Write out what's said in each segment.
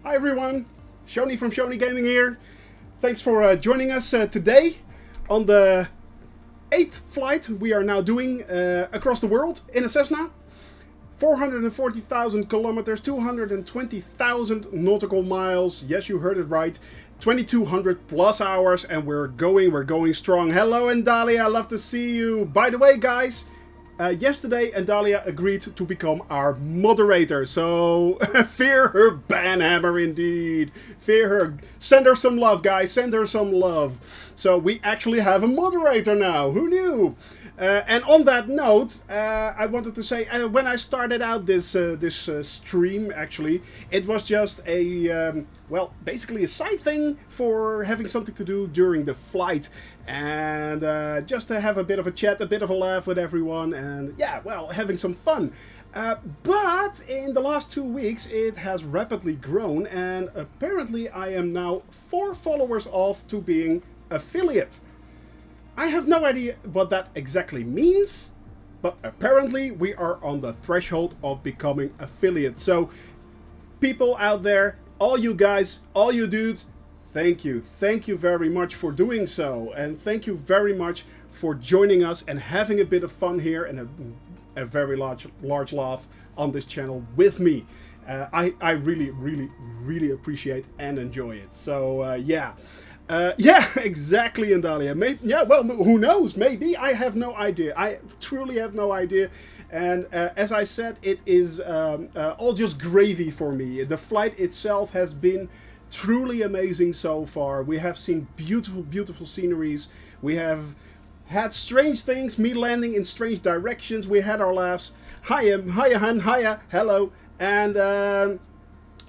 Hi everyone, Shoni from Shoni Gaming here. Thanks for joining us today on the 8th flight we are now doing across the world in a Cessna. 440,000 kilometers, 220,000 nautical miles. Yes, you heard it right. 2,200 plus hours, and we're going strong. Hello, Andalia, love to see you. By the way, guys, yesterday Andalia agreed to become our moderator, so fear her banhammer indeed. Fear her. Send her some love, guys, send her some love. So we actually have a moderator now, who knew? And on that note, I wanted to say, when I started out this stream, actually, it was just a, well, basically a side thing for having something to do during the flight. And just to have a bit of a chat, a bit of a laugh with everyone, and yeah, well, having some fun. But in the last 2 weeks, it has rapidly grown, and apparently I am now 4 followers off to being affiliate. I have no idea what that exactly means, but apparently we are on the threshold of becoming affiliate. So, people out there, all you guys, all you dudes, thank you. Thank you very much for doing so. And thank you very much for joining us and having a bit of fun here and a very large laugh on this channel with me. I really appreciate and enjoy it. So, yeah. Yeah, exactly, Andalia. Yeah, well, who knows? Maybe. I have no idea. I truly have no idea. And as I said, it is all just gravy for me. The flight itself has been truly amazing so far. We have seen beautiful sceneries. We have had strange things, me landing in strange directions. We had our laughs. Hiya, Han, hiya, hello. And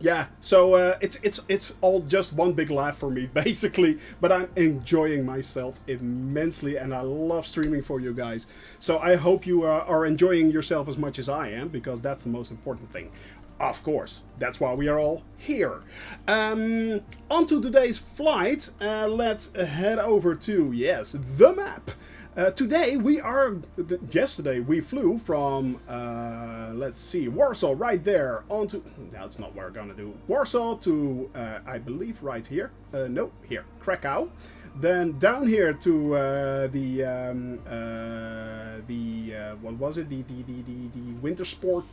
yeah, so it's all just one big laugh for me, basically. But I'm enjoying myself immensely, and I love streaming for you guys. So I hope you are enjoying yourself as much as I am, because that's the most important thing. Of course, that's why we are all here. On to today's flight. Let's head over to, yes, the map. Today we are, yesterday we flew from, let's see, Warsaw right there onto, that's not what we're gonna do, Warsaw to, I believe right here, no, here, Krakow. Then down here to what was it, the winter sport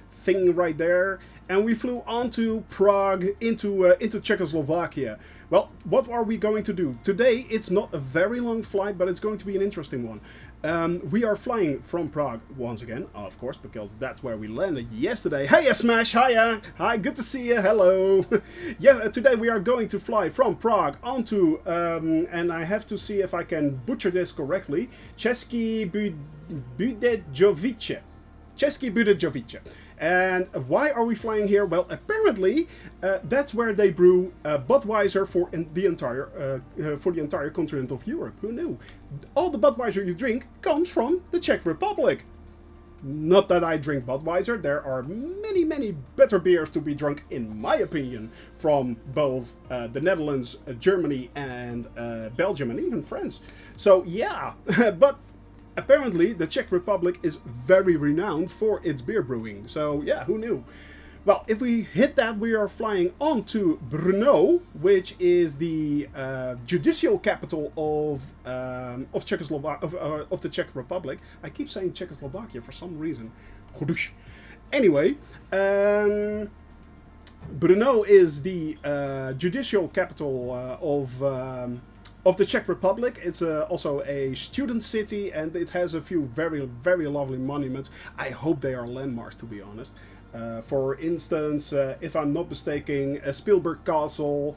thing right there, and we flew on to Prague into Czechoslovakia. Well, what are we going to do? Today, it's not a very long flight, but it's going to be an interesting one. We are flying from Prague once again, of course, because that's where we landed yesterday. Hey, Smash! Hiya! Hi, good to see you, hello! Yeah, today we are going to fly from Prague onto, and I have to see if I can butcher this correctly, Český Budějovice. Český Budějovice. And why are we flying here? Well, apparently that's where they brew Budweiser for the entire continent of Europe. Who knew? All the Budweiser you drink comes from the Czech Republic. Not that I drink Budweiser. There are many better beers to be drunk, in my opinion, from both the Netherlands, Germany, and Belgium, and even France. So yeah, but apparently, the Czech Republic is very renowned for its beer brewing. So, yeah, who knew? Well, if we hit that, we are flying on to Brno, which is the judicial capital of the Czech Republic. I keep saying Czechoslovakia for some reason. Anyway, Brno is the judicial capital of the Czech Republic. It's also a student city, and it has a few very lovely monuments. I hope they are landmarks, to be honest. For instance, if I'm not mistaken, Spielberg Castle,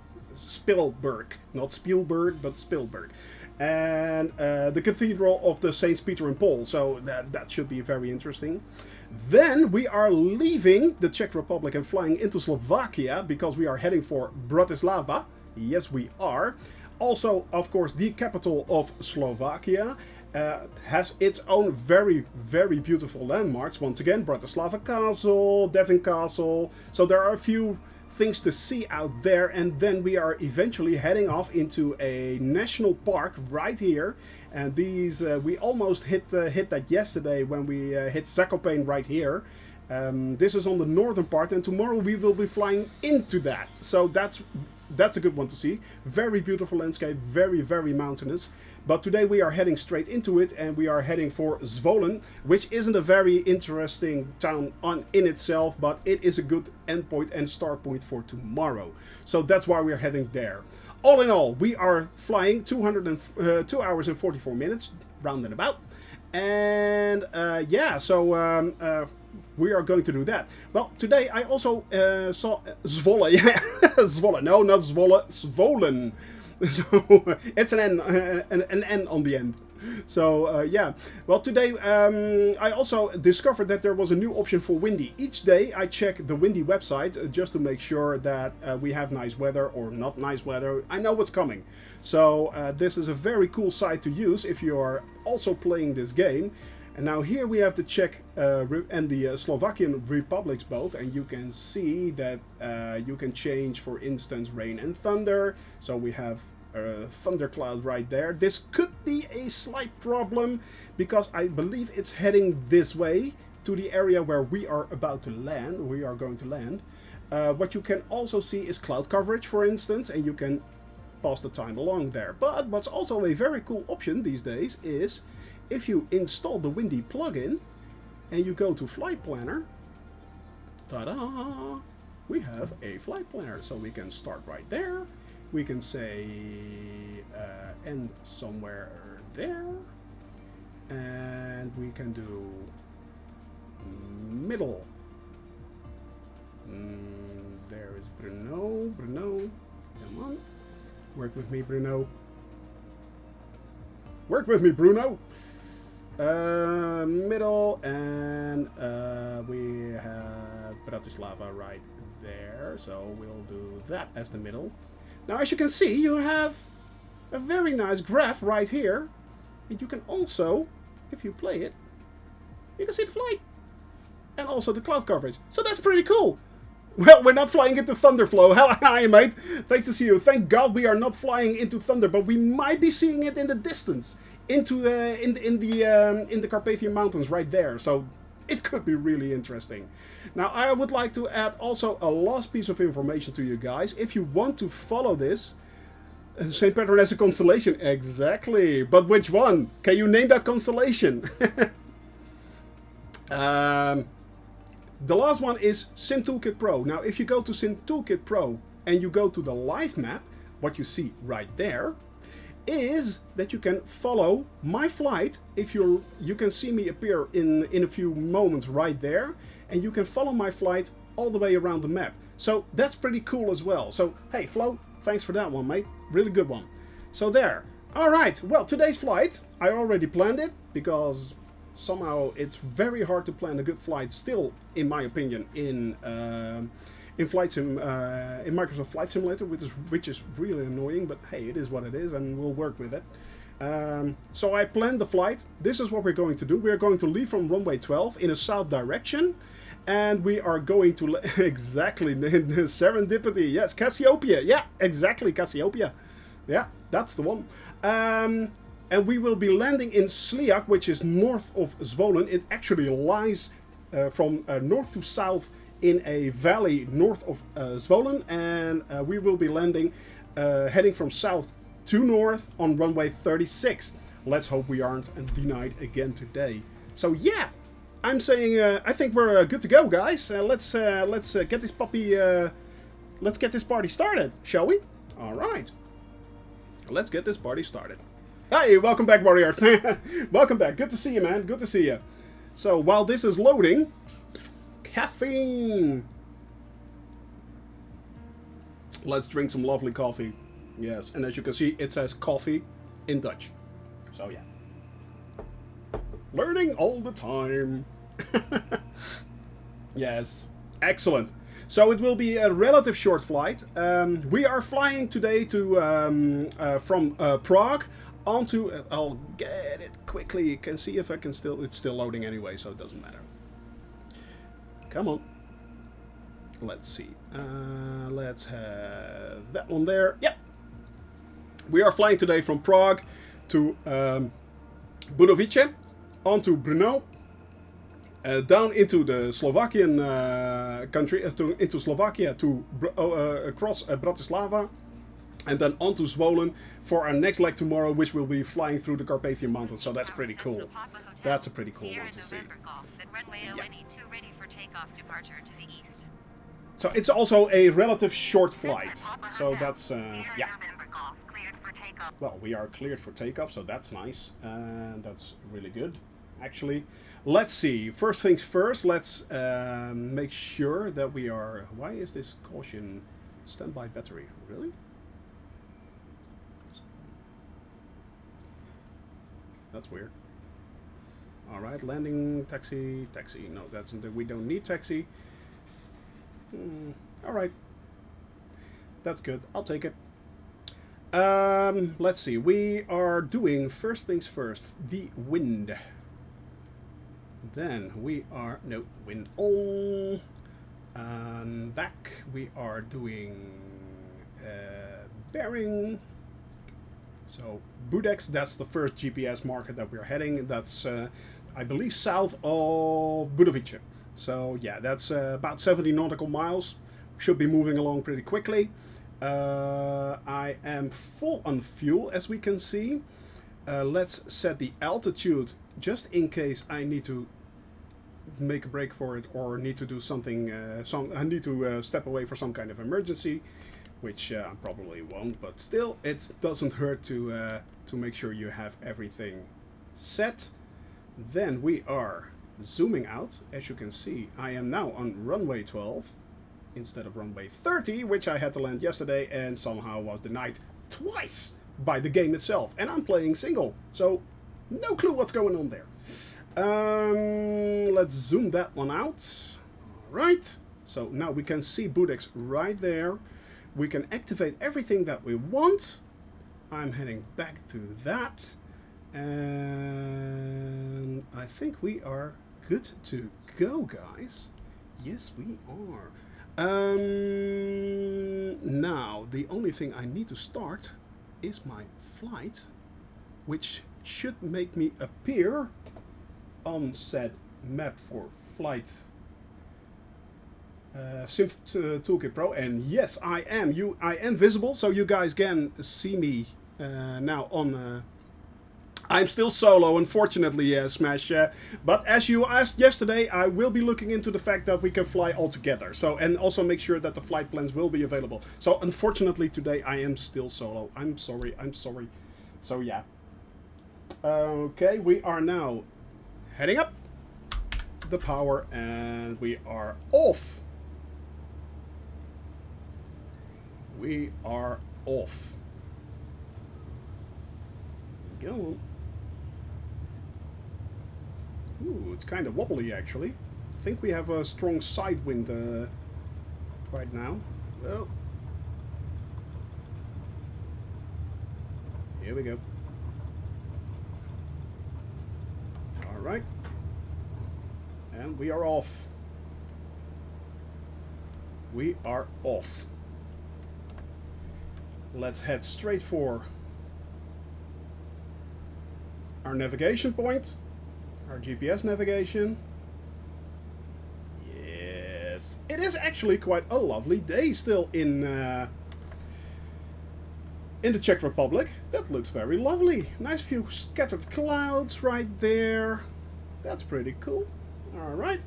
not Spielberg, but Spielberg. And the Cathedral of the Saints Peter and Paul, so that should be very interesting. Then we are leaving the Czech Republic and flying into Slovakia, because we are heading for Bratislava. Yes, we are. Also, of course, the capital of Slovakia has its own very beautiful landmarks. Once again, Bratislava Castle, Devon Castle. So there are a few things to see out there, and then we are eventually heading off into a national park right here. And these we almost hit that yesterday when we hit Zakopane right here. This is on the northern part, and tomorrow we will be flying into that. So that's a good one to see. Very beautiful landscape, very, very mountainous. But today we are heading straight into it, and we are heading for Zvolen, which isn't a very interesting town in itself, but it is a good endpoint and start point for tomorrow. So that's why we're heading there. All in all, we are flying 2 hours and 44 minutes, round and about. And yeah, so we are going to do that. Well, today I also saw Zwolle. Yeah, Zwolle. No, not Zwolle. Zvolen. So it's an N on the end. So yeah. Well, today I also discovered that there was a new option for windy. Each day I check the windy website just to make sure that we have nice weather or not nice weather. I know what's coming. So this is a very cool site to use if you are also playing this game. And now here we have the Czech and the Slovakian republics both, and you can see that you can change, for instance, rain and thunder. So we have a thundercloud right there. This could be a slight problem because I believe it's heading this way to the area where we are about to land. We are going to land. What you can also see is cloud coverage, for instance, and you can pass the time along there. But what's also a very cool option these days is if you install the Windy plugin and you go to Flight Planner, ta-da, we have a flight planner. So we can start right there. We can say end somewhere there. And we can do middle. There is Bruno. Bruno, come on. Work with me, Bruno. Work with me, Bruno. Middle, and we have Bratislava right there, so we'll do that as the middle. Now, as you can see, you have a very nice graph right here, and you can also, if you play it, you can see the flight and also the cloud coverage. So that's pretty cool. Well, we're not flying into Thunderflow. Hi, mate. Thanks to see you. Thank God we are not flying into Thunder, but we might be seeing it in the distance, into in the Carpathian Mountains right there. So it could be really interesting. Now, I would like to add also a last piece of information to you guys. If you want to follow this, same pattern as a constellation, exactly. But which one? Can you name that constellation? The last one is Sim Toolkit Pro. Now, if you go to Sim Toolkit Pro and you go to the live map, what you see right there is that you can follow my flight. If you can see me appear in a few moments right there, and you can follow my flight all the way around the map. So that's pretty cool as well. So hey, Flo, thanks for that one, mate. Really good one. So there. All right. Well, today's flight, I already planned it because somehow it's very hard to plan a good flight still, in my opinion, in Flight Sim, in Microsoft Flight Simulator, which is really annoying, but hey, it is what it is, and we'll work with it. So I planned the flight. This is what we're going to do. We're going to leave from runway 12 in a south direction, and we are going to exactly serendipity. Yes, Cassiopeia. Yeah, exactly, Cassiopeia. Yeah, that's the one. And we will be landing in Sliac, which is north of Zvolen. It actually lies from north to south in a valley north of Zvolen, and we will be landing, heading from south to north on runway 36. Let's hope we aren't denied again today. So yeah, I'm saying I think we're good to go, guys. Let's get this puppy, let's get this party started, shall we? All right, let's get this party started. Hey, welcome back, Warrior. Welcome back. Good to see you, man. Good to see you. So while this is loading, caffeine. Let's drink some lovely coffee. Yes, and as you can see, it says coffee in Dutch. So yeah. Learning all the time. Yes, excellent. So it will be a relative short flight. We are flying today to from Prague onto. I'll get it quickly. You can see if I can still. It's still loading anyway, so it doesn't matter. Come on. Let's see. Let's have that one there. Yep. We are flying today from Prague to Budovice, onto Brno, down into the Slovakian country, into Slovakia to across Bratislava, and then on to Zvolen for our next leg tomorrow, which will be flying through the Carpathian Mountains. So that's pretty cool. That's a pretty cool one to see. Yeah. So it's also a relative short flight. So that's, yeah. Well, we are cleared for takeoff, so that's nice. And that's really good, actually. Let's see. First things first, let's make sure that we are... Why is this caution standby battery? Really? That's weird. All right, landing, taxi, taxi. No, that's we don't need taxi. All right, that's good. I'll take it. Let's see. We are doing first things first. The wind. Then we are wind on. Back. We are doing bearing. So Budex, that's the first GPS marker that we're heading. That's, I believe, south of Budovice. So yeah, that's about 70 nautical miles. Should be moving along pretty quickly. I am full on fuel, as we can see. Let's set the altitude just in case I need to make a break for it or need to do something. I need to step away for some kind of emergency. Which I probably won't, but still, it doesn't hurt to make sure you have everything set. Then we are zooming out. As you can see, I am now on runway 12 instead of runway 30, which I had to land yesterday and somehow was denied twice by the game itself. And I'm playing single, so no clue what's going on there. Let's zoom that one out. All right, so now we can see Budex right there. We can activate everything that we want. I'm heading back to that. And I think we are good to go, guys. Yes, we are. Now, the only thing I need to start is my flight, which should make me appear on said map for flight. Sim Toolkit Pro, and yes, I am. I am visible, so you guys can see me now on. I'm still solo, unfortunately, Smash. But as you asked yesterday, I will be looking into the fact that we can fly all together. So, and also make sure that the flight plans will be available. So, unfortunately, today I am still solo. I'm sorry. I'm sorry. So yeah. Okay, we are now heading up the power, and we are off. We are off. Go on. Ooh, it's kind of wobbly actually. I think we have a strong side wind right now. Well, here we go. All right, and we are off. We are off. Let's head straight for our navigation point, our GPS navigation. Yes, it is actually quite a lovely day still in the Czech Republic. That looks very lovely. Nice few scattered clouds right there. That's pretty cool. All right,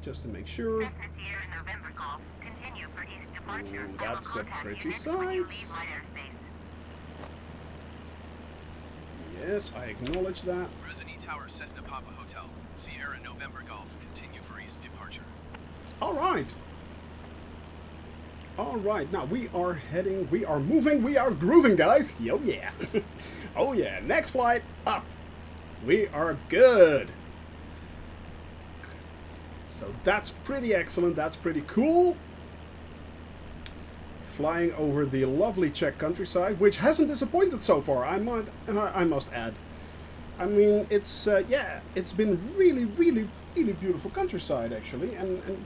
just to make sure. Ooh, that's a pretty sight. Yes, I acknowledge that. Resini Tower, Cessna Papa Hotel, Sierra November Golf, continue for east departure. All right. All right, now we are heading, we are moving, we are grooving, guys. Yo, yeah. Oh, yeah. Next flight up. We are good. So that's pretty excellent. That's pretty cool. Flying over the lovely Czech countryside, which hasn't disappointed so far, I must add. I mean, it's, yeah, it's been really, really, really beautiful countryside, actually, and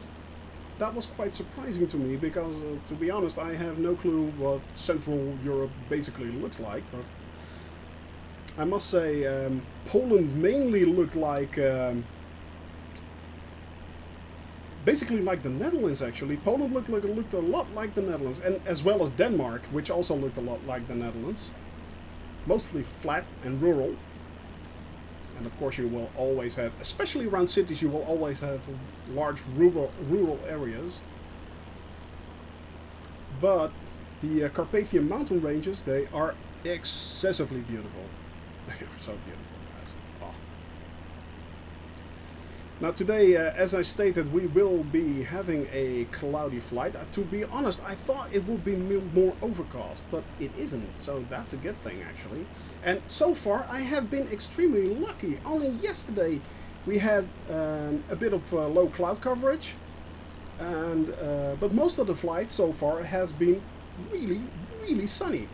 that was quite surprising to me, because, to be honest, I have no clue what Central Europe basically looks like, but I must say, Poland mainly looked like basically like the Netherlands actually. Poland looked a lot like the Netherlands, and as well as Denmark, which also looked a lot like the Netherlands. Mostly flat and rural. And of course you will always have, especially around cities, you will always have large rural areas. But the Carpathian mountain ranges, they are excessively beautiful. They are so beautiful, guys. Oh. Now today, as I stated, we will be having a cloudy flight. To be honest, I thought it would be more overcast, but it isn't. So that's a good thing, actually. And so far, I have been extremely lucky. Only yesterday, we had a bit of low cloud coverage. And but most of the flight so far has been really sunny.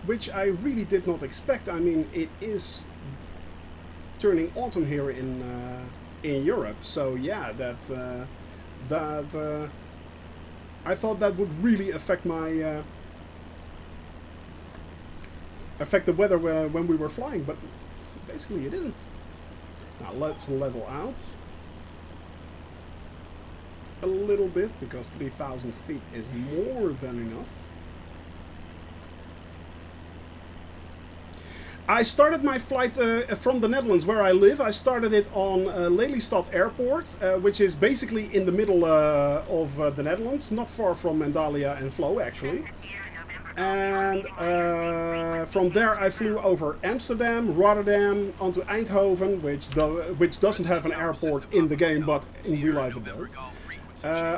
Which I really did not expect. I mean, it is turning autumn here in Europe, so yeah, I thought that would really affect my affect the weather when we were flying, but basically it isn't. Now let's level out a little bit, because 3,000 feet is more than enough. I started my flight from the Netherlands, where I live. I started it on Lelystad Airport, which is basically in the middle of the Netherlands, not far from Mandalia and Flo, actually. And from there I flew over Amsterdam, Rotterdam, onto Eindhoven, which doesn't have an airport in the game, but in real life it does.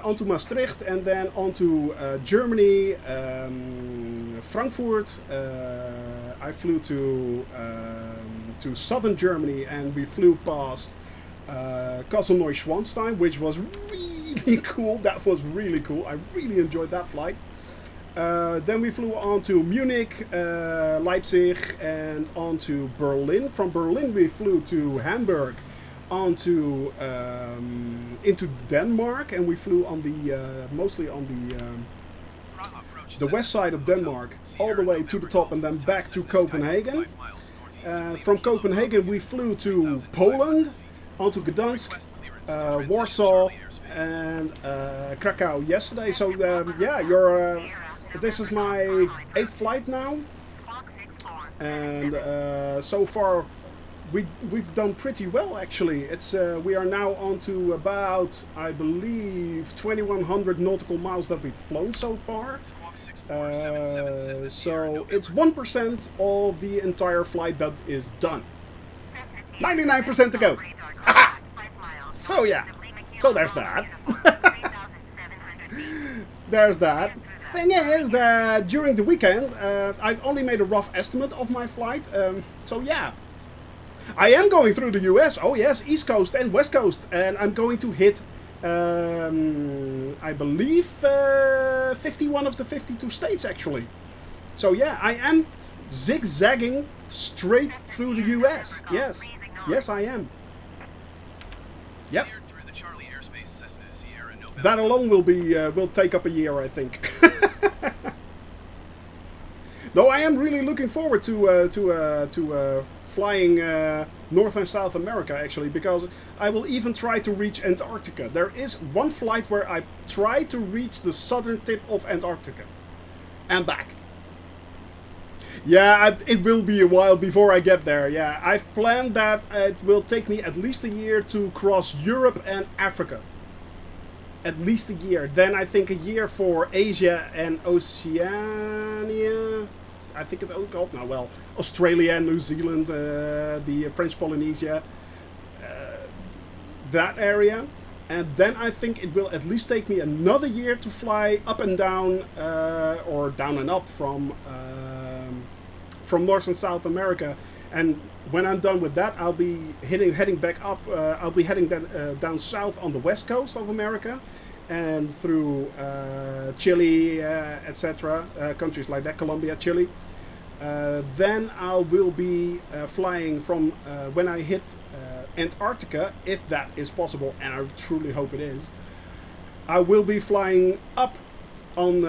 Onto Maastricht, and then onto Germany, Frankfurt. I flew to southern Germany, and we flew past Kassel Neuschwanstein, which was really cool. That was really cool. I really enjoyed that flight. Then we flew on to Munich, Leipzig, and on to Berlin. From Berlin we flew to Hamburg, onto into Denmark, and we flew on the mostly on the west side of Denmark, all the way to the top, and then back to Copenhagen. From Copenhagen we flew to Poland, onto Gdansk, Warsaw, and Krakow yesterday. So yeah, this is my 8th flight now, and so far we've done pretty well, actually. It's we are now on to about, I believe, 2,100 nautical miles that we've flown so far. So it's 1% of the entire flight that is done. 99% to go. So yeah, so there's that. There's that. Thing is that during the weekend, I've only made a rough estimate of my flight. So yeah, I am going through the US. Oh yes, East Coast and West Coast, and I'm going to hit, I believe, 51 of the 52 states, actually. So yeah, I am zigzagging straight through the US. Yes, yes, I am. Yep. That alone will take up a year, I think. Though I am really looking forward to flying North and South America, actually, because I will even try to reach Antarctica. There is one flight where I try to reach the southern tip of Antarctica and back. Yeah, it will be a while before I get there. Yeah, I've planned that it will take me at least a year to cross Europe and Africa. At least a year. Then I think a year for Asia and Oceania. I think it's called now. Well, Australia and New Zealand, the French Polynesia, that area. And then I think it will at least take me another year to fly up and down, or down and up from North and South America. And when I'm done with that, I'll be heading back up. I'll be heading down south on the west coast of America, and through Chile, etc., countries like that, Colombia, Chile. Then I will be flying from when I hit Antarctica, if that is possible, and I truly hope it is. I will be flying up on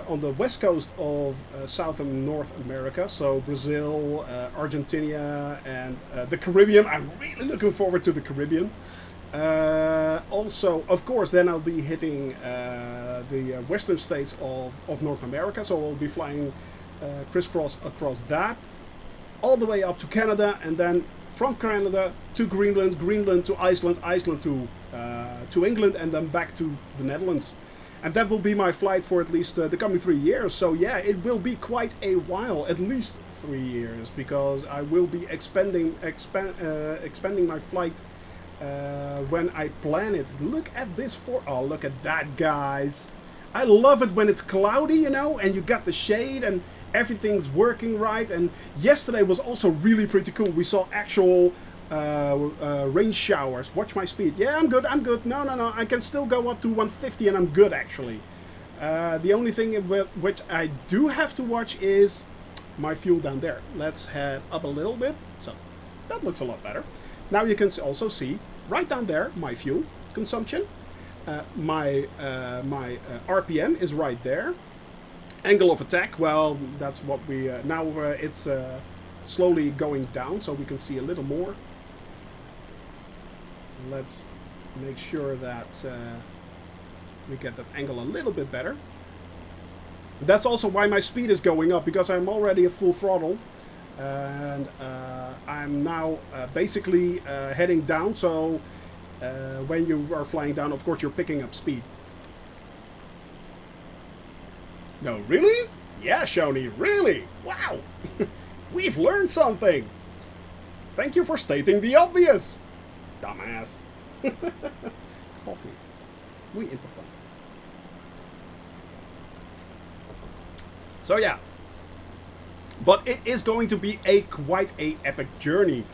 on the west coast of South and North America, so Brazil, Argentina, and the Caribbean. I'm really looking forward to the Caribbean. Also, of course, then I'll be hitting the western states of North America, so I'll be flying crisscross across that, all the way up to Canada, and then from Canada to Greenland, Greenland to Iceland, Iceland to England, and then back to the Netherlands. And that will be my flight for at least the coming 3 years. So yeah, it will be quite a while, at least 3 years, because I will be expanding my flight when I plan it. Look at this oh, look at that, guys. I love it when it's cloudy, you know, and you got the shade and everything's working right. And yesterday was also really pretty cool. We saw actual rain showers. Watch my speed. Yeah, I'm good. I'm good. No, I can still go up to 150 and I'm good, actually. The only thing which I do have to watch is my fuel down there. Let's head up a little bit. So that looks a lot better. Now you can also see right down there my fuel consumption. My RPM is right there. Angle of attack, well, that's what we now it's slowly going down, so we can see a little more. Let's make sure that we get that angle a little bit better. That's also why my speed is going up, because I'm already at full throttle, and I'm now basically heading down. So when you are flying down, of course, you're picking up speed. No, really? Yeah, Shoni, really? Wow! We've learned something! Thank you for stating the obvious! Dumbass. Coffee. Muy importante. So yeah. But it is going to be quite a epic journey.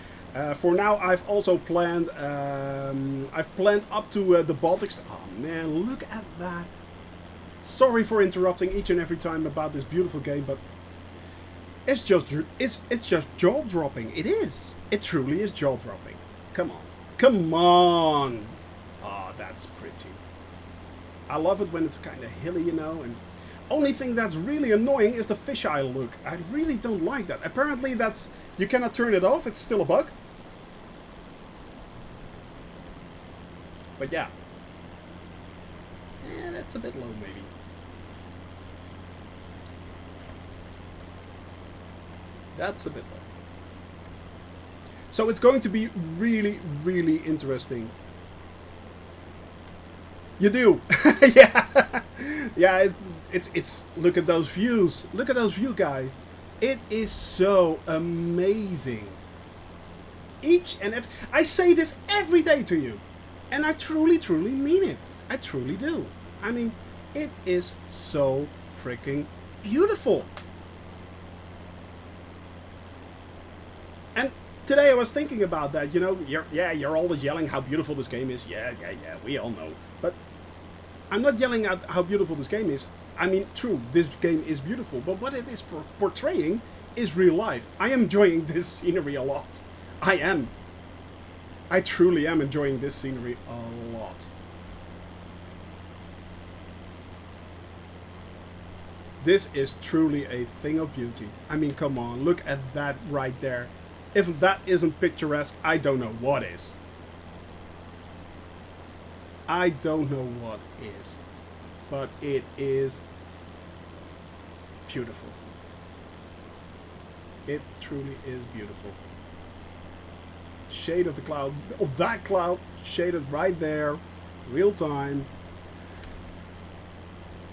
For now, I've also planned, I've planned up to the Baltics. Oh man, look at that. Sorry for interrupting each and every time about this beautiful game, but it's just jaw-dropping. It is. It truly is jaw-dropping. Come on. Come on. Oh, that's pretty. I love it when it's kind of hilly, you know, and only thing that's really annoying is the fisheye look. I really don't like that. Apparently that's, you cannot turn it off. It's still a bug. But yeah. That's a bit low, maybe. That's a bit low. So it's going to be really, really interesting. You do. Yeah. Yeah, it's look at those views. Look at those views, guys. It is so amazing. Each and every, I say this every day to you. And I truly, truly mean it. I truly do. I mean, it is so freaking beautiful. And today I was thinking about that, you know, you're always yelling how beautiful this game is. Yeah, we all know. But I'm not yelling at how beautiful this game is. I mean, true, this game is beautiful, but what it is portraying is real life. I am enjoying this scenery a lot. I am. I truly am enjoying this scenery a lot. This is truly a thing of beauty. I mean, come on, look at that right there. If that isn't picturesque, I don't know what is. I don't know what is. But it is beautiful. It truly is beautiful. Shade of the cloud, of that cloud, shaded right there, real time.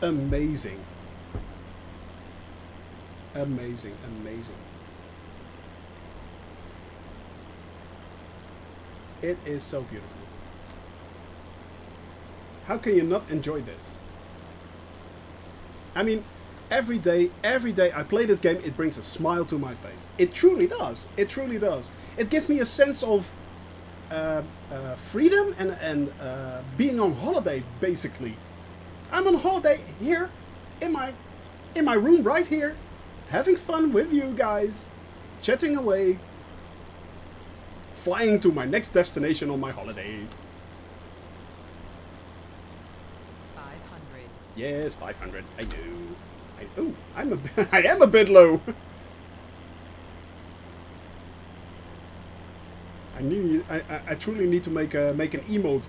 Amazing. Amazing, amazing. It is so beautiful. How can you not enjoy this? I mean, every day I play this game, it brings a smile to my face. It truly does. It truly does. It gives me a sense of freedom and being on holiday, basically. I'm on holiday here in my room right here, having fun with you guys, chatting away, flying to my next destination on my holiday. 500. Yes, 500. I know. Oh, I am a bit low. I truly need to make an emote.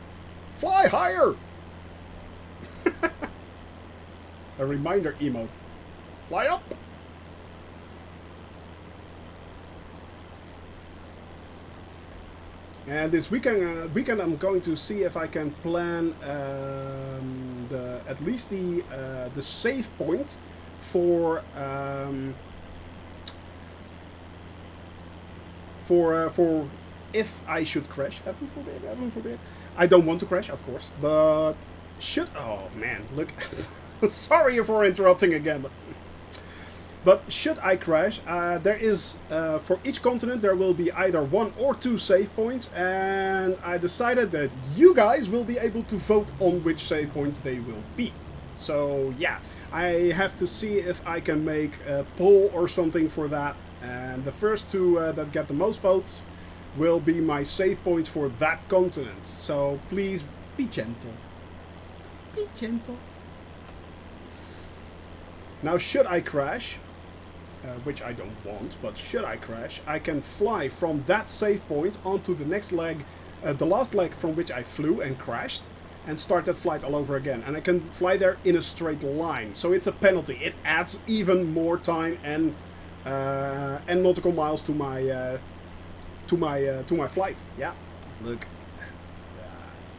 Fly higher. A reminder emote. Fly up. And this weekend I'm going to see if I can plan at least the save point for if I should crash. Heaven forbid, heaven forbid. I don't want to crash, of course, but should. Oh man, look. Sorry for interrupting again. But should I crash, there is, for each continent, there will be either 1 or 2 save points, and I decided that you guys will be able to vote on which save points they will be. So, yeah, I have to see if I can make a poll or something for that, and the first 2 that get the most votes will be my save points for that continent. So, please, be gentle. Be gentle. Now, should I crash... which I don't want, but should I crash, I can fly from that save point onto the next leg, the last leg from which I flew and crashed, and start that flight all over again. And I can fly there in a straight line, so it's a penalty. It adds even more time and nautical miles to my flight. Yeah, look at that.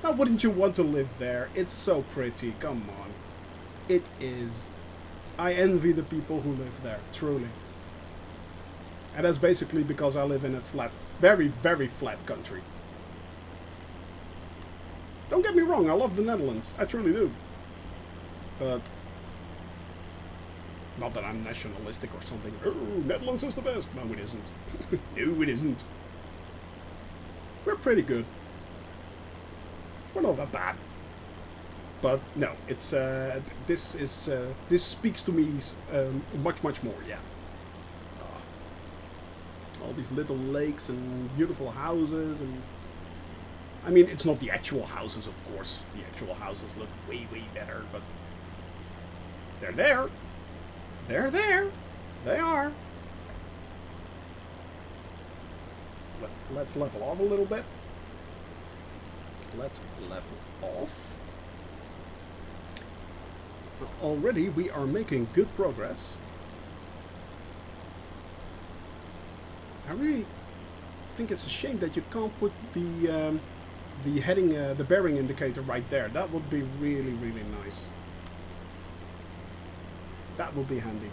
Now, wouldn't you want to live there? It's so pretty. Come on. It is. I envy the people who live there, truly. And that's basically because I live in a flat, very, very flat country. Don't get me wrong, I love the Netherlands. I truly do. But not that I'm nationalistic or something. Oh, Netherlands is the best. No, it isn't. No, it isn't. We're pretty good. We're not that bad. But no, it's this speaks to me much more. Yeah, all these little lakes and beautiful houses, and I mean it's not the actual houses, of course. The actual houses look way better, but they're there. They're there. They are. Let's level off a little bit. Let's level off. Already we are making good progress. I really think it's a shame that you can't put the heading, the bearing indicator right there. That would be really nice. That would be handy.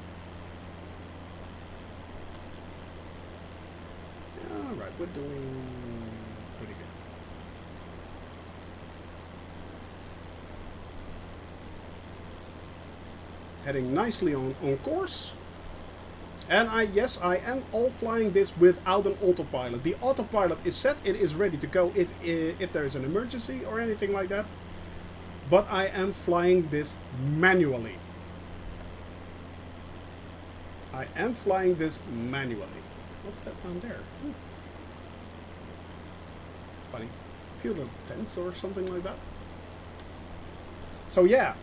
Alright, we're doing pretty good. Heading nicely on course. And yes, I am all flying this without an autopilot. The autopilot is set, it is ready to go if there is an emergency or anything like that. But I am flying this manually. I am flying this manually. What's that down there? Funny. Feel a little tense or something like that. So yeah.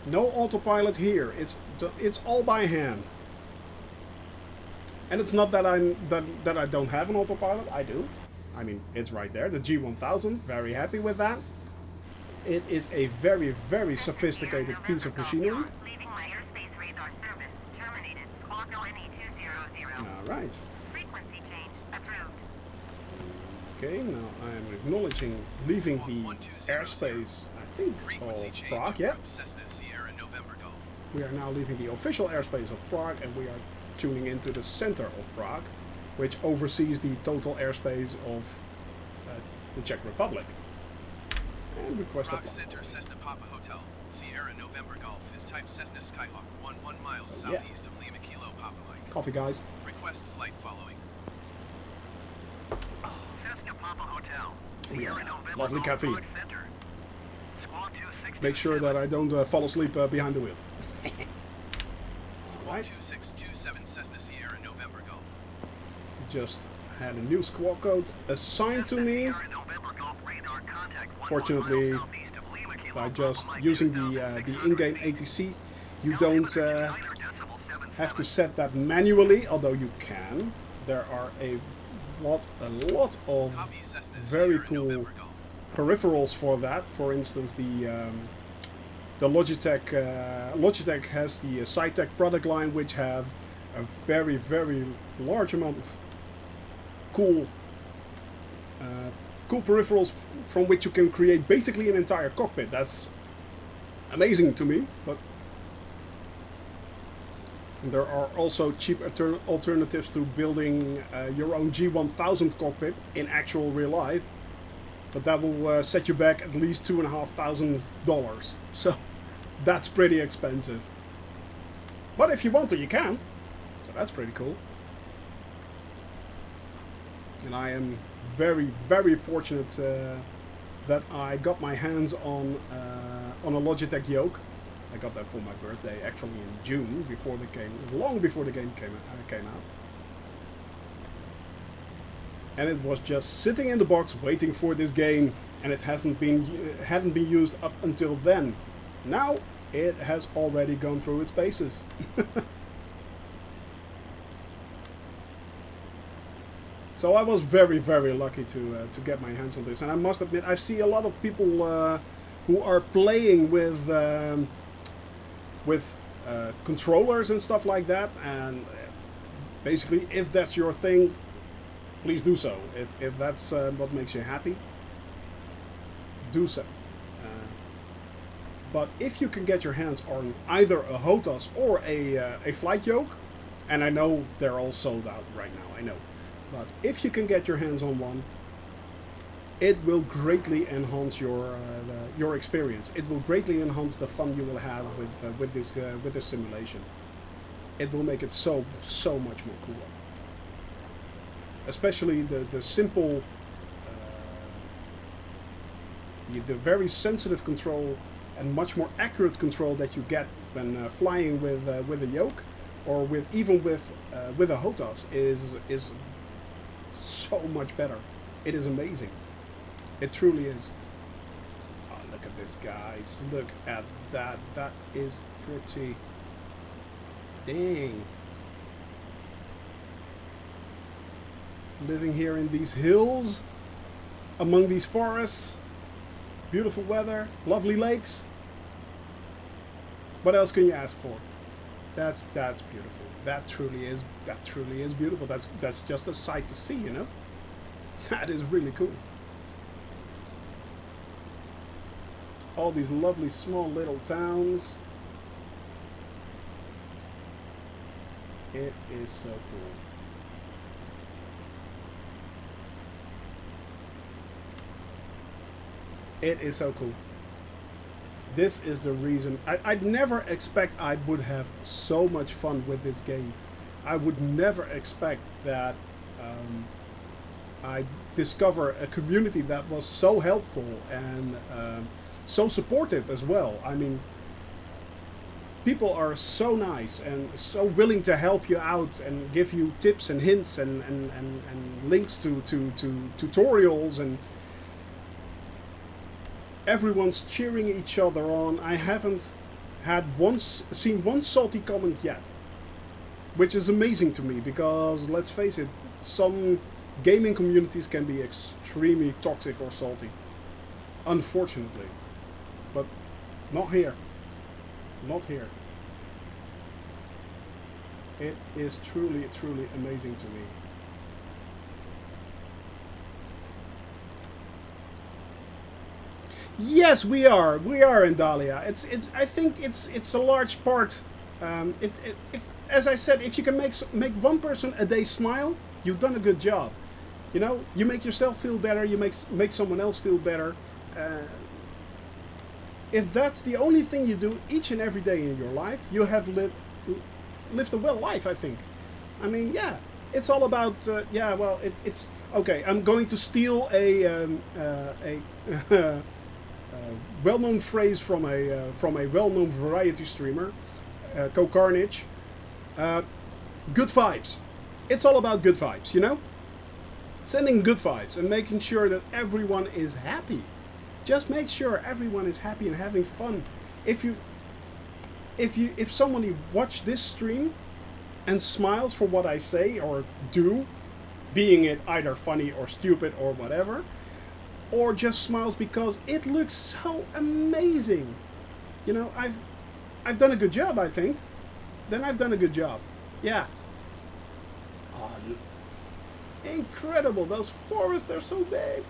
No autopilot here. It's all by hand. And it's not that I don't have an autopilot. I do. I mean, it's right there. The G1000. Very happy with that. It is a very sophisticated piece of machinery. All right. Okay. Now I am acknowledging leaving the airspace. I think of Prague. Yeah. We are now leaving the official airspace of Prague, and we are tuning into the center of Prague, which oversees the total airspace of the Czech Republic. And request Prague a flight. Center Cessna Papa Hotel, Sierra November Golf is type Cessna Skyhawk 11 miles southeast of Lima Kilo Papa Mike. Coffee, guys. Request flight following. Cessna Papa Hotel. Yeah, November lovely Golf cafe. Center. Squawk 267. Make sure that I don't fall asleep behind the wheel. Squawk 2627 Cessna Sierra November Golf. Just had a new squawk code assigned to me. Sierra November Golf radar Fortunately, by just using the in-game ATC, you don't have to set that manually, although you can. There are a lot of Copy Cessna very Sierra cool November Golf. peripherals for that. For instance, the Logitech has the SciTech product line, which have a very large amount of cool peripherals from which you can create basically an entire cockpit. That's amazing to me. But there are also cheap alternatives to building your own G1000 cockpit in actual real life. But that will set you back at least $2,500. So that's pretty expensive. But if you want to, you can. So that's pretty cool. And I am very fortunate that I got my hands on a Logitech yoke. I got that for my birthday, actually in June, long before the game came out. And it was just sitting in the box waiting for this game, and it hadn't been used up until then. Now it has already gone through its paces. So I was very lucky to get my hands on this, and I must admit I see a lot of people who are playing with controllers and stuff like that, and basically if that's your thing, please do so. If that's what makes you happy, do so. But if you can get your hands on either a HOTAS or a flight yoke, and I know they're all sold out right now, I know. But if you can get your hands on one, it will greatly enhance your experience. It will greatly enhance the fun you will have with this simulation. It will make it so much more cooler. Especially the simple, the very sensitive control and much more accurate control that you get when flying with a yoke, or even with a HOTAS is so much better. It is amazing. It truly is. Oh, look at this, guys. Look at that. That is pretty. Dang. Living here in these hills, among these forests, beautiful weather, lovely lakes. What else can you ask for? That's beautiful. That truly is beautiful. That's just a sight to see, you know. That is really cool. All these lovely small little towns. It is so cool. It is so cool. This is the reason. I'd never expect I would have so much fun with this game. I would never expect that I'd discover a community that was so helpful and so supportive as well. I mean, people are so nice and so willing to help you out and give you tips and hints and links to tutorials, and everyone's cheering each other on. I haven't seen one salty comment yet, which is amazing to me, because let's face it, some gaming communities can be extremely toxic or salty, unfortunately, but not here. Not here. It is truly amazing to me. Yes, we are in Dahlia. I think it's a large part. As I said, if you can make one person a day smile, you've done a good job. You know, you make yourself feel better. You make someone else feel better. If that's the only thing you do each and every day in your life, you have lived a well life, I think. I mean, yeah, it's all about yeah. Well, it's okay. I'm going to steal a well-known phrase from a well-known variety streamer, Co-Carnage. Good vibes. It's all about good vibes, you know? Sending good vibes and making sure that everyone is happy. Just make sure everyone is happy and having fun. If somebody watch this stream and smiles for what I say or do, being it either funny or stupid or whatever, or just smiles because it looks so amazing, you know, I've done a good job, I think. Then I've done a good job. Yeah. Oh, incredible. Those forests, they're so big.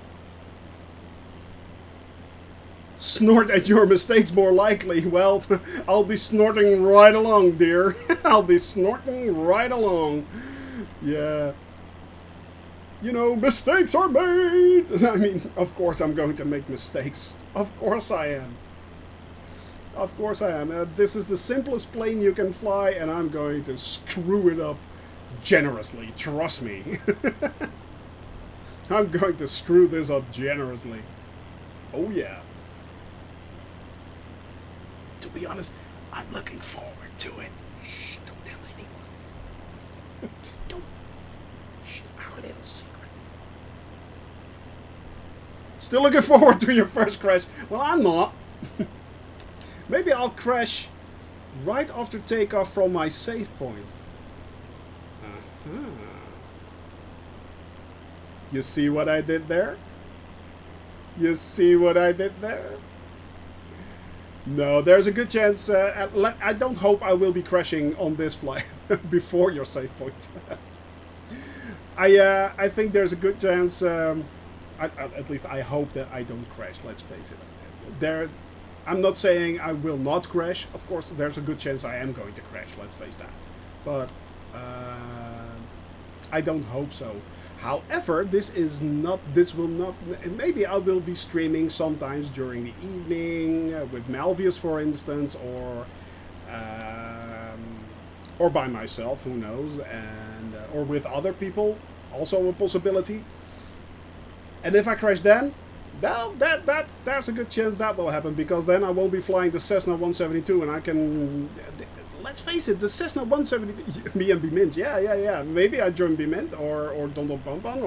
Snort at your mistakes more likely. Well, I'll be snorting right along, dear. I'll be snorting right along. Yeah. You know, mistakes are made. I mean, of course I'm going to make mistakes. Of course I am. Of course I am. This is the simplest plane you can fly, and I'm going to screw it up generously. Trust me. I'm going to screw this up generously. Oh yeah. To be honest, I'm looking forward to it. Shh, don't tell anyone. Don't. Shh, our little secret. Still looking forward to your first crash. Well, I'm not. Maybe I'll crash right after takeoff from my save point. You see what I did there? You see what I did there? No, there's a good chance. I don't hope I will be crashing on this flight before your save point. I think there's a good chance. At least I hope that I don't crash. Let's face it. I'm not saying I will not crash. Of course, there's a good chance I am going to crash. Let's face that. But I don't hope so. However, this will not. Maybe I will be streaming sometimes during the evening with Malvius, for instance, or by myself. Who knows? And or with other people, also a possibility. And if I crash then, well, there's a good chance that will happen, because then I won't be flying the Cessna 172, and I can. Let's face it, the Cessna 172, me and Bimint, yeah. Maybe I join Bimint or Don Pampan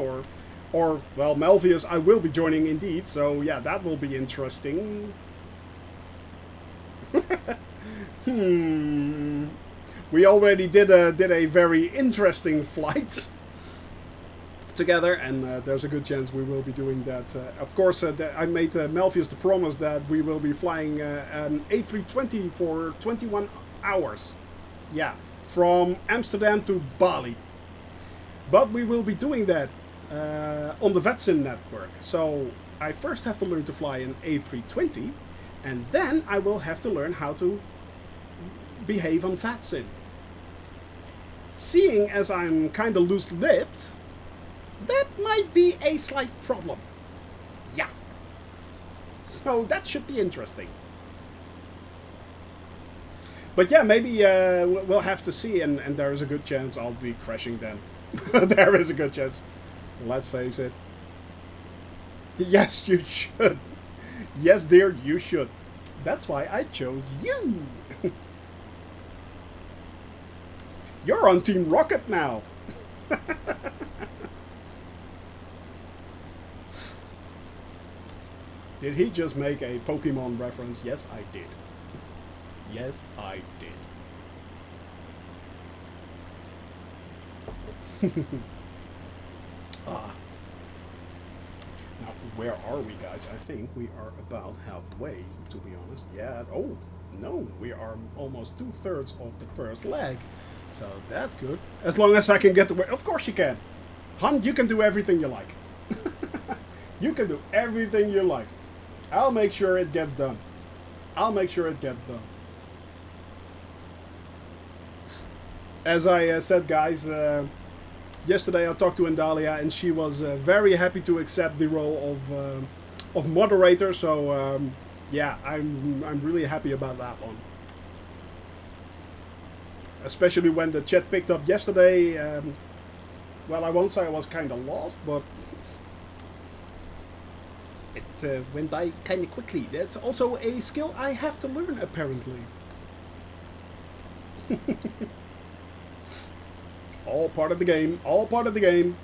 or well, Malvius I will be joining indeed, so yeah, that will be interesting. We already did a very interesting flight together, and there's a good chance we will be doing that. Of course, I made Malvius the promise that we will be flying an A320 for 21 hours. Yeah, from Amsterdam to Bali. But we will be doing that on the VetSim network. So I first have to learn to fly an A320, and then I will have to learn how to behave on VetSim. Seeing as I'm kind of loose-lipped, that might be a slight problem. Yeah. So that should be interesting. But yeah, maybe we'll have to see, and there is a good chance I'll be crashing then. There is a good chance. Let's face it. Yes, you should. Yes, dear, you should. That's why I chose you. You're on Team Rocket now. Did he just make a Pokemon reference? Yes, I did. Yes, I did. Now, where are we, guys? I think we are about halfway, to be honest. Yeah, oh, no, we are almost 2/3 of the first leg. So that's good. As long as I can get the way. Of course you can. Hun, you can do everything you like. You can do everything you like. I'll make sure it gets done. I'll make sure it gets done. As I said, guys, yesterday I talked to Andalia, and she was very happy to accept the role of moderator. So yeah, I'm really happy about that one. Especially when the chat picked up yesterday. Well, I won't say I was kind of lost, but it went by kind of quickly. That's also a skill I have to learn, apparently. All part of the game, all part of the game.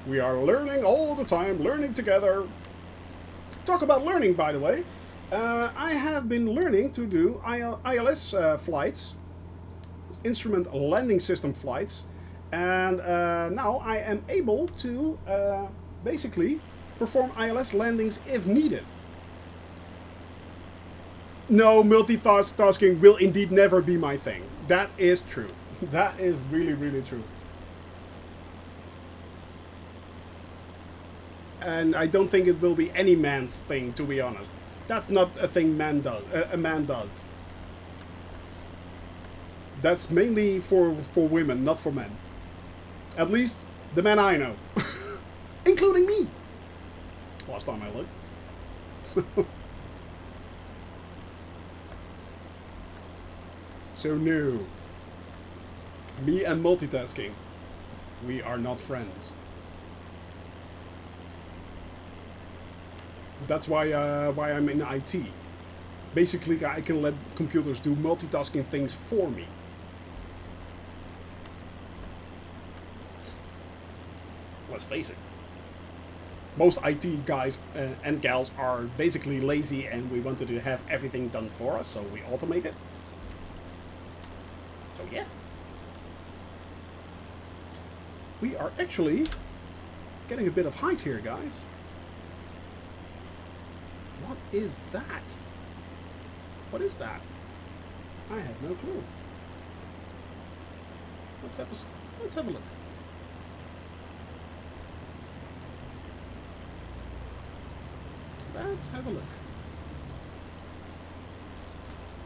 We are learning all the time, learning together. Talk about learning, by the way. I have been learning to do ILS flights, instrument landing system flights, and now I am able to basically perform ILS landings if needed. No, multitasking will indeed never be my thing. That is true. That is really, really true. And I don't think it will be any man's thing, to be honest. That's not a thing a man does. That's mainly for women, not for men. At least the men I know. Including me. Last time I looked. So no. Me and multitasking. We are not friends. That's why I'm in IT. Basically, I can let computers do multitasking things for me. Let's face it. Most IT guys and gals are basically lazy and we wanted to have everything done for us, so we automate it. So yeah. We are actually getting a bit of height here, guys. What is that? What is that? I have no clue. Let's have a look. Let's have a look.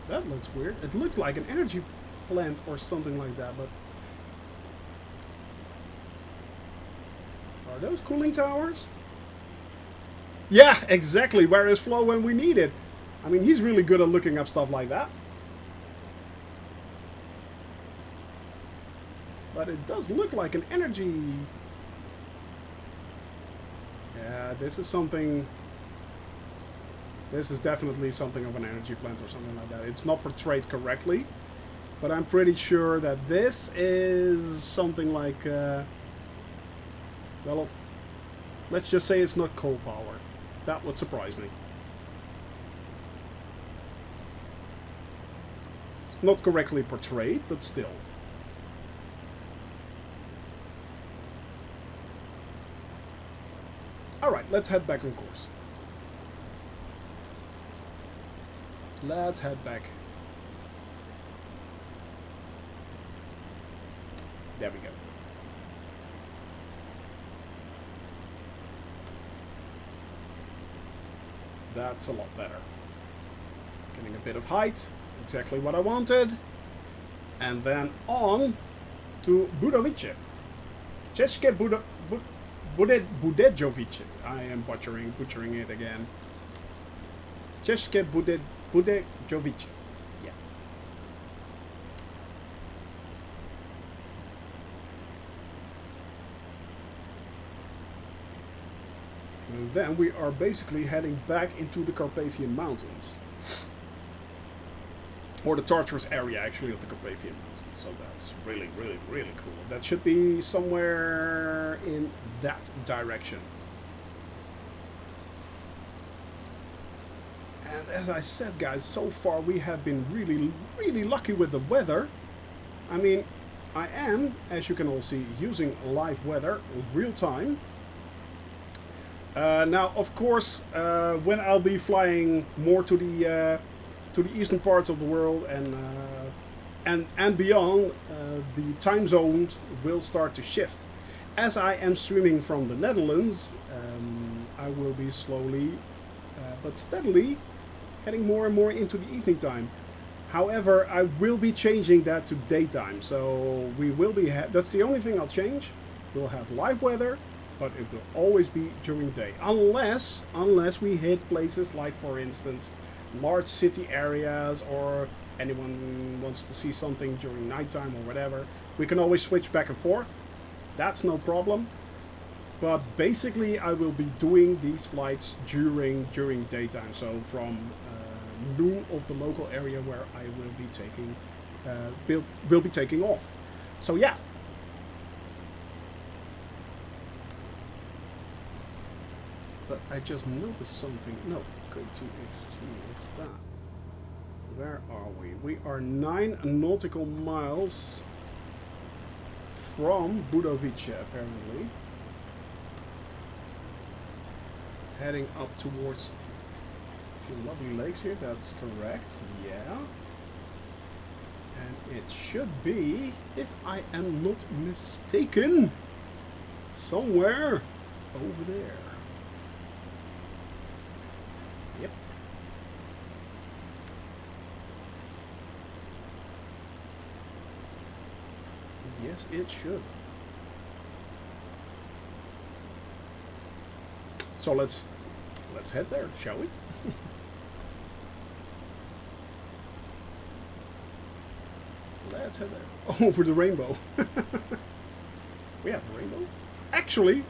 That looks weird. It looks like an energy plant or something like that, but are those cooling towers? Yeah, exactly. Where is Flo when we need it? I mean, he's really good at looking up stuff like that. But it does look like an energy... Yeah, this is something... This is definitely something of an energy plant or something like that. It's not portrayed correctly, but I'm pretty sure that this is something like... well, let's just say it's not coal power. That would surprise me. It's not correctly portrayed, but still. Alright, let's head back on course. Let's head back. There we go. That's a lot better. Getting a bit of height, exactly what I wanted. And then on to Budovice. České Budejovice. I am butchering it again. České Budejovice. Yeah. And then we are basically heading back into the Carpathian Mountains. Or the torturous area, actually, of the Carpathian Mountains. So that's really, really, really cool. That should be somewhere in that direction. And as I said, guys, so far we have been really, really lucky with the weather. I mean, I am, as you can all see, using live weather real time. Now, of course, when I'll be flying more to the eastern parts of the world and beyond, the time zones will start to shift. As I am streaming from the Netherlands, I will be slowly but steadily heading more and more into the evening time. However, I will be changing that to daytime, so we will be. That's the only thing I'll change. We'll have live weather, but it will always be during day, unless we hit places like, for instance, large city areas, or anyone wants to see something during nighttime or whatever. We can always switch back and forth. That's no problem. But basically, I will be doing these flights during daytime. So from noon of the local area where I will be taking off. So yeah. But I just noticed something. No, go to X2. What's that? Where are we? We are 9 nautical miles from Budovice, apparently. Heading up towards a few lovely lakes here. That's correct. Yeah. And it should be, if I am not mistaken, somewhere over there. Yep. Yes, it should. So let's head there, shall we? Let's head there. Over the rainbow. We have a rainbow. Actually,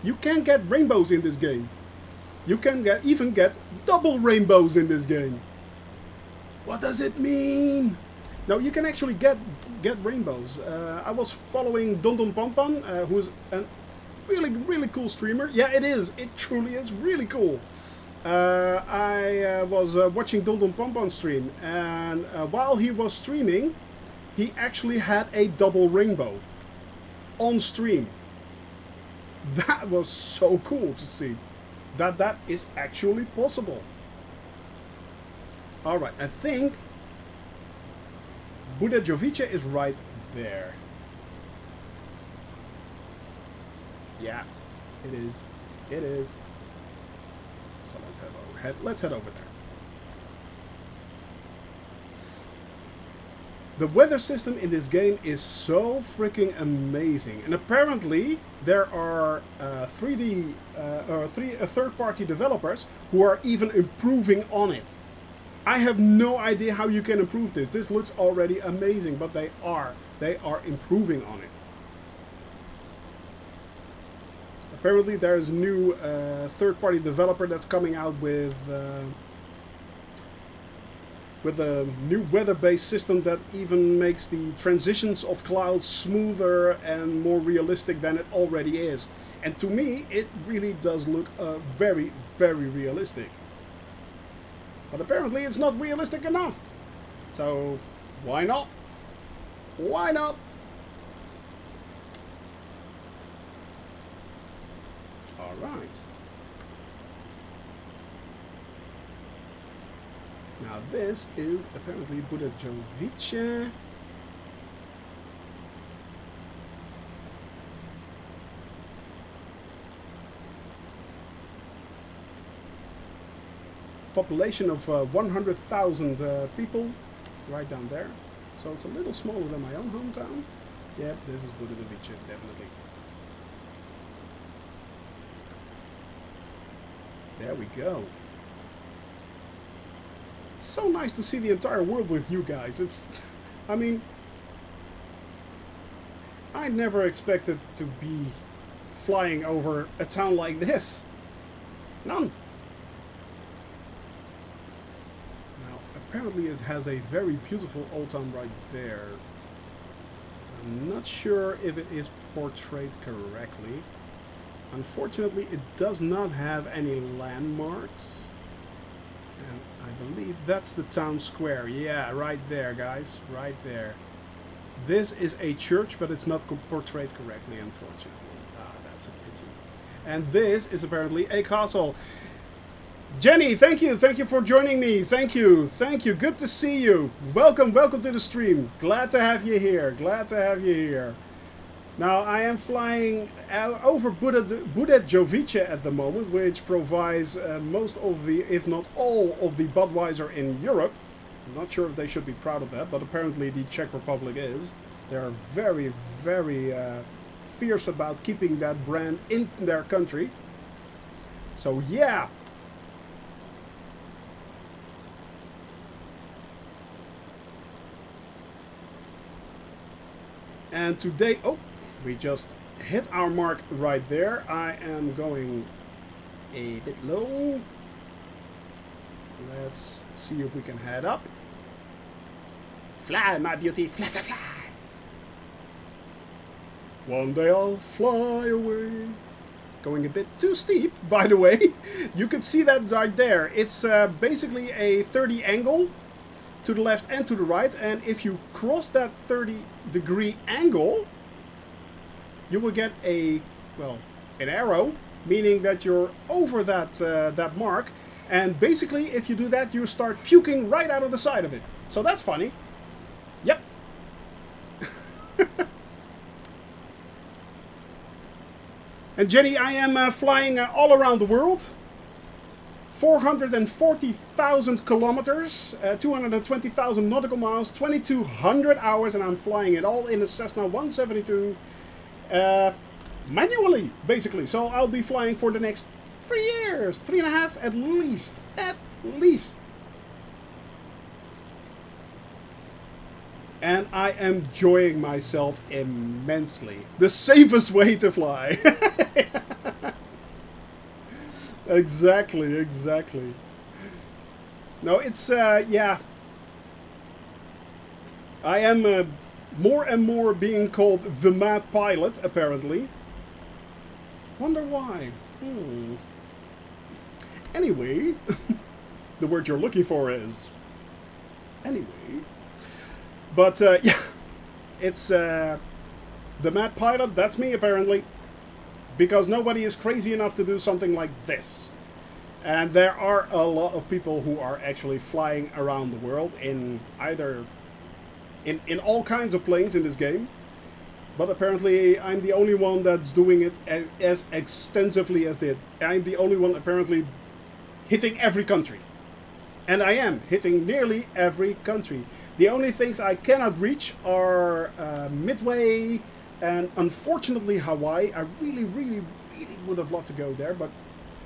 you can get rainbows in this game. You can even get double rainbows in this game. What does it mean? No, you can actually get rainbows. I was following Don Don Pampan, who's a really cool streamer. Yeah, it is. It truly is really cool. I was watching Don Don Pampan stream, and while he was streaming, he actually had a double rainbow on stream. That was so cool to see. That is actually possible. Alright, I think Budovice is right there. Yeah, it is. It is. So let's head over there. The weather system in this game is so freaking amazing, and apparently there are third-party developers who are even improving on it. I have no idea how you can improve this. This looks already amazing, but they are improving on it. Apparently there's a new third-party developer that's coming out with a new weather-based system that even makes the transitions of clouds smoother and more realistic than it already is. And to me, it really does look very, very realistic. But apparently it's not realistic enough. So, why not? Why not? Alright. Now this is apparently Budovice. Population of 100,000 people, right down there. So it's a little smaller than my own hometown. Yeah, this is Budovice, definitely. There we go. It's so nice to see the entire world with you guys. I mean, I never expected to be flying over a town like this. None. Now, apparently it has a very beautiful old town right there. I'm not sure if it is portrayed correctly. Unfortunately, it does not have any landmarks. And I believe that's the town square. Yeah, right there, guys. Right there. This is a church, but it's not portrayed correctly, unfortunately. Ah, that's a pity. And this is apparently a castle. Jenny, thank you. Thank you for joining me. Thank you. Thank you. Good to see you. Welcome. Welcome to the stream. Glad to have you here. Glad to have you here. Now, I am flying over Budovice at the moment, which provides most of the, if not all, of the Budweiser in Europe. I'm not sure if they should be proud of that, but apparently the Czech Republic is. They're very, very fierce about keeping that brand in their country. So, yeah. And today... Oh! We just hit our mark right there. I am going a bit low. Let's see if we can head up. Fly, my beauty. Fly, fly, fly. One day I'll fly away. going a bit too steep, by the way. You can see that right there. It's basically a 30 angle to the left and to the right, and if you cross that 30-degree angle, you will get a, well, an arrow, meaning that you're over that mark, and basically if you do that, you start puking right out of the side of it. So that's funny. Yep. And Jenny, I am flying all around the world. 440,000 kilometers, 220,000 nautical miles, 2,200 hours, and I'm flying it all in a Cessna 172 manually, basically. So I'll be flying for the next 3 years, 3.5 at least, at least. And I am enjoying myself immensely. The safest way to fly. Exactly, exactly. No, it's, yeah. I am more and more being called the mad pilot, apparently. Wonder why. Anyway, the word you're looking for is... Anyway. But, yeah, it's the mad pilot, that's me, apparently. Because nobody is crazy enough to do something like this. And there are a lot of people who are actually flying around the world in either... in all kinds of planes in this game. But apparently I'm the only one that's doing it as extensively as did. I'm the only one apparently hitting every country. And I am hitting nearly every country. The only things I cannot reach are Midway and unfortunately Hawaii. I really would have loved to go there, but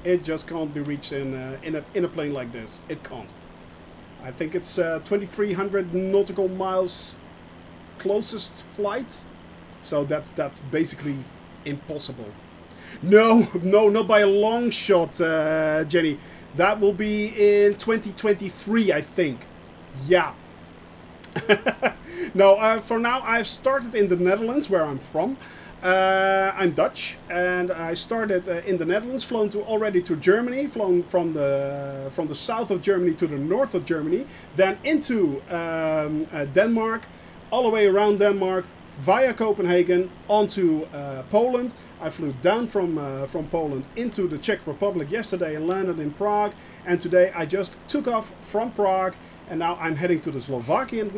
it just can't be reached in a plane like this. It can't. I think it's 2,300 nautical miles closest flight, so that's basically impossible. No, not by a long shot, Jenny. That will be in 2023, I think. Yeah. No, for now I've started in the Netherlands, where I'm from. I'm Dutch, and I started in the Netherlands, flown already to Germany, flown from the south of Germany to the north of Germany, then into Denmark, all the way around Denmark, via Copenhagen, onto Poland. I flew down from Poland into the Czech Republic yesterday and landed in Prague, and today I just took off from Prague. And now I'm heading to the Slovakian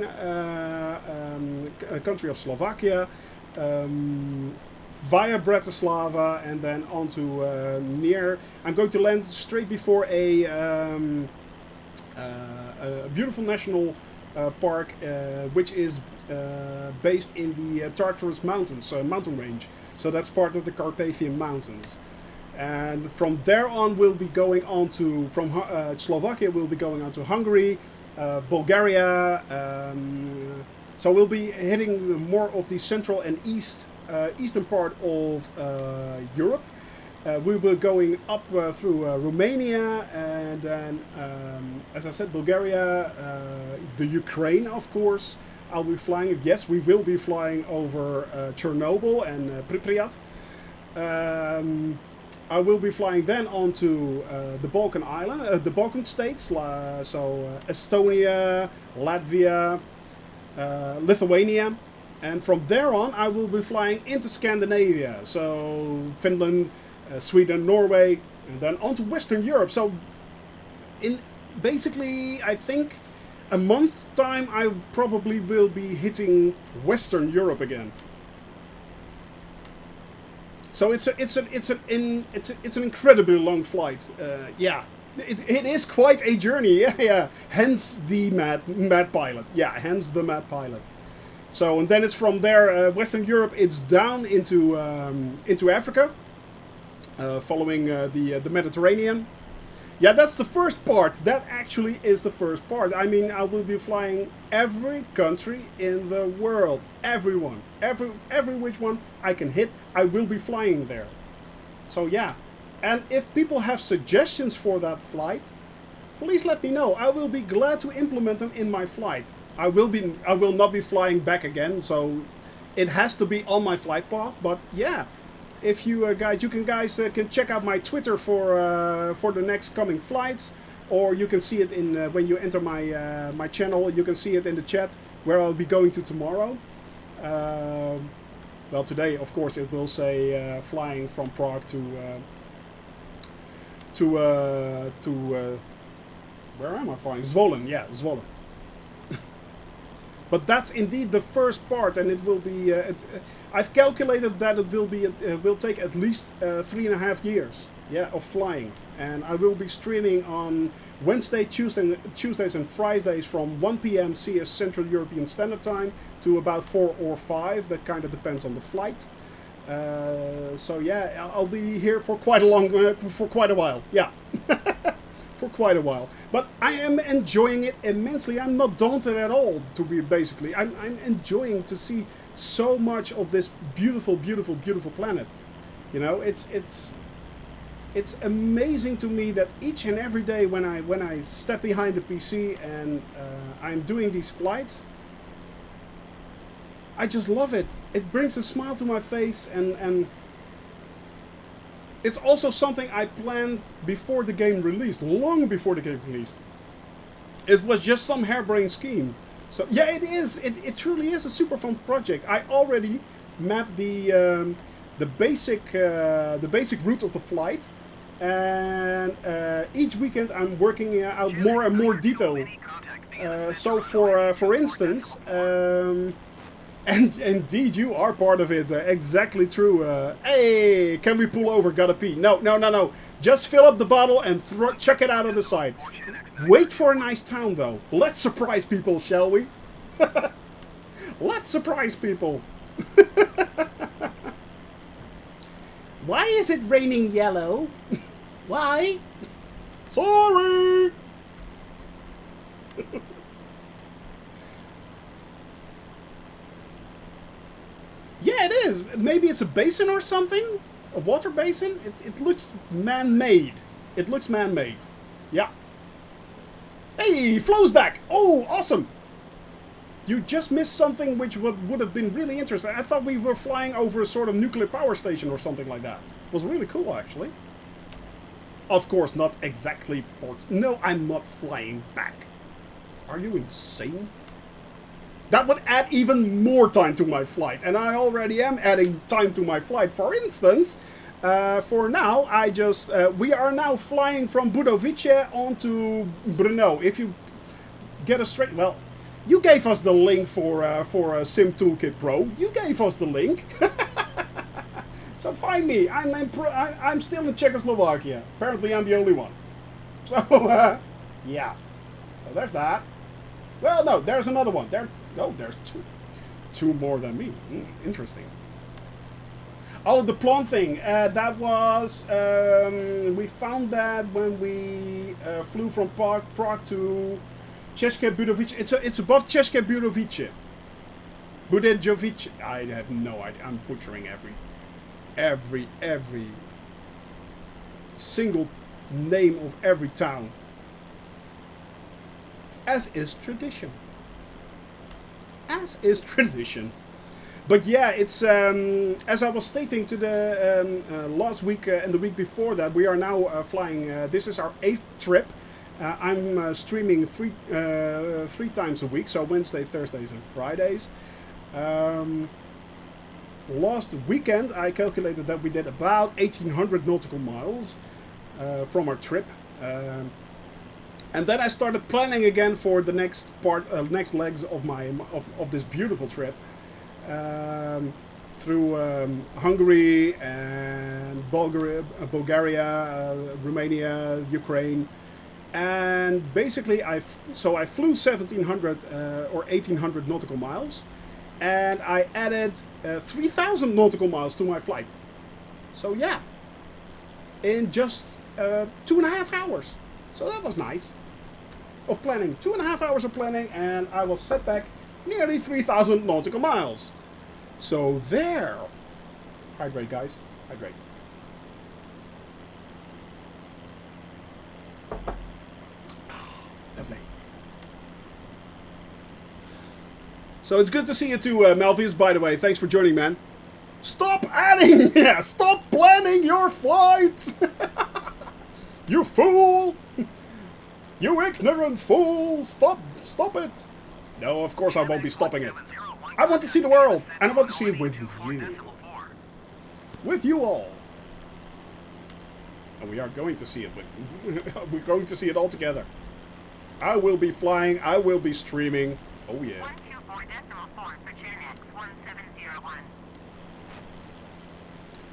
country of Slovakia, via Bratislava, and then on to near... I'm going to land straight before a beautiful national park, which is based in the Tartarus Mountains, mountain range. So that's part of the Carpathian Mountains. And from there on, we'll be going on to... From Slovakia, we'll be going on to Hungary, Bulgaria, so we'll be hitting more of the central and eastern part of Europe. We will be going up through Romania, and then, as I said, Bulgaria, the Ukraine, of course. I'll be flying. Yes, we will be flying over Chernobyl and Pripyat. I will be flying then on to the Balkan island, the Balkan states, so Estonia, Latvia, Lithuania, and from there on I will be flying into Scandinavia, so Finland, Sweden, Norway, and then on to Western Europe. So in basically, I think a month time I probably will be hitting Western Europe again. So it's an incredibly long flight. Yeah, it is quite a journey. Yeah. Hence the mad pilot. Yeah, hence the mad pilot. So and then it's from there, Western Europe. It's down into Africa, following the Mediterranean. Yeah, that's the first part. That actually is the first part. I mean, I will be flying every country in the world. Everyone. Every which one I can hit, I will be flying there. So yeah. And if people have suggestions for that flight, please let me know. I will be glad to implement them in my flight. I will not be flying back again, so it has to be on my flight path, but yeah. if you guys, can check out my Twitter for the next coming flights, or you can see it in when you enter my channel. You can see it in the chat where I'll be going to tomorrow. Well, today, of course, it will say flying from Prague to where am I flying? Zvolen, yeah, Zvolen. But that's indeed the first part, and it will be. I've calculated that it will be. Will take at least 3.5 years, yeah, of flying, and I will be streaming on Wednesday, Tuesdays, and Fridays from 1 p.m. CS Central European Standard Time to about 4 or 5. That kind of depends on the flight. So yeah, I'll be here for quite a while. Yeah. For quite a while, but I am enjoying it immensely. I'm not daunted at all, to be basically. I'm enjoying to see so much of this beautiful, beautiful, beautiful planet. You know, it's amazing to me that each and every day when I step behind the PC and I'm doing these flights, I just love it. It brings a smile to my face, and it's also something I planned before the game released, long before the game released. It was just some harebrained scheme. So yeah, it is. It truly is a super fun project. I already mapped the basic route of the flight, and each weekend I'm working out more and more detail. So for instance. And indeed, you are part of it. Exactly true. Hey, can we pull over? Gotta pee. No. Just fill up the bottle and chuck it out on the side. Wait for a nice town, though. Let's surprise people, shall we? Let's surprise people. Why is it raining yellow? Why? Sorry. Yeah, it is. Maybe it's a basin or something? A water basin? It looks man-made. It looks man-made. Yeah. Hey, Flo's back! Oh, awesome! You just missed something which would have been really interesting. I thought we were flying over a sort of nuclear power station or something like that. It was really cool, actually. Of course, not exactly port. No, I'm not flying back. Are you insane? That would add even more time to my flight, and I already am adding time to my flight. For instance, for now, we are now flying from Budovice onto Brno. If you get a straight, well, you gave us the link for Sim Toolkit Pro. You gave us the link, so find me. I'm still in Czechoslovakia. Apparently, I'm the only one. So yeah. So there's that. Well, no, there's another one. There's two more than me. Interesting. Oh, the Plon thing. That was we found that when we flew from Prague to České Budovice. It's above České Budovice. Budejovice. I have no idea. I'm butchering every single name of every town, as is tradition. As is tradition. But yeah, it's as I was stating to the last week and the week before that, we are now flying. This is our 8th trip. I'm streaming three times a week, so Wednesday, Thursdays, and Fridays. Last weekend, I calculated that we did about 1,800 nautical miles from our trip. And then I started planning again for the next next legs of this beautiful trip through Hungary and Bulgaria, Romania, Ukraine, and basically I flew 1,700 or 1,800 nautical miles, and I added 3,000 nautical miles to my flight. So yeah, in just 2.5 hours. So that was nice. Of planning. 2.5 hours of planning, and I was set back nearly 3,000 nautical miles. So there. Hydrate, guys. Hydrate. Lovely. So it's good to see you too, Malvius, by the way. Thanks for joining, man. Stop adding! Yeah, stop planning your flights! You fool! You ignorant fool! Stop it! No, of course I won't be stopping it. I want to see the world, and I want to see it with you. With you all. And we are going to see it with we're going to see it all together. I will be flying, I will be streaming. Oh yeah. 124.4 for Gen 1701.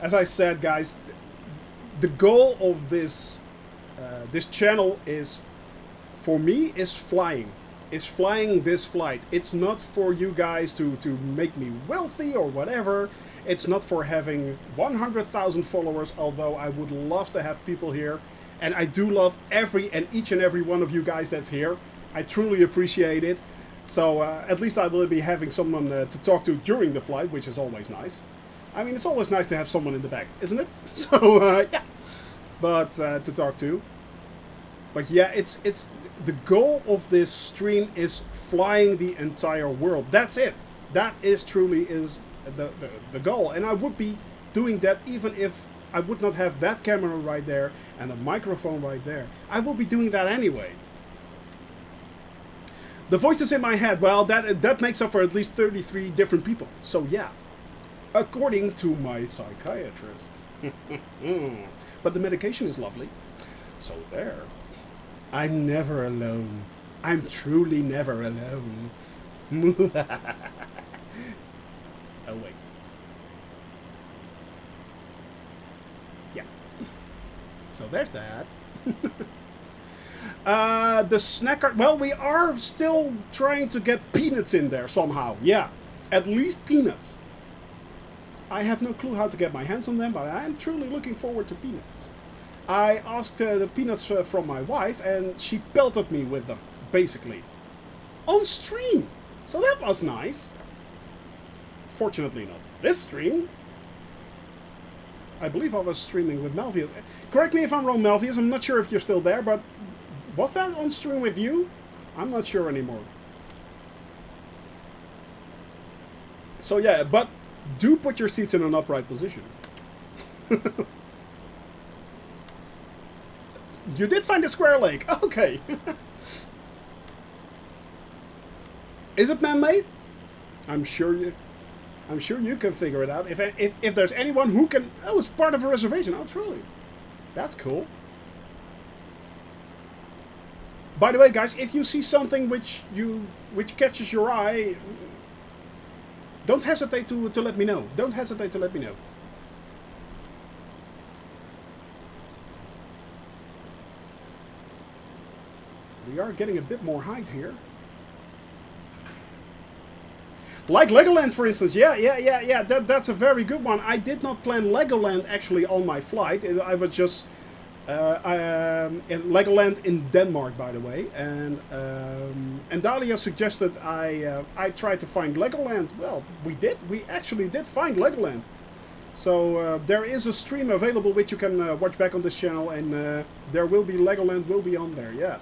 As I said, guys, the goal of this this channel is, for me, is flying. Is flying this flight. It's not for you guys to make me wealthy or whatever. It's not for having 100,000 followers, although I would love to have people here. And I do love each and every one of you guys that's here. I truly appreciate it. So at least I will be having someone to talk to during the flight, which is always nice. I mean, it's always nice to have someone in the back, isn't it? So, yeah. But to talk to. But yeah, it's the goal of this stream is flying the entire world. That's it. That is truly is the goal. And I would be doing that even if I would not have that camera right there and a microphone right there. I will be doing that anyway. The voices in my head, well, that makes up for at least 33 different people. So yeah, according to my psychiatrist. But the medication is lovely. So there. I'm never alone. I'm truly never alone. Oh wait. Yeah. So there's that. The snacker. Well, we are still trying to get peanuts in there somehow. Yeah, at least peanuts. I have no clue how to get my hands on them, but I am truly looking forward to peanuts. I asked the peanuts from my wife, and she pelted me with them, basically, on stream. So that was nice. Fortunately, not this stream. I believe I was streaming with Melvius. Correct me if I'm wrong, Melvius. I'm not sure if you're still there, but was that on stream with you? I'm not sure anymore. So yeah, but do put your seats in an upright position. You did find a square lake. Okay. Is it man-made? I'm sure you can figure it out. If there's anyone who can... Oh, it's part of a reservation. Oh, truly. That's cool. By the way, guys, if you see something which catches your eye, don't hesitate to let me know. Don't hesitate to let me know. We are getting a bit more height here. Like Legoland, for instance. Yeah. That's a very good one. I did not plan Legoland actually on my flight. I was just in Legoland in Denmark, by the way. And Dahlia suggested I try to find Legoland. Well, we did. We actually did find Legoland. So there is a stream available which you can watch back on this channel, and there will be Legoland will be on there. Yeah.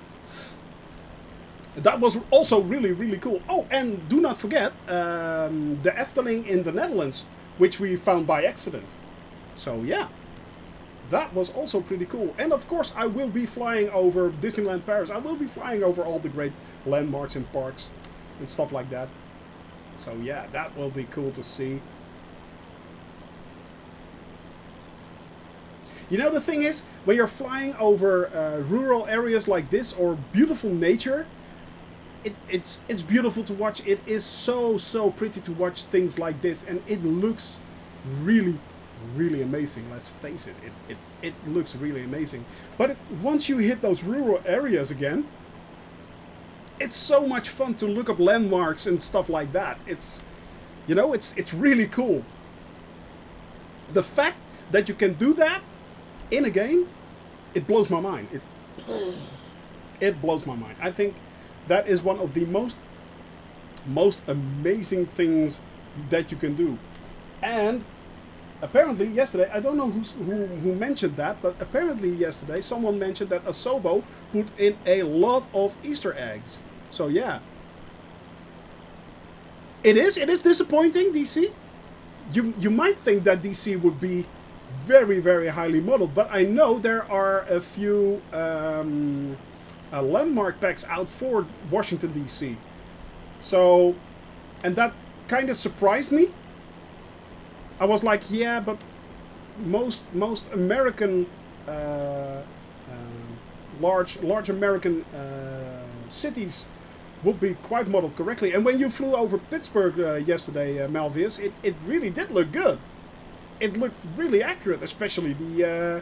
That was also really, really cool. Oh, and do not forget the Efteling in the Netherlands, which we found by accident. So yeah, that was also pretty cool. And of course, I will be flying over Disneyland Paris. I will be flying over all the great landmarks and parks and stuff like that. So yeah, that will be cool to see. You know, the thing is, when you're flying over rural areas like this or beautiful nature, it's beautiful to watch. It is so pretty to watch things like this, and it looks really amazing. Let's face it, it looks really amazing. But once you hit those rural areas again, it's so much fun to look up landmarks and stuff like that. It's, you know, it's really cool. The fact that you can do that in a game, it blows my mind. It blows my mind. I think that is one of the most amazing things that you can do. And apparently yesterday, I don't know who mentioned that, but apparently yesterday someone mentioned that Asobo put in a lot of Easter eggs. So yeah. It is disappointing, DC. you might think that DC would be very, very highly modeled, but I know there are a few landmark packs out for Washington DC. So, and that kind of surprised me. I was like, yeah, but most American large American cities would be quite modeled correctly. And when you flew over Pittsburgh yesterday, Malvius, it really did look good. It looked really accurate, especially the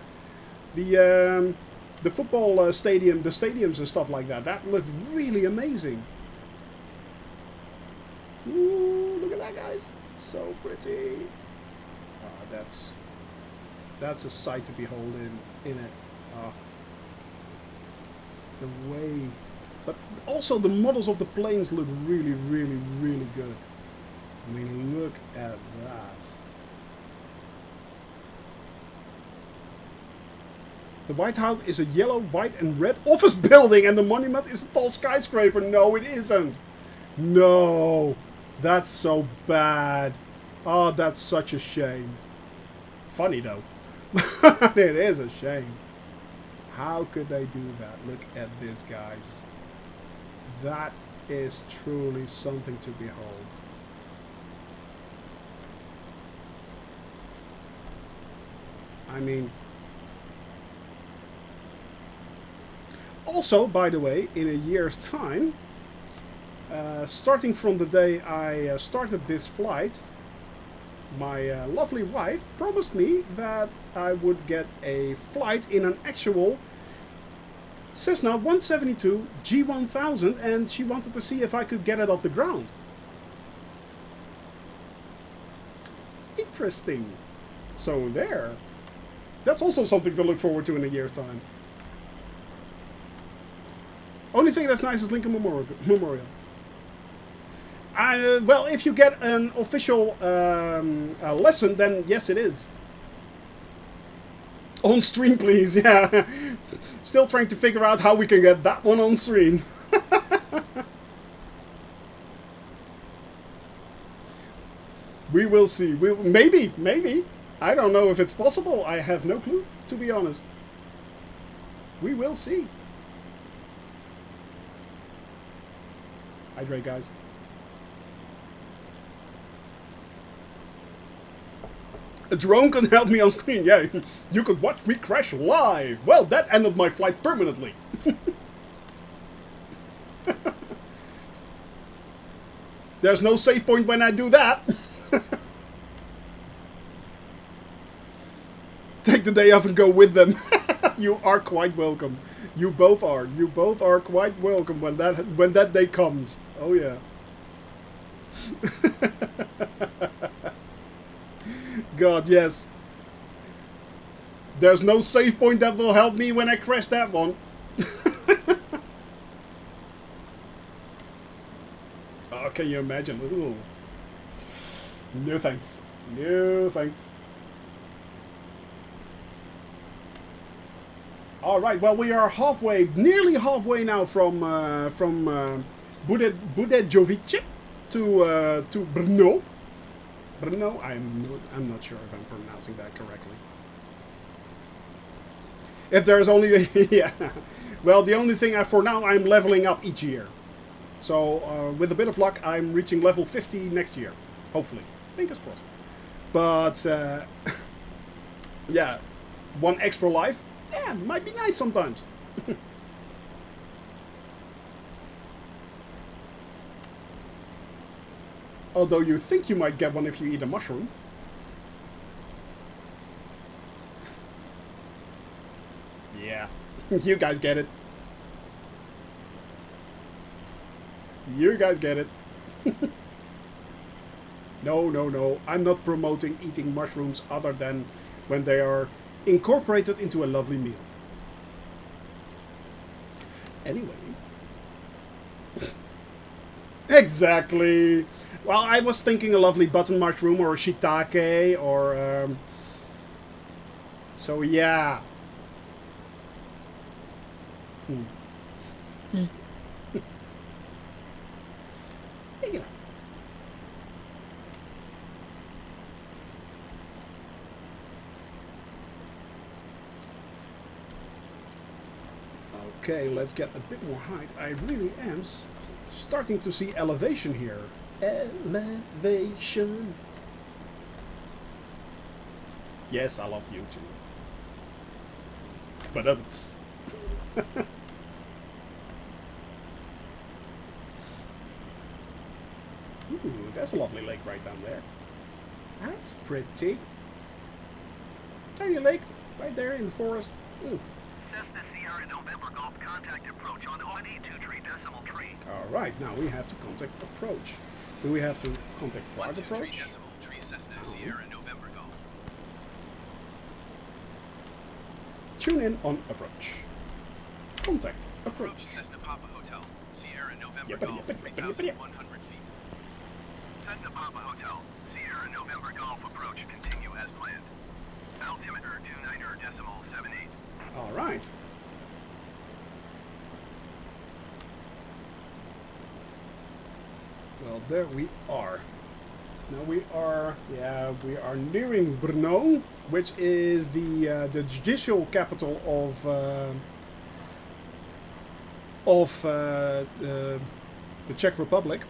football stadium, the stadiums and stuff like that. That looked really amazing. Ooh, look at that, guys! So pretty. That's a sight to behold in it. The way, but also the models of the planes look really, really, really good. I mean, look at that. The White House is a yellow, white, and red office building, and the monument is a tall skyscraper. No, it isn't. No, that's so bad. Oh, that's such a shame. Funny though. It is a shame. How could they do that? Look at this, guys. That is truly something to behold. I mean, also, by the way, in a year's time, starting from the day I started this flight, my lovely wife promised me that I would get a flight in an actual Cessna 172 G1000, and she wanted to see if I could get it off the ground. Interesting. So there. That's also something to look forward to in a year's time. Only thing that's nice is Lincoln Memorial. Well, if you get an official lesson, then yes, it is. On stream, please. Yeah. Still trying to figure out how we can get that one on stream. We will see. Maybe. I don't know if it's possible. I have no clue, to be honest. We will see. Hydrate, guys. A drone can help me on screen. Yeah, you could watch me crash live. Well, that ended my flight permanently. There's no save point when I do that. Take the day off and go with them. You are quite welcome. You both are. You both are quite welcome when that day comes. Oh yeah. God, yes. There's no save point that will help me when I crash that one. Oh, can you imagine? Ooh. No thanks. No thanks. All right. Well, we are nearly halfway now from Budejovice to Brno. Brno. I'm not sure if I'm pronouncing that correctly. If there's only yeah. Well, the only thing for now I'm leveling up each year. So with a bit of luck, I'm reaching level 50 next year. Hopefully, fingers crossed. But yeah, one extra life. Yeah, might be nice sometimes. Although you think you might get one if you eat a mushroom. Yeah, you guys get it. You guys get it. No. I'm not promoting eating mushrooms other than when they are incorporated into a lovely meal. Anyway. Exactly. Well, I was thinking a lovely button mushroom or a shiitake or... So, yeah. You know. Okay, let's get a bit more height. I really am starting to see elevation here. Elevation. Yes, I love you too. But Ooh, there's a lovely lake right down there. That's pretty. Tiny lake right there in the forest. Ooh. Cessna Sierra November Golf contact approach on ONE 2-3 Alright, now we have to contact approach. Do we have to contact Prague approach? 123 Cessna Sierra November Golf. Tune in on approach. Contact approach. Approach Cessna Papa Hotel, Sierra November Yippity, Golf, yippity, yippity, yippity. 3,100 feet. Cessna Papa Hotel, Sierra November Golf approach continue as planned. Altimeter 29.78. Alright. Well, there we are. Now we are nearing Brno, which is the judicial capital of the Czech Republic,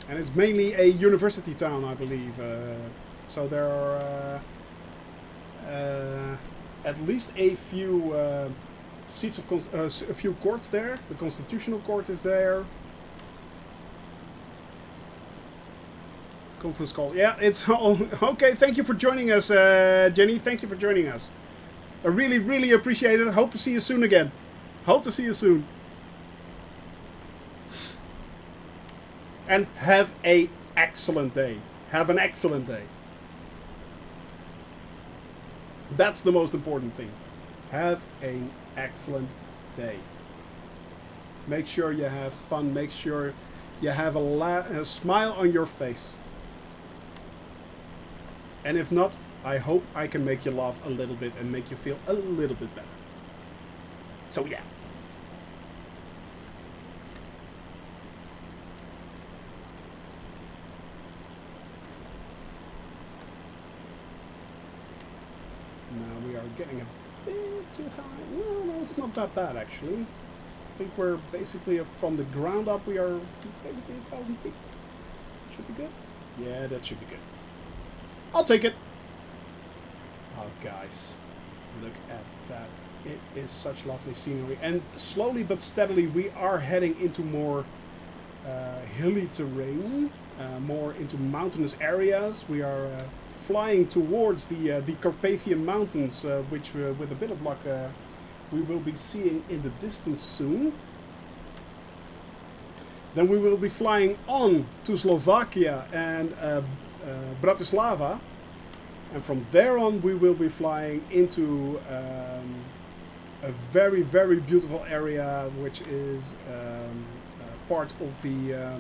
and it's mainly a university town, I believe. So there are at least a few seats of a few courts there. The Constitutional Court is there. Conference call. Yeah, it's all okay. Thank you for joining us, Jenny. Thank you for joining us. I really, really appreciate it. Hope to see you soon again. Hope to see you soon. And have an excellent day. Have an excellent day. That's the most important thing. Have an excellent day. Make sure you have fun. Make sure you have a smile on your face. And if not, I hope I can make you laugh a little bit and make you feel a little bit better. So yeah. Now we are getting a bit too high. No, it's not that bad actually. I think we're basically from the ground up. We are basically 1,000 feet. Should be good. Yeah, that should be good. I'll take it. Oh, guys, look at that. It is such lovely scenery. And slowly but steadily, we are heading into more hilly terrain, more into mountainous areas. We are flying towards the Carpathian Mountains, which, with a bit of luck, we will be seeing in the distance soon. Then we will be flying on to Slovakia and Bratislava, and from there on we will be flying into a very, very beautiful area, which is part of the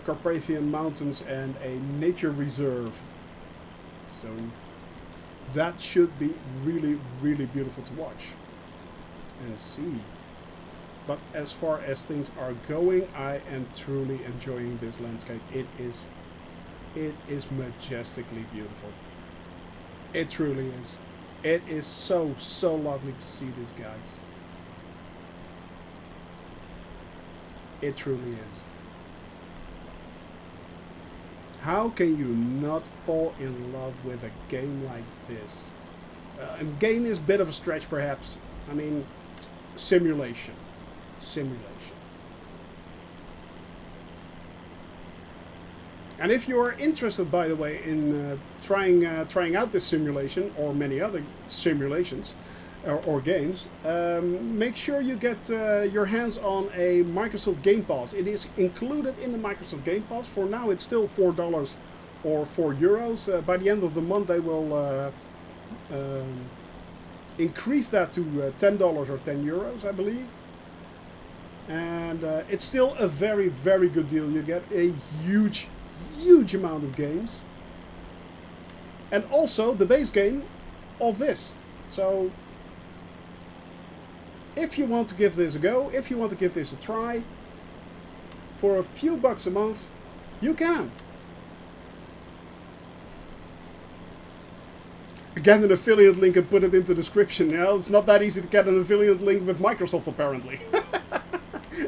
Carpathian Mountains and a nature reserve. So that should be really, really beautiful to watch and see. But as far as things are going, I am truly enjoying this landscape. It is majestically beautiful. It truly is. It is so, so lovely to see this, guys. It truly is. How can you not fall in love with a game like this? A game is a bit of a stretch, perhaps. I mean, simulation. And if you are interested, by the way, in trying out this simulation or many other simulations or games, make sure you get your hands on a Microsoft Game Pass. It is included in the Microsoft Game Pass. For now, it's still $4 or €4. By the end of the month, they will increase that to $10 or €10, I believe. And it's still a very, very good deal. You get a huge amount of games, and also the base game of this. So if you want to give this a go, if you want to give this a try, for a few bucks a month, you can. get an affiliate link and put it into the description. You know, it's not that easy to get an affiliate link with Microsoft, apparently.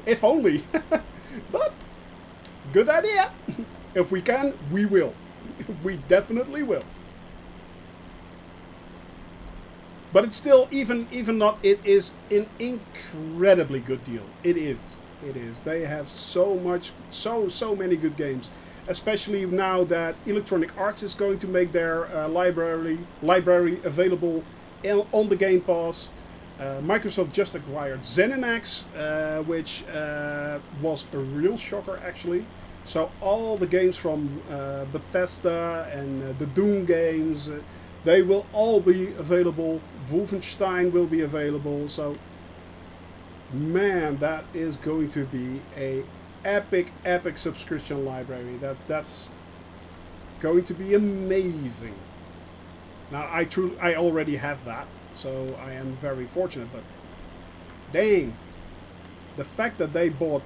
If only. But, good idea. If we can, we will. We definitely will. But it's still, even not, it is an incredibly good deal. It is. It is. They have so many good games. Especially now that Electronic Arts is going to make their library available on the Game Pass. Microsoft just acquired ZeniMax, which was a real shocker actually. So all the games from Bethesda and the Doom games, they will all be available. Wolfenstein will be available. So, man, that is going to be a epic subscription library. That's going to be amazing. Now I already have that, so I am very fortunate. But dang, the fact that they bought,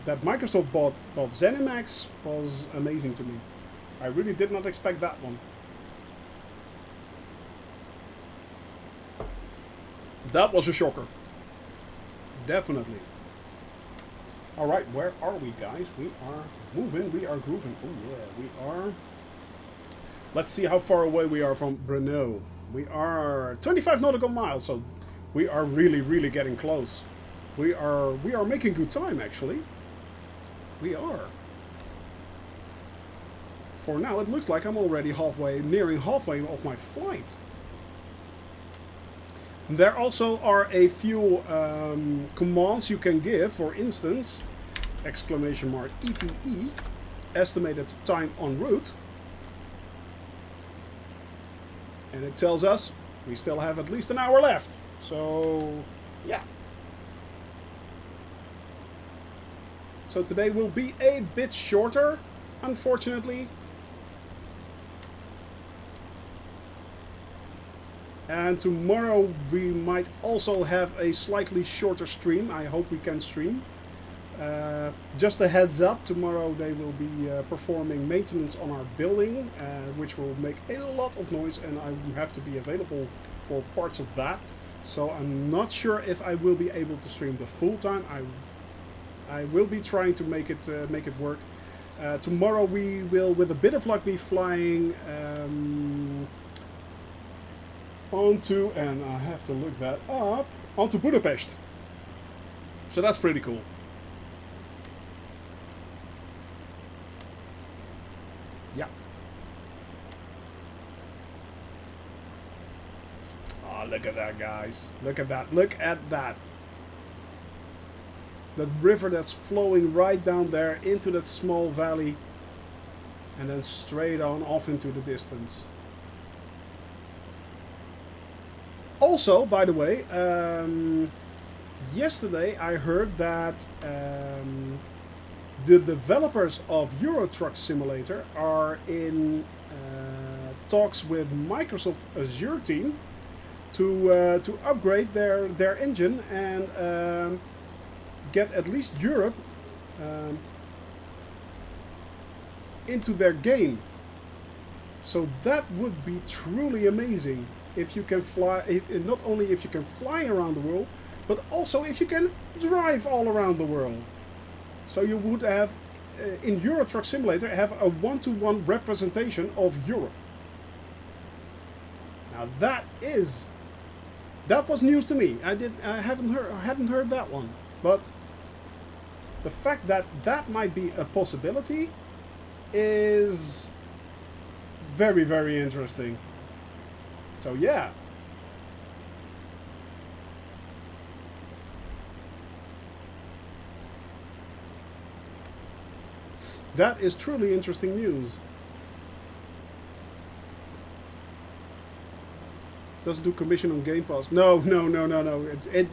that Microsoft bought ZeniMax was amazing to me. I really did not expect that one. That was a shocker. Definitely. Alright, where are we, guys? We are moving, we are grooving. Oh yeah, we are. Let's see how far away we are from Brno. We are 25 nautical miles, so we are really getting close. We are making good time, actually. We are. For now, it looks like I'm already nearing halfway of my flight. There also are a few commands you can give. For instance, !ETE, estimated time en route. And it tells us we still have at least an hour left. So, yeah. So today will be a bit shorter, unfortunately. And tomorrow we might also have a slightly shorter stream. I hope we can stream. Just a heads up, tomorrow they will be performing maintenance on our building, which will make a lot of noise, and I will have to be available for parts of that. So I'm not sure if I will be able to stream the full time. I will be trying to make it work. Tomorrow we will, with a bit of luck, be flying onto, and I have to look that up, onto Budapest. So that's pretty cool. Yeah. Oh, look at that, guys. Look at that. Look at that. That river that's flowing right down there into that small valley and then straight on off into the distance. Also, by the way, yesterday I heard that the developers of Euro Truck Simulator are in talks with Microsoft Azure team to upgrade their engine and get at least Europe into their game. So that would be truly amazing. If you can fly, not only if you can fly around the world, but also if you can drive all around the world. So you would have, in Euro Truck Simulator, have a one-to-one representation of Europe. Now that was news to me. I hadn't heard that one. But the fact that that might be a possibility is very interesting. So yeah. That is truly interesting news. Doesn't do commission on Game Pass. No.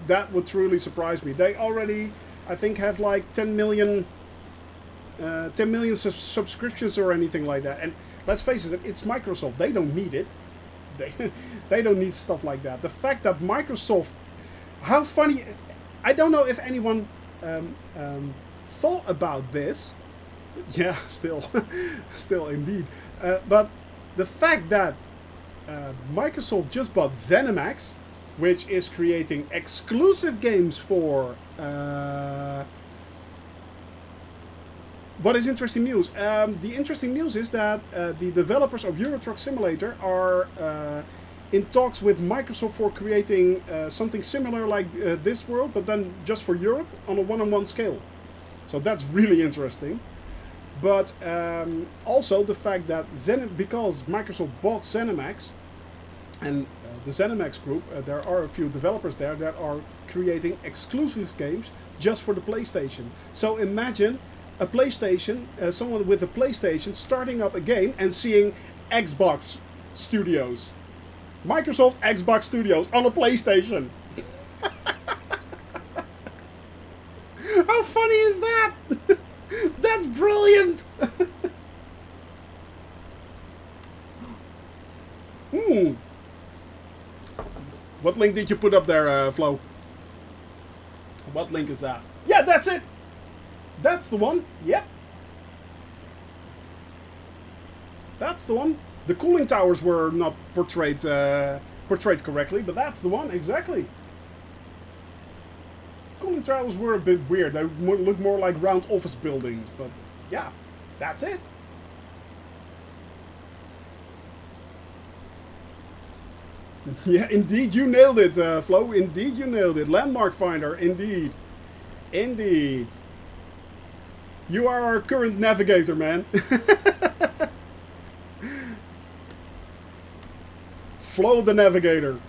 That would truly surprise me. They already, I think, have like 10 million subscriptions or anything like that. And let's face it, it's Microsoft. They don't need it. They don't need stuff like that. The fact that Microsoft, how funny, I don't know if anyone thought about this. Yeah, still indeed. But the fact that Microsoft just bought ZeniMax, which is creating exclusive games for... what is interesting news? The interesting news is that the developers of Euro Truck Simulator are in talks with Microsoft for creating something similar like this world, but then just for Europe on a one-on-one scale. So that's really interesting. But also the fact that because Microsoft bought ZeniMax, and the ZeniMax group, there are a few developers there that are creating exclusive games just for the PlayStation. So imagine a PlayStation, someone with a PlayStation starting up a game and seeing Xbox Studios. Microsoft Xbox Studios on a PlayStation. How funny is that? That's brilliant. What link did you put up there, Flo? What link is that? Yeah, that's it. That's the one. Yep. That's the one. The cooling towers were not portrayed correctly, but that's the one, exactly. Cooling towers were a bit weird. They look more like round office buildings, but yeah, that's it. Yeah, indeed you nailed it, Flo. Indeed you nailed it. Landmark Finder, indeed. Indeed. You are our current navigator, man. Flo the navigator.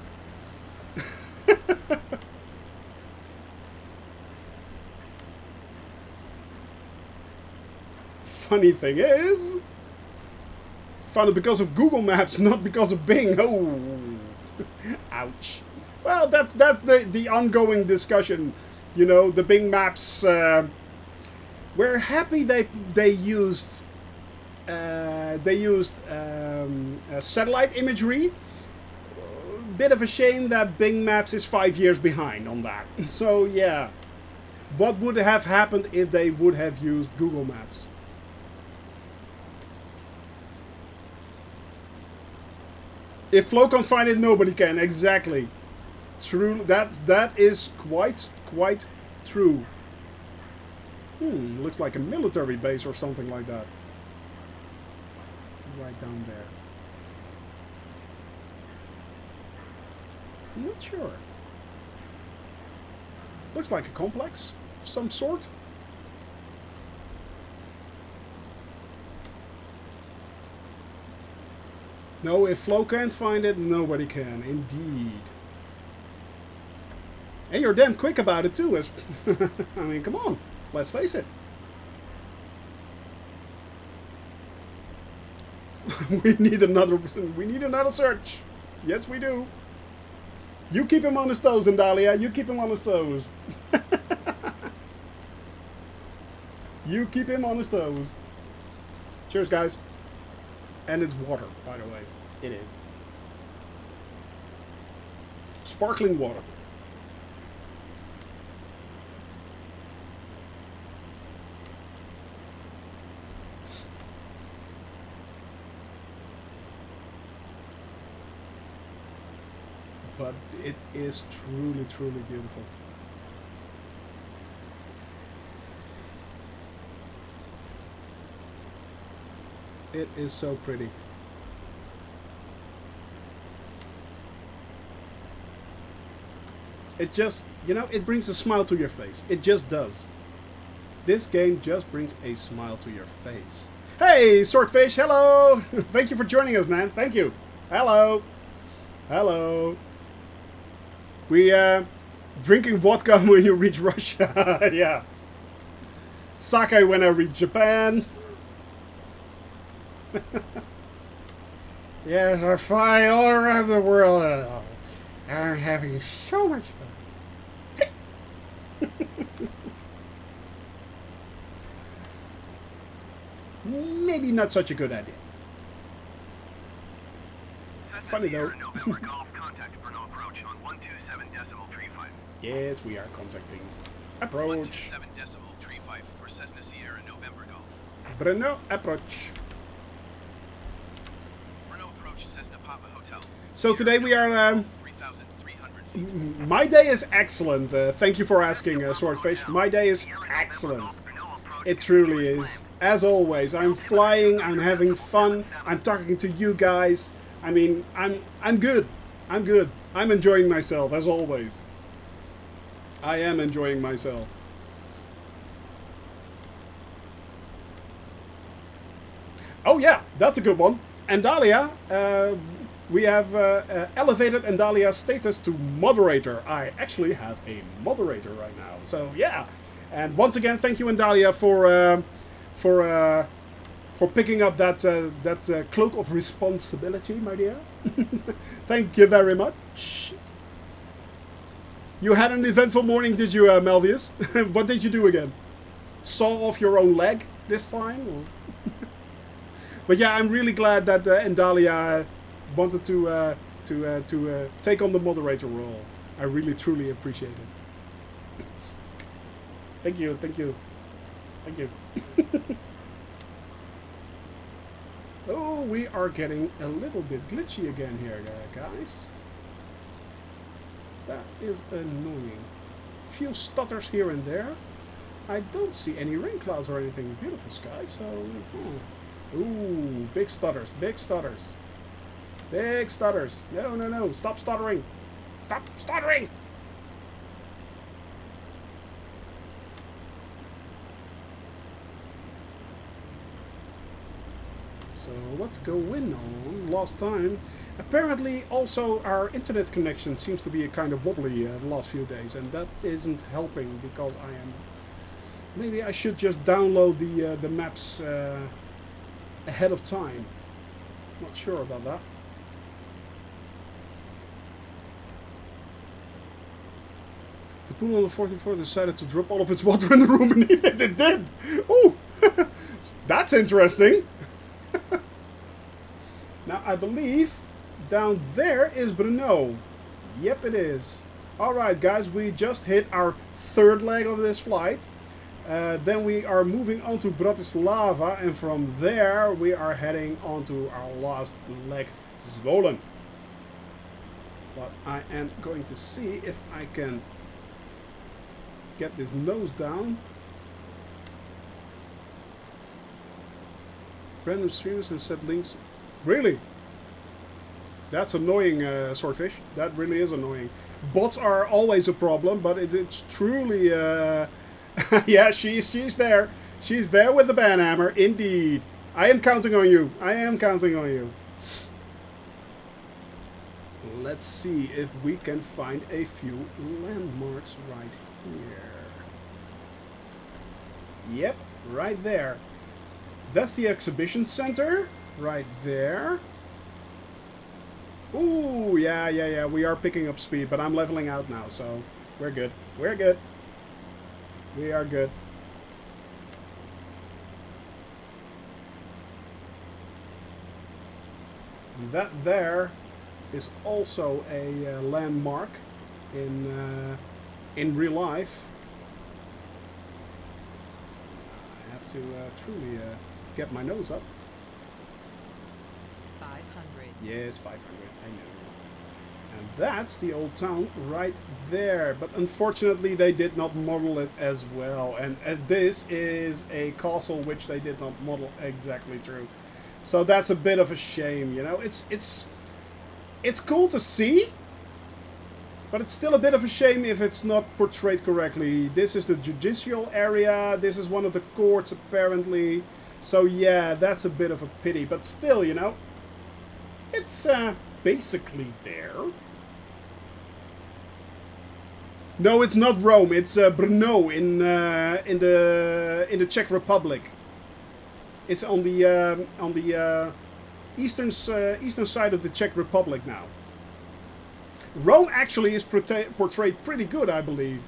Funny thing is, found it because of Google Maps, not because of Bing. Oh, ouch. Well, that's the ongoing discussion. You know, the Bing Maps. We're happy they used satellite imagery. Bit of a shame that Bing Maps is 5 years behind on that. So yeah, what would have happened if they would have used Google Maps? If Flo can't find it, nobody can. Exactly. True. That is quite true. Looks like a military base or something like that. Right down there. I'm not sure. Looks like a complex of some sort. No, if Flo can't find it, nobody can. Indeed. And you're damn quick about it too. I mean, come on. Let's face it. We need another search. Yes, we do. You keep him on his toes, Andalia. You keep him on his toes. You keep him on his toes. Cheers, guys. And it's water, by the way. It is. Sparkling water. But it is truly, truly beautiful. It is so pretty. It just, you know, it brings a smile to your face. It just does. This game just brings a smile to your face. Hey, Swordfish, hello! Thank you for joining us, man. Thank you. Hello. Hello. We, drinking vodka when you reach Russia. Yeah. Sake when I reach Japan. Yes, I fly all around the world. I'm having so much fun. Maybe not such a good idea. Funny though. Yes, we are contacting. Approach. 127.35 for Cessna Sierra November Golf. Bruno, approach. Bruno approach Cessna Papa Hotel. So today we are... 3,300 my day is excellent. Thank you for asking, Swordfish. My day is excellent. It truly is. As always, I'm flying, I'm having fun, I'm talking to you guys. I mean, I'm good. I'm good. I'm enjoying myself, as always. I am enjoying myself. Oh yeah, that's a good one. Andalia, we have elevated Andalia's status to moderator. I actually have a moderator right now. So yeah, and once again, thank you, Andalia, for picking up that cloak of responsibility, my dear. Thank you very much. You had an eventful morning, did you, Melvius? What did you do again? Saw off your own leg this time? Or? But yeah, I'm really glad that Andalia wanted to take on the moderator role. I really, truly appreciate it. Thank you, thank you, thank you. Oh, we are getting a little bit glitchy again here, guys. That is annoying. Few stutters here and there. I don't see any rain clouds or anything. Beautiful sky, so... Ooh, big stutters, big stutters. Big stutters. No, no, no. Stop stuttering. Stop stuttering! So what's going on? Last time, apparently also our internet connection seems to be kind of wobbly the last few days, and that isn't helping because I am... Maybe I should just download the maps ahead of time. Not sure about that. The pool on the 14th floor decided to drop all of its water in the room beneath it. It did! Ooh! That's interesting! Now, I believe down there is Brno. Yep, it is. Alright, guys, we just hit our third leg of this flight. Then we are moving on to Bratislava, and from there we are heading on to our last leg, Zvolen. But I am going to see if I can get this nose down. Random streamers and set links. Really? That's annoying, Swordfish. That really is annoying. Bots are always a problem, but it's truly... yeah, she's there. She's there with the banhammer, indeed. I am counting on you. I am counting on you. Let's see if we can find a few landmarks right here. Yep, right there. That's the exhibition center. Right there. Ooh, yeah. We are picking up speed, but I'm leveling out now, so we're good. We're good. We are good. That there is also a landmark in real life. I have to truly get my nose up. 500. Yes, 500. I know. And that's the old town right there. But unfortunately, they did not model it as well. And this is a castle which they did not model exactly true. So that's a bit of a shame, you know. It's cool to see, but it's still a bit of a shame if it's not portrayed correctly. This is the judicial area. This is one of the courts, apparently. So yeah, that's a bit of a pity. But still, you know, it's basically there. No, it's not Rome. It's Brno in the Czech Republic. It's on the eastern side of the Czech Republic now. Rome actually is portrayed pretty good, I believe.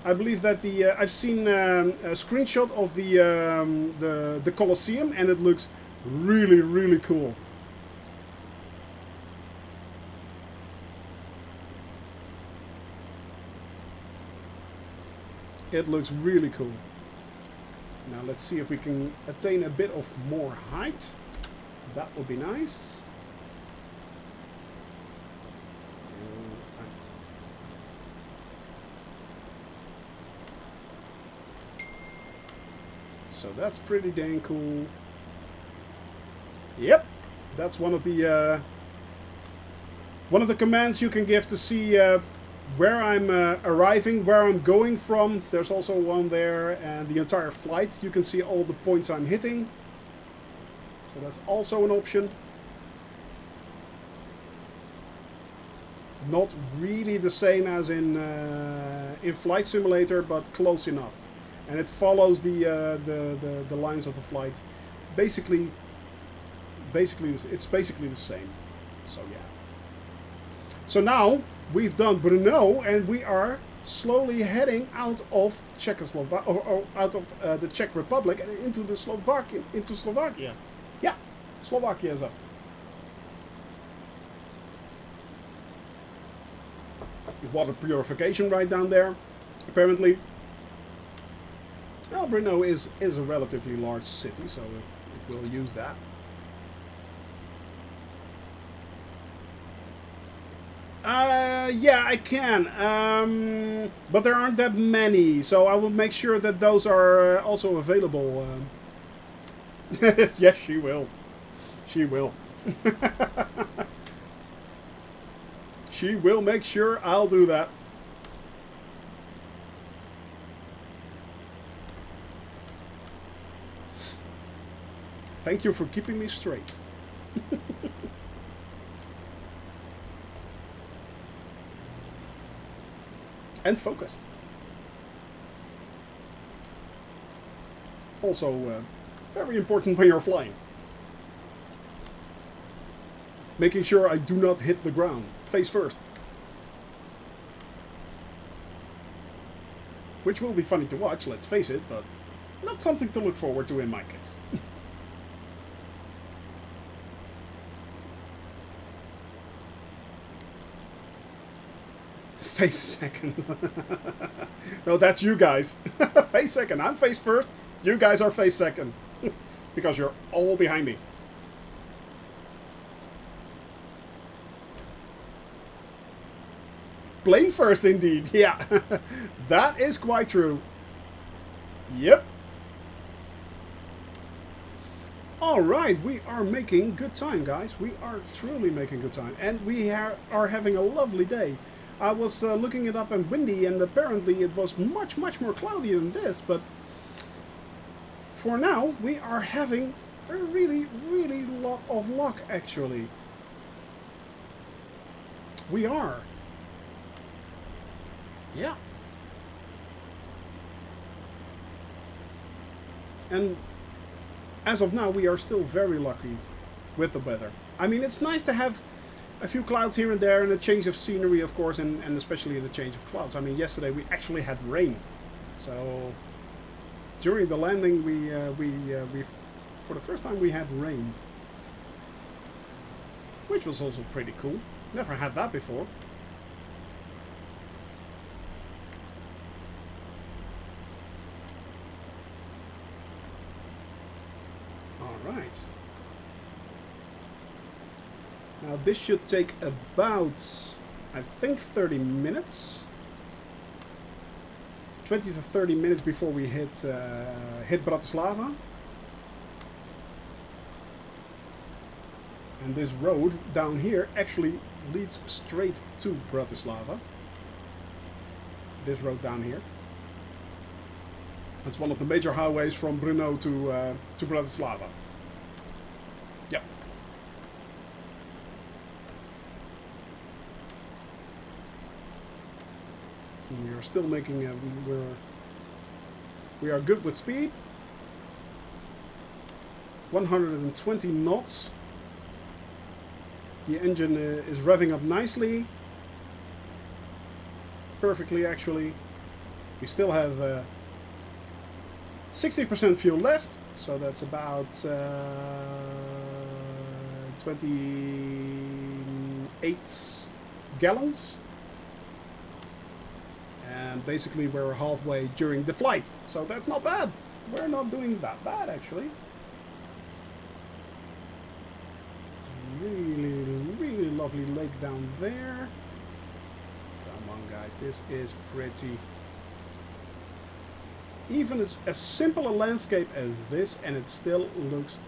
I believe that I've seen a screenshot of the Colosseum, and it looks really, really cool. It looks really cool. Now let's see if we can attain a bit of more height. That would be nice. So that's pretty dang cool. Yep, that's one of the commands you can give to see where I'm arriving, where I'm going from. There's also one there, and the entire flight. You can see all the points I'm hitting. So that's also an option. Not really the same as in Flight Simulator, but close enough. And it follows the lines of the flight. Basically, it's basically the same. So yeah. So now we've done Brno, and we are slowly heading out of Czechoslovakia, or out of the Czech Republic, and into Slovakia. Yeah, Slovakia is up. Water purification right down there, apparently. Well, Brno is a relatively large city, so it will use that. Yeah, I can. But there aren't that many, so I will make sure that those are also available. Yes, she will. She will. She will make sure I'll do that. Thank you for keeping me straight. And focused. Also, very important when you're flying. Making sure I do not hit the ground, face first. Which will be funny to watch, let's face it, but not something to look forward to in my case. Face second. No, that's you guys. Face second. I'm face first. You guys are face second. Because you're all behind me. Plane first, indeed. Yeah. That is quite true. Yep. Alright, we are making good time, guys. We are truly making good time. And we are having a lovely day. I was looking it up and windy, and apparently it was much, much more cloudy than this, but for now, we are having a really, really lot of luck, actually. We are. Yeah. And as of now, we are still very lucky with the weather. I mean, it's nice to have a few clouds here and there, and a change of scenery, of course, and especially the change of clouds. I mean, yesterday we actually had rain, so during the landing we for the first time we had rain, which was also pretty cool. Never had that before. All right. Now this should take about, I think, 30 minutes. 20 to 30 minutes before we hit Bratislava. And this road down here actually leads straight to Bratislava. This road down here. It's one of the major highways from Brno to Bratislava. Yep. We are still making we are good with speed. 120 knots. The engine is revving up nicely. Perfectly, actually. We still have 60% fuel left, so that's about 28 gallons. And basically we're halfway during the flight, so that's not bad. We're not doing that bad, actually. Really, really lovely lake down there. Come on, guys, this is pretty. even as simple a landscape as this, and it still looks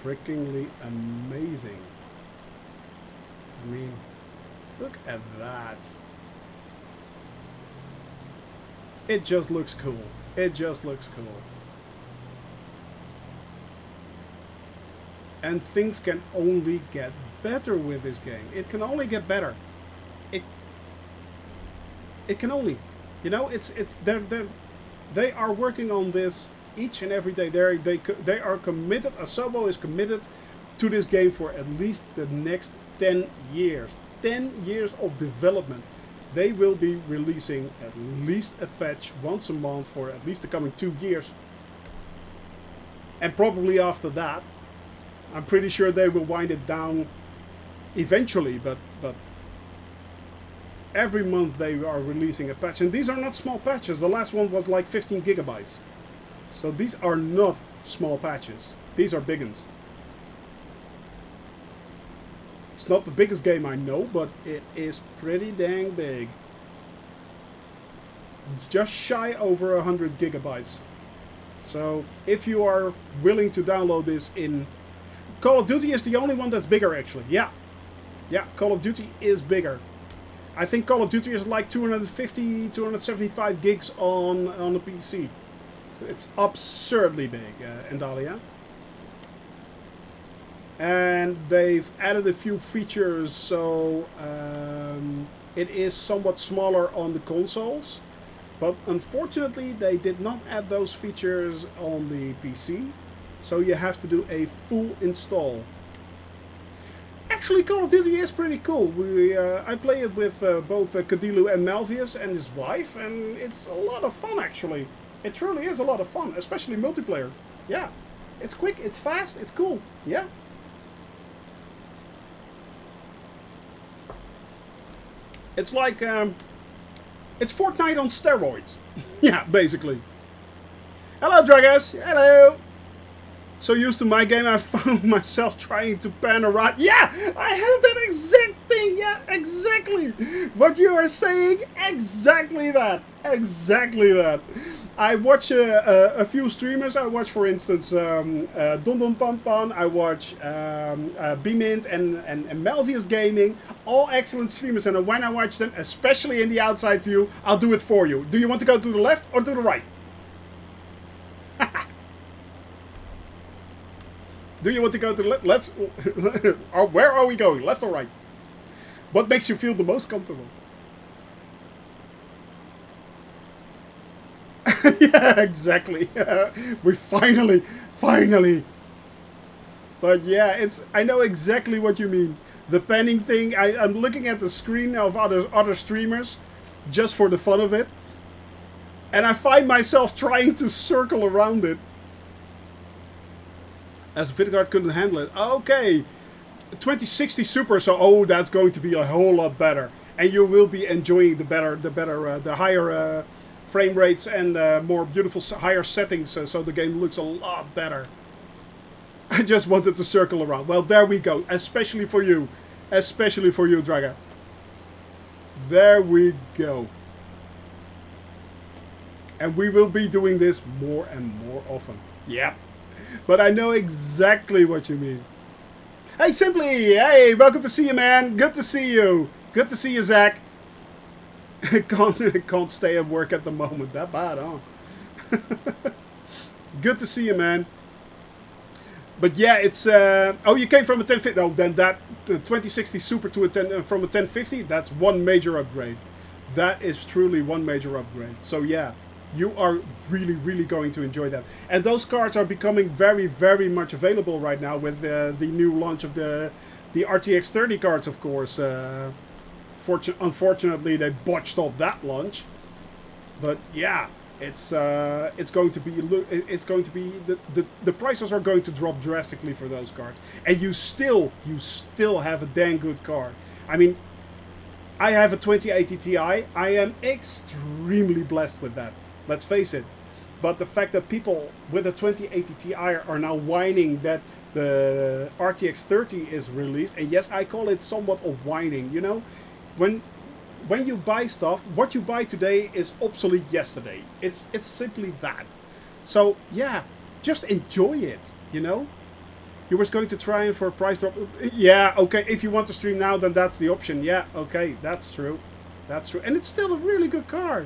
freakingly amazing. I mean, look at that. It just looks cool. It just looks cool. And things can only get better with this game. It can only get better. It can only, you know, they are working on this each and every day. They are committed. Asobo is committed to this game for at least the next 10 years. 10 years of development. They will be releasing at least a patch once a month for at least the coming 2 years. And probably after that, I'm pretty sure they will wind it down eventually, but every month they are releasing a patch. And these are not small patches. The last one was like 15 gigabytes. So these are not small patches. These are big ones. It's not the biggest game I know, but it is pretty dang big. Just shy over 100 gigabytes. So if you are willing to download this in... Call of Duty is the only one that's bigger, actually. Yeah. Yeah, Call of Duty is bigger. I think Call of Duty is like 250, 275 gigs on the PC. So it's absurdly big, Endalia. And they've added a few features, so it is somewhat smaller on the consoles. But unfortunately, they did not add those features on the PC. So you have to do a full install. Actually, Call of Duty is pretty cool. I play it with both Kadilu and Malvius and his wife, and it's a lot of fun, actually. It truly is a lot of fun, especially multiplayer. Yeah, it's quick, it's fast, it's cool. Yeah. It's like, it's Fortnite on steroids. Yeah, basically. Hello, Dragas. Hello. So used to my game, I found myself trying to pan around. Yeah, I have that exact thing. Yeah, exactly. What you are saying, exactly that. Exactly that. I watch a few streamers. I watch, for instance, Don Don Pan Pan. I watch B-Mint and Melvius Gaming. All excellent streamers. And when I watch them, especially in the outside view, I'll do it for you. Do you want to go to the left or to the right? Do you want to go to the left? Let's... Where are we going? Left or right? What makes you feel the most comfortable? Yeah, exactly. We finally. But yeah, I know exactly what you mean. The panning thing, I'm looking at the screen of other streamers just for the fun of it. And I find myself trying to circle around it. As Vidgard couldn't handle it. Okay. 2060 Super, so that's going to be a whole lot better. And you will be enjoying the higher frame rates and more beautiful, higher settings, so the game looks a lot better. I just wanted to circle around. Well, there we go. Especially for you. Especially for you, Draga. There we go. And we will be doing this more and more often. Yep. But I know exactly what you mean. Hey, Simply! Hey, welcome to see you, man. Good to see you. Good to see you, Zach. Can't stay at work at the moment. That bad, huh? Good to see you, man. But yeah, it's... oh, you came from a 1050. Oh, then that 2060 Super to from a 1050, that's one major upgrade. That is truly one major upgrade. So yeah, you are really, really going to enjoy that. And those cards are becoming very, very much available right now with the new launch of the RTX 30 cards, of course. Unfortunately, they botched up that launch. But yeah, it's going to be the prices are going to drop drastically for those cards, and you still have a dang good card. I mean, I have a 2080 Ti. I am extremely blessed with that. Let's face it. But the fact that people with a 2080 Ti are now whining that the RTX 30 is released, and yes, I call it somewhat of whining. You know, when you buy stuff, what you buy today is obsolete yesterday. It's simply that. So yeah, just enjoy it, you know. You was going to try and for a price drop. Yeah, okay, if you want to stream now, then that's the option. Yeah, okay, that's true. That's true. And it's still a really good car.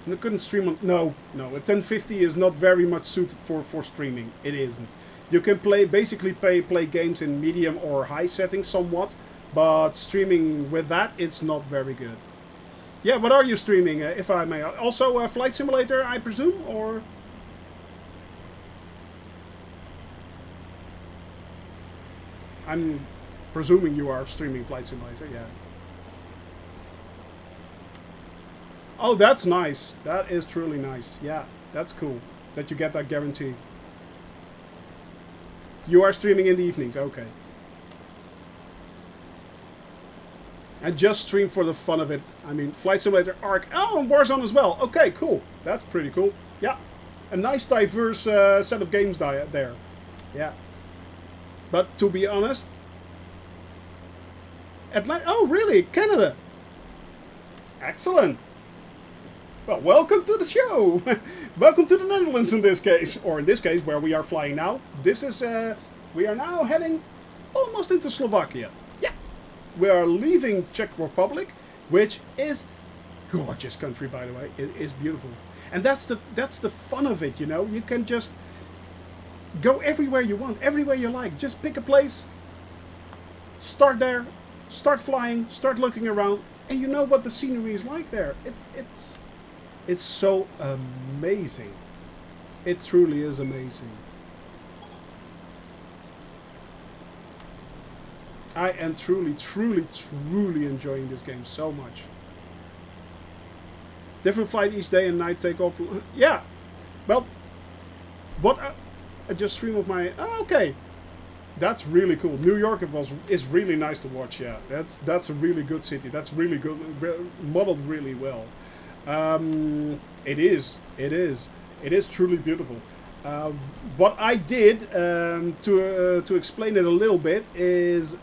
And I couldn't stream on... No, a 1050 is not very much suited for streaming. It isn't. You can basically play games in medium or high settings somewhat, but streaming with that, it's not very good. Yeah, what are you streaming, if I may? Also Flight Simulator, I presume, or... I'm presuming you are streaming Flight Simulator, yeah. Oh, that's nice. That is truly nice. Yeah, that's cool that you get that guarantee. You are streaming in the evenings, okay. And just stream for the fun of it. I mean, Flight Simulator Arc. Oh, and Warzone as well. Okay, cool. That's pretty cool. Yeah. A nice diverse set of games there. Yeah. But to be honest... Oh, really? Canada? Excellent. Well, welcome to the show. Welcome to the Netherlands in this case. Or in this case, where we are flying now. This is... we are now heading almost into Slovakia. Yeah. We are leaving Czech Republic, which is gorgeous country, by the way. It is beautiful. And that's the fun of it, you know. You can just go everywhere you want, everywhere you like. Just pick a place, start there, start flying, start looking around, and you know what the scenery is like there. It's so amazing. It truly is amazing. I am truly enjoying this game so much. Different flight each day and night take off. Yeah. Well, what I just stream of my... Oh, okay. That's really cool. New York is really nice to watch. Yeah, that's a really good city. That's really good, modeled really well. It is truly beautiful. What I did to explain it a little bit is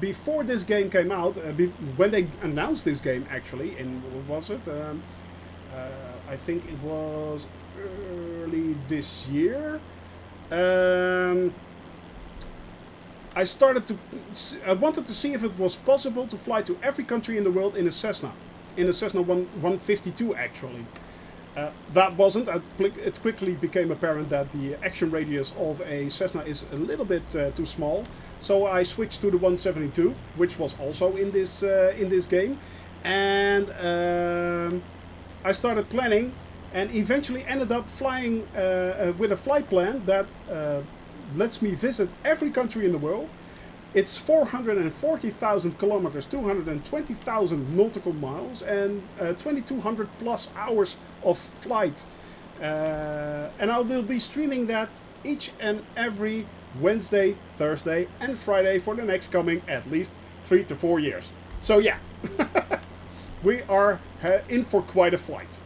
before this game came out, when they announced this game actually, in what was it? I think it was early this year. I wanted to see if it was possible to fly to every country in the world in a Cessna 152 actually. That wasn't. It quickly became apparent that the action radius of a Cessna is a little bit too small. So I switched to the 172, which was also in this game, and I started planning, and eventually ended up flying with a flight plan that lets me visit every country in the world. It's 440,000 kilometers, 220,000 nautical miles, and 2,200 plus hours of flight. And I will be streaming that each and every Wednesday, Thursday, and Friday for the next coming at least 3 to 4 years. So yeah, we are in for quite a flight.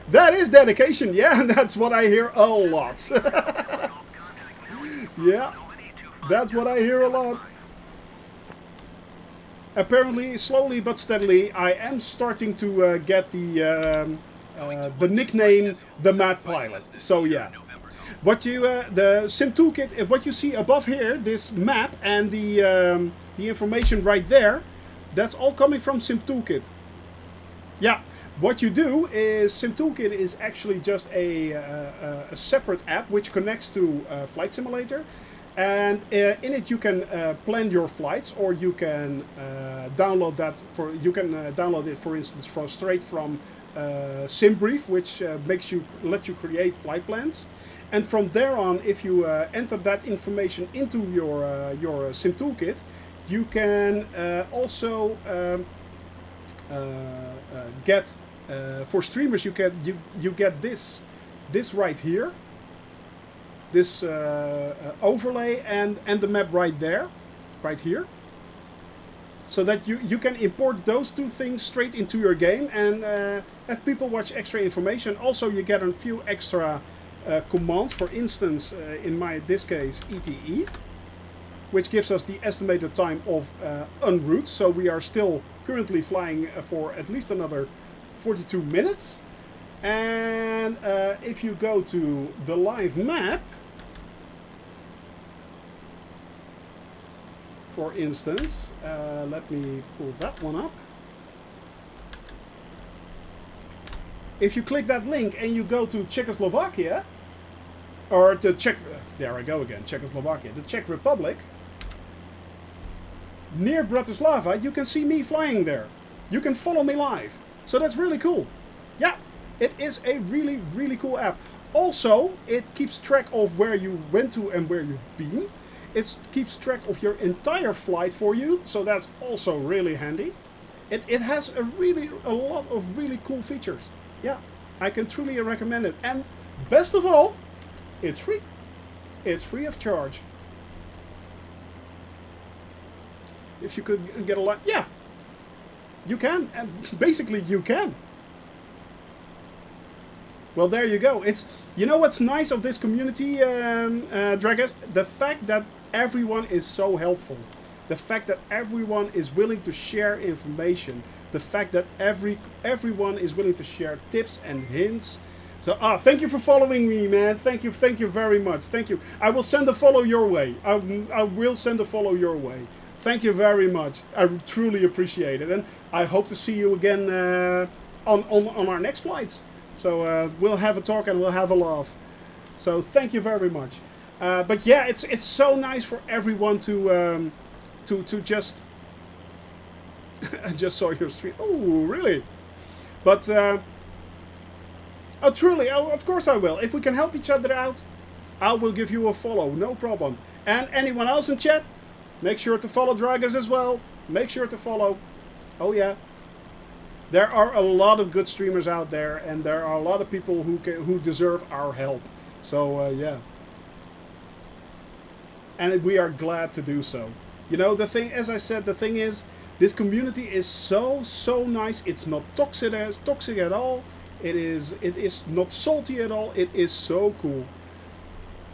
That is dedication, yeah, that's what I hear a lot. Yeah. That's what I hear a lot. Apparently, slowly but steadily, I am starting to get the nickname the Mad Pilot. So yeah, the Sim Toolkit, what you see above here, this map and the information right there, that's all coming from Sim Toolkit. Yeah. What you do is Sim Toolkit is actually just a separate app which connects to Flight Simulator. And in it you can plan your flights, or you can download that download it, for instance, straight from SimBrief, which lets you create flight plans. And from there on, if you enter that information into your Sim Toolkit, you can also get for streamers you get this right here. This overlay and the map right there, right here, so that you can import those two things straight into your game and have people watch extra information. Also, you get a few extra commands. For instance, in this case, ETE, which gives us the estimated time of en route. So we are still currently flying for at least another 42 minutes. And if you go to the live map, for instance, let me pull that one up. If you click that link and you go to Czechoslovakia, or the Czech, there I go again, Czechoslovakia, the Czech Republic, near Bratislava, you can see me flying there. You can follow me live. So that's really cool. Yeah, it is a really, really cool app. Also, it keeps track of where you went to and where you've been. It keeps track of your entire flight for you, so that's also really handy. It has a lot of really cool features. Yeah, I can truly recommend it. And best of all, it's free. It's free of charge. If you could get a lot, yeah, you can. And basically, you can. Well, there you go. It's, you know what's nice of this community, Dragas? The fact that everyone is so helpful. The fact that everyone is willing to share information. The fact that everyone is willing to share tips and hints. So, thank you for following me, man. Thank you very much. Thank you. I will send a follow your way. I will send a follow your way. Thank you very much. I truly appreciate it. And I hope to see you again on our next flights. So we'll have a talk and we'll have a laugh. So thank you very much. But yeah, it's so nice for everyone to just. I just saw your stream. Oh, really? But oh, truly, of course I will. If we can help each other out, I will give you a follow. No problem. And anyone else in chat, make sure to follow Dragas as well. Make sure to follow. Oh yeah. There are a lot of good streamers out there, and there are a lot of people who deserve our help. So yeah, and we are glad to do so. You know, the thing, as I said, the thing is, this community is so nice. It's not toxic at all. It is not salty at all. It is so cool.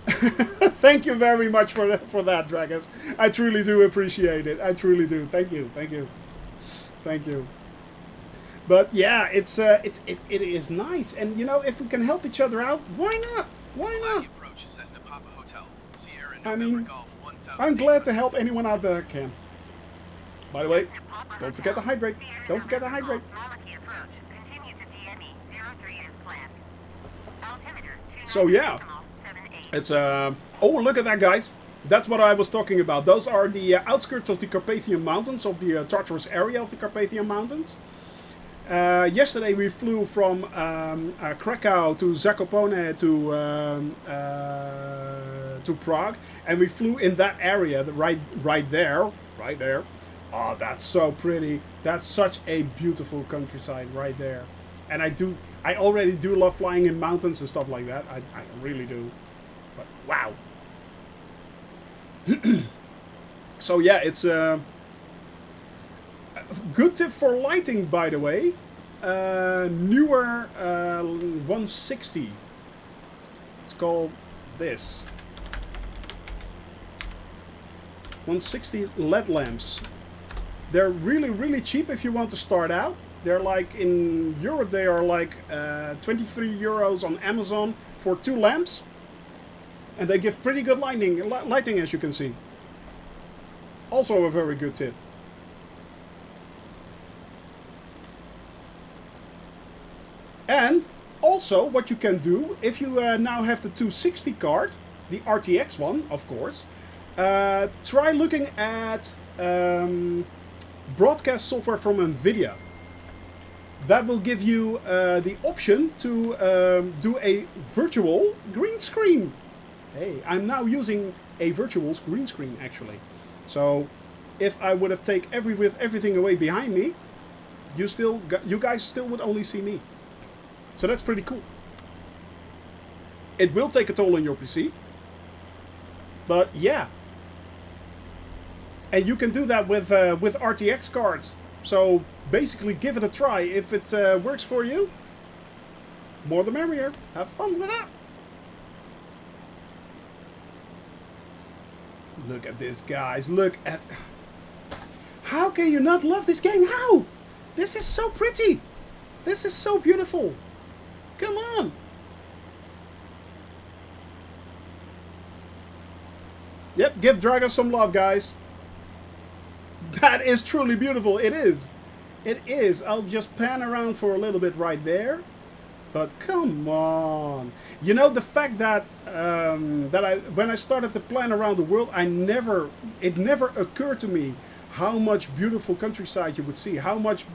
Thank you very much for that, Dragas. I truly do appreciate it. I truly do. Thank you. But yeah, it is nice, and you know, if we can help each other out, why not? Why not? Cessna Papa Hotel, Sierra I November mean, Golf 1000. I'm glad to help anyone out that can. By the way, don't forget to hydrate. Don't forget to hydrate. So yeah, it's oh, look at that, guys. That's what I was talking about. Those are the outskirts of the Carpathian Mountains, of the Tartarus area of the Carpathian Mountains. Yesterday we flew from Krakow to Zakopane to Prague, and we flew in that area, right there. Oh, that's so pretty. That's such a beautiful countryside right there. And I already do love flying in mountains and stuff like that. I really do. But wow. So yeah, it's a good tip for lighting, by the way. Newer 160. It's called this. 160 LED lamps. They're really cheap if you want to start out. They're like, in Europe, they are like 23 euros on Amazon for 2 lamps. And they give pretty good lighting, as you can see. Also a very good tip. And also what you can do, if you now have the 260 card, the RTX one, of course, try looking at broadcast software from NVIDIA. That will give you the option to do a virtual green screen. Hey, I'm now using a virtual green screen, actually. So if I would have taken everything away behind me, you guys still would only see me. So that's pretty cool. It will take a toll on your PC. But yeah. And you can do that with RTX cards. So basically give it a try. If it works for you, more the merrier. Have fun with that. Look at this, guys. Look at... How can you not love this game? How? This is so pretty. This is so beautiful. Come on. Yep, give Dragos some love, guys. That is truly beautiful. It is. It is. I'll just pan around for a little bit right there. But come on. You know, the fact that when I started to plan around the world, it never occurred to me how much beautiful countryside you would see, how much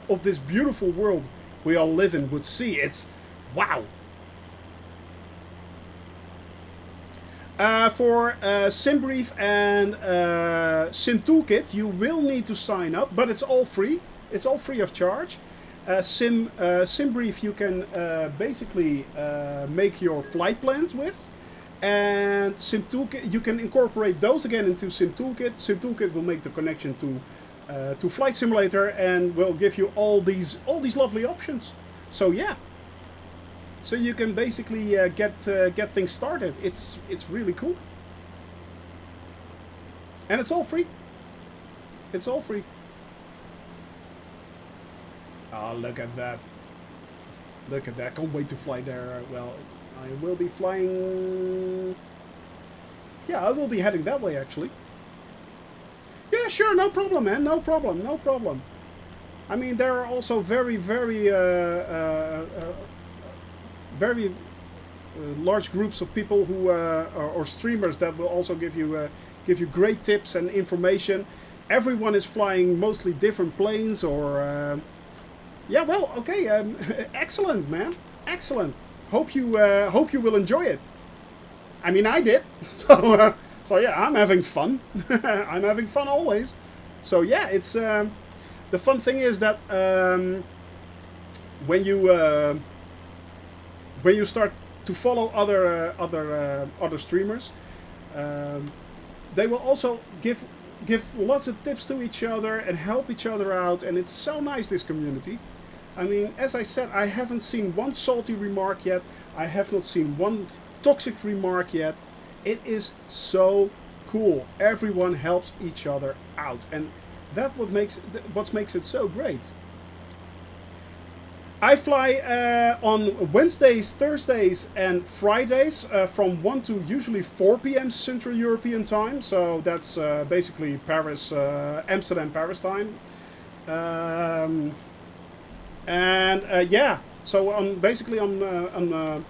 of this beautiful world we all live in would see. It's wow. For SimBrief and Sim Toolkit, you will need to sign up, but it's all free. It's all free of charge. SimBrief you can basically make your flight plans with, and Sim Toolkit you can incorporate those again into Sim Toolkit. Sim Toolkit will make the connection to Flight Simulator and will give you all these lovely options. So yeah. So you can basically get things started. It's really cool, and it's all free. It's all free. Oh, look at that! Look at that! Can't wait to fly there. Well, I will be flying. Yeah, I will be heading that way actually. Yeah, sure, no problem, man. No problem, no problem. I mean, there are also very large groups of people who or streamers that will also give you great tips and information. Everyone is flying mostly different planes or yeah, well, okay, excellent, man, excellent. Hope you will enjoy it. I mean, I did. So yeah, I'm having fun. I'm having fun always. So yeah, it's the fun thing is that when you start to follow other streamers, they will also give lots of tips to each other and help each other out, and it's so nice, this community. I mean, as I said, I haven't seen one salty remark yet. I have not seen one toxic remark yet. It is so cool. Everyone helps each other out, and that's what makes it so great. I fly on Wednesdays, Thursdays, and Fridays from 1 to usually 4 p.m. Central European time. So that's basically Paris, Amsterdam, Paris time. Yeah, so basically on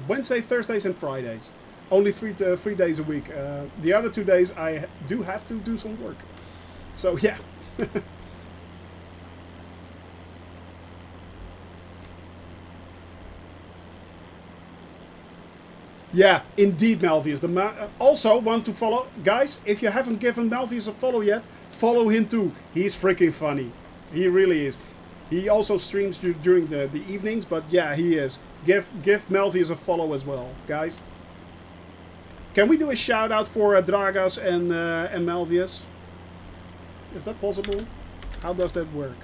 Wednesday, Thursdays, and Fridays. Only three days a week. The other 2 days I do have to do some work. So yeah. Yeah, indeed, Malvius. Also want to follow, guys. If you haven't given Malvius a follow yet, follow him too. He's freaking funny. He really is. He also streams during the evenings, but yeah, he is. Give Malvius a follow as well, guys. Can we do a shout out for Dragos and Malvius? Is that possible? How does that work?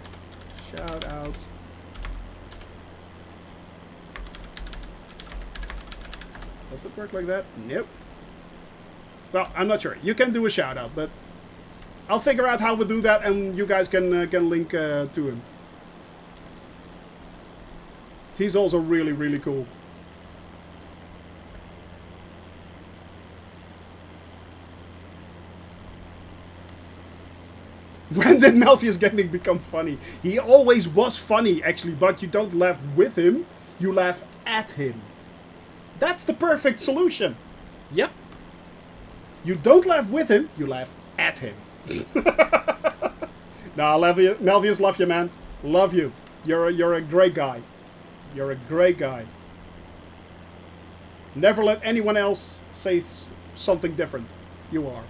Shout out. Does it work like that? Nope. Well, I'm not sure. You can do a shout out, but I'll figure out how we do that, and you guys can link to him. He's also really, really cool. When did Malvius Gaming become funny? He always was funny, actually, but you don't laugh with him, you laugh at him. That's the perfect solution. Yep. You don't laugh with him, you laugh at him. Nah, Malvius, love you, man. Love you. You're a great guy. You're a great guy. Never let anyone else say something different. You are.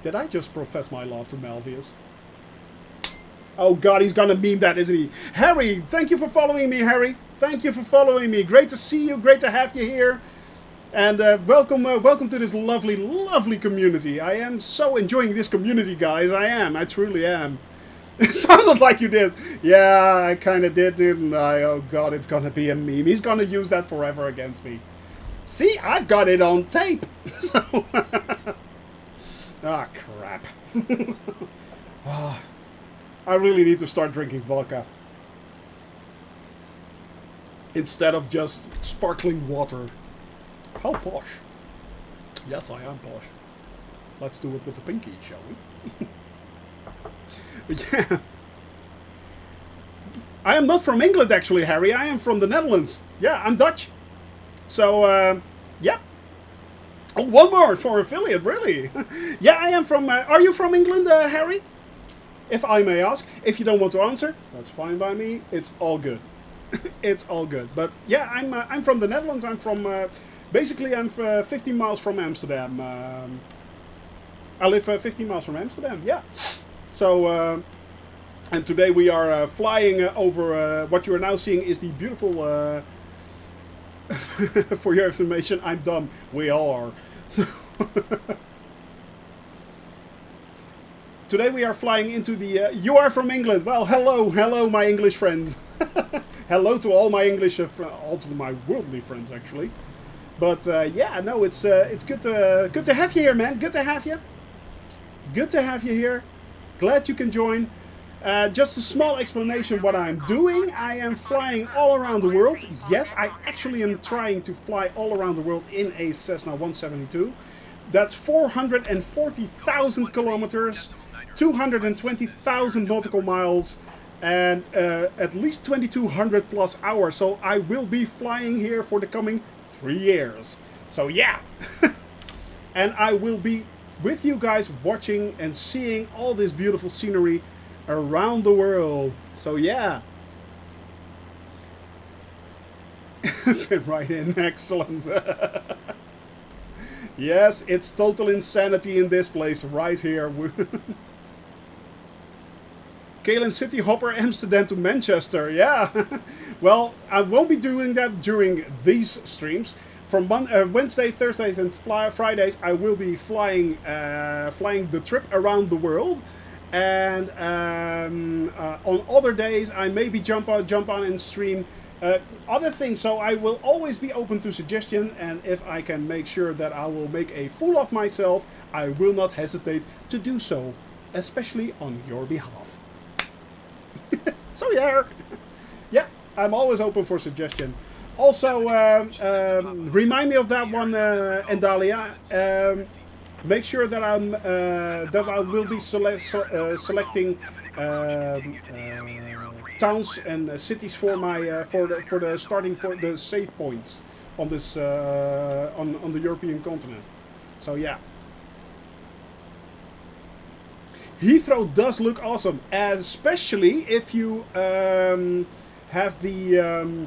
Did I just profess my love to Malvius? Oh god, he's gonna meme that, isn't he? Harry, thank you for following me, Harry. Thank you for following me. Great to see you. Great to have you here. And welcome to this lovely, lovely community. I am so enjoying this community, guys. I am. I truly am. It sounded like you did. Yeah, I kind of did, didn't I? Oh god, it's gonna be a meme. He's gonna use that forever against me. See, I've got it on tape. So, ah, crap. I really need to start drinking vodka. Instead of just sparkling water. How posh. Yes, I am posh. Let's do it with the pinky, shall we? But yeah. I am not from England, actually, Harry. I am from the Netherlands. Yeah, I'm Dutch. So, yeah. Oh, one more for affiliate, really? Yeah, I am from... are you from England, Harry? If I may ask. If you don't want to answer, that's fine by me. It's all good. It's all good. But yeah, I'm from the Netherlands. I'm from... basically, I'm 15 miles from Amsterdam. I live 15 miles from Amsterdam, yeah. So... and today we are flying over... what you are now seeing is the beautiful... for your information, I'm dumb. We all are. So today we are flying into the... you are from England. Well, hello, my English friends. Hello to all my English... all to my worldly friends, actually. But yeah, no, it's good to have you here, man. Good to have you. Good to have you here. Glad you can join. Just a small explanation what I'm doing. I am flying all around the world. Yes, I actually am trying to fly all around the world in a Cessna 172. That's 440,000 kilometers, 220,000 nautical miles, and at least 2,200 plus hours. So I will be flying here for the coming 3 years. So yeah. And I will be with you guys watching and seeing all this beautiful scenery around the world. So yeah. Fit right in. Excellent. Yes, it's total insanity in this place right here. Kalen City Hopper, Amsterdam to Manchester. Yeah. Well, I won't be doing that during these streams. From Wednesday, Thursdays, and Fridays, I will be flying the trip around the world. And on other days, I maybe jump on and stream other things. So I will always be open to suggestion. And if I can make sure that I will make a fool of myself, I will not hesitate to do so, especially on your behalf. So yeah, yeah, I'm always open for suggestion. Also, remind me of that one, Endalia. Make sure that I will be selecting towns and cities for my for the starting point, the save points on this on the European continent. So yeah, Heathrow does look awesome, especially if you have the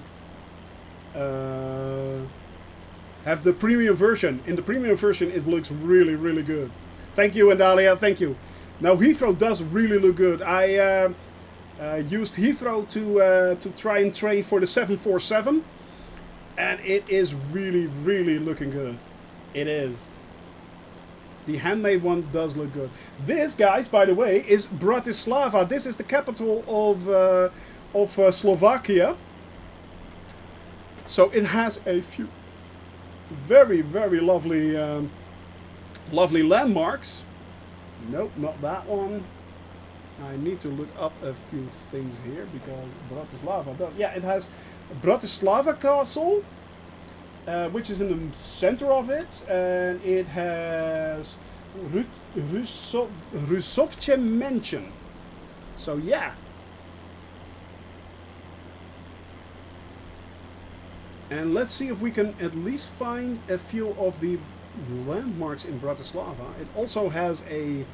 premium version. In the premium version, it looks really, really good. Thank you, Endalia. Thank you. Now, Heathrow does really look good. I used Heathrow to try and train for the 747, and it is really, really looking good. It is. The handmade one does look good. This, guys, by the way, is Bratislava. This is the capital of Slovakia. So it has a few very, very lovely lovely landmarks. Nope, not that one. I need to look up a few things here because Bratislava does. Yeah, it has Bratislava Castle, which is in the center of it, and it has Rusovce Mansion. So yeah. And let's see if we can at least find a few of the landmarks in Bratislava. It also has a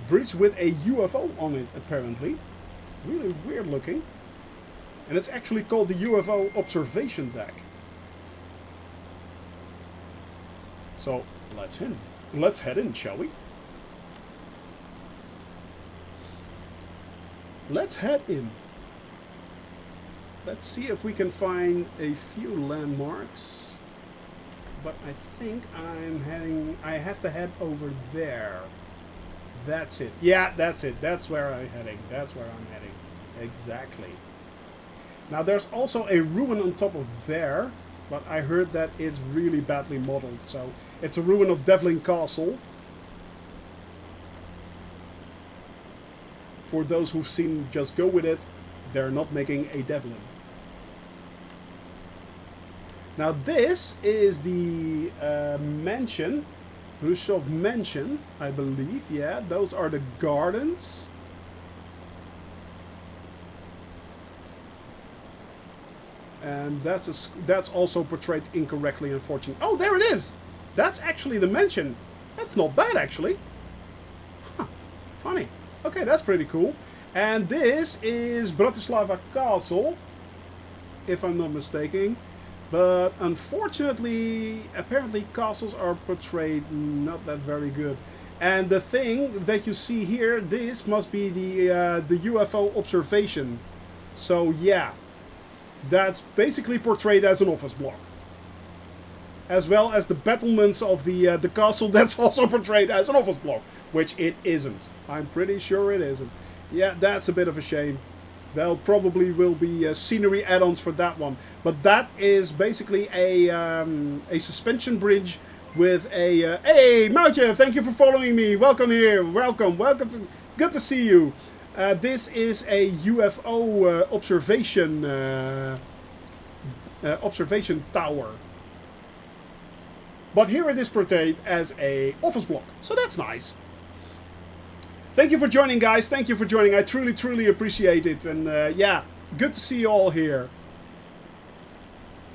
bridge with a UFO on it, apparently. Really weird looking. And it's actually called the UFO observation deck. So let's head in, shall we? Let's head in. Let's see if we can find a few landmarks. But I think I have to head over there. That's it. Yeah, that's it. That's where I'm heading. That's where I'm heading. Exactly. Now there's also a ruin on top of there, but I heard that it's really badly modeled. So it's a ruin of Devlin Castle. For those who've seen Just Go With It, they're not making a Devlin. Now this is the mansion, Rushov Mansion, I believe. Yeah, those are the gardens. And that's also portrayed incorrectly, unfortunately. Oh, there it is! That's actually the mansion. That's not bad, actually. Huh, funny. Okay, that's pretty cool. And this is Bratislava Castle, if I'm not mistaken. But unfortunately, apparently castles are portrayed not that very good. And the thing that you see here, this must be the UFO observation. So yeah, that's basically portrayed as an office block. As well as the battlements of the castle, that's also portrayed as an office block. Which it isn't. I'm pretty sure it isn't. Yeah, that's a bit of a shame. There probably will be scenery add-ons for that one. But that is basically a suspension bridge with a... hey, Moutje, thank you for following me. Welcome here. Welcome. Good to see you. This is a UFO observation tower. But here it is portrayed as a office block. So that's nice. Thank you for joining, guys. Thank you for joining. I truly, truly appreciate it. And yeah, good to see you all here.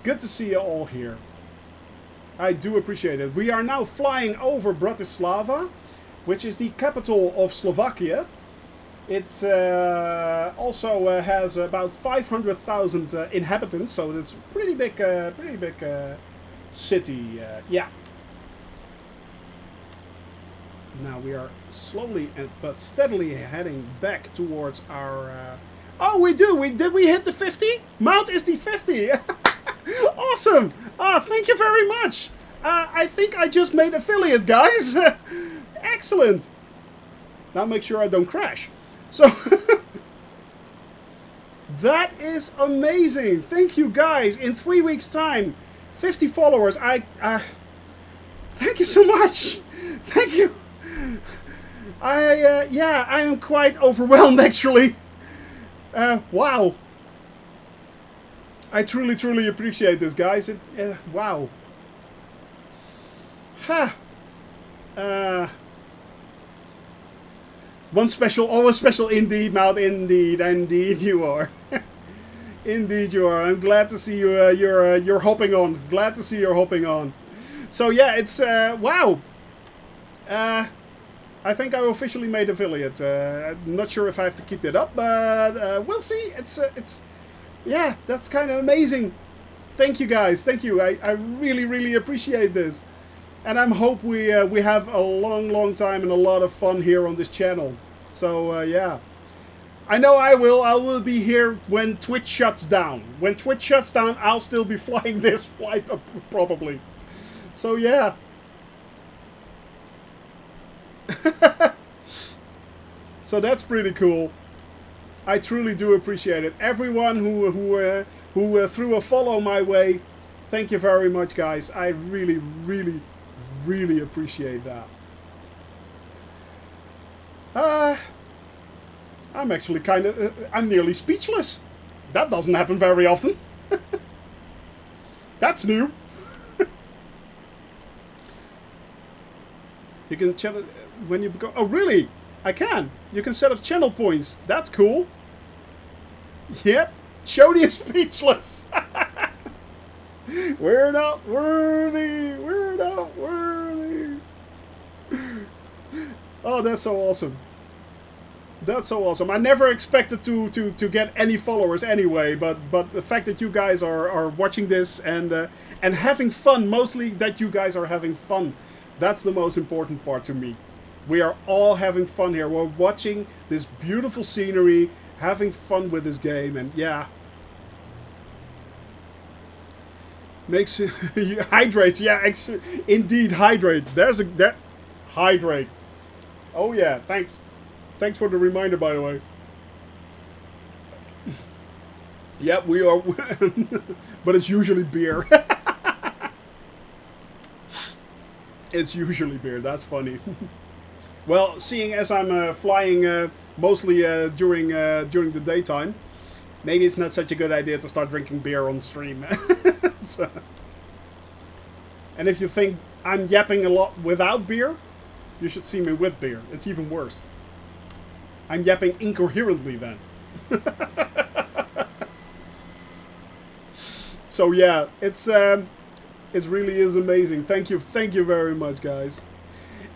Good to see you all here. I do appreciate it. We are now flying over Bratislava, which is the capital of Slovakia. It also has about 500,000 inhabitants, so it's a pretty big city. Yeah. Now we are slowly but steadily heading back towards our... Oh, we do! Did we hit the 50? Mount is the 50! Awesome! Oh, thank you very much! I think I just made affiliate, guys! Excellent! Now make sure I don't crash. So... That is amazing! Thank you, guys! In 3 weeks' time, 50 followers. Thank you so much! Thank you! Yeah, I am quite overwhelmed, actually. Wow. I truly, truly appreciate this, guys. Wow. Ha. One special, always special, indeed, Mount. Indeed you are. Indeed you are. I'm glad to see you. You're hopping on. Glad to see you're hopping on. So yeah, it's wow. I think I officially made affiliate. I'm not sure if I have to keep that up, but we'll see. It's yeah, that's kind of amazing. Thank you, guys. Thank you. I really, really appreciate this, and I hope we have a long time and a lot of fun here on this channel. So yeah, I know I will. I will be here when Twitch shuts down. When Twitch shuts down, I'll still be flying this flight probably. So yeah. So that's pretty cool. I truly do appreciate it. Everyone who threw a follow my way, thank you very much, guys. I really, really, really appreciate that. I'm actually kind of... I'm nearly speechless. That doesn't happen very often. That's new. You can channel when you go. Oh, really? I can. You can set up channel points. That's cool. Yep. Shody is speechless. We're not worthy. We're not worthy. Oh, that's so awesome. That's so awesome. I never expected to get any followers anyway, but the fact that you guys are watching this and having fun, mostly that you guys are having fun. That's the most important part to me. We are all having fun here. We're watching this beautiful scenery, having fun with this game, and yeah. Makes you hydrate. Yeah, indeed, hydrate. Hydrate. Oh yeah, thanks. Thanks for the reminder, by the way. Yep, we are. But it's usually beer. It's usually beer. That's funny. Well, seeing as I'm flying mostly during the daytime. Maybe it's not such a good idea to start drinking beer on stream. So, and if you think I'm yapping a lot without beer, you should see me with beer. It's even worse. I'm yapping incoherently then. So yeah, it really is amazing. Thank you very much, guys.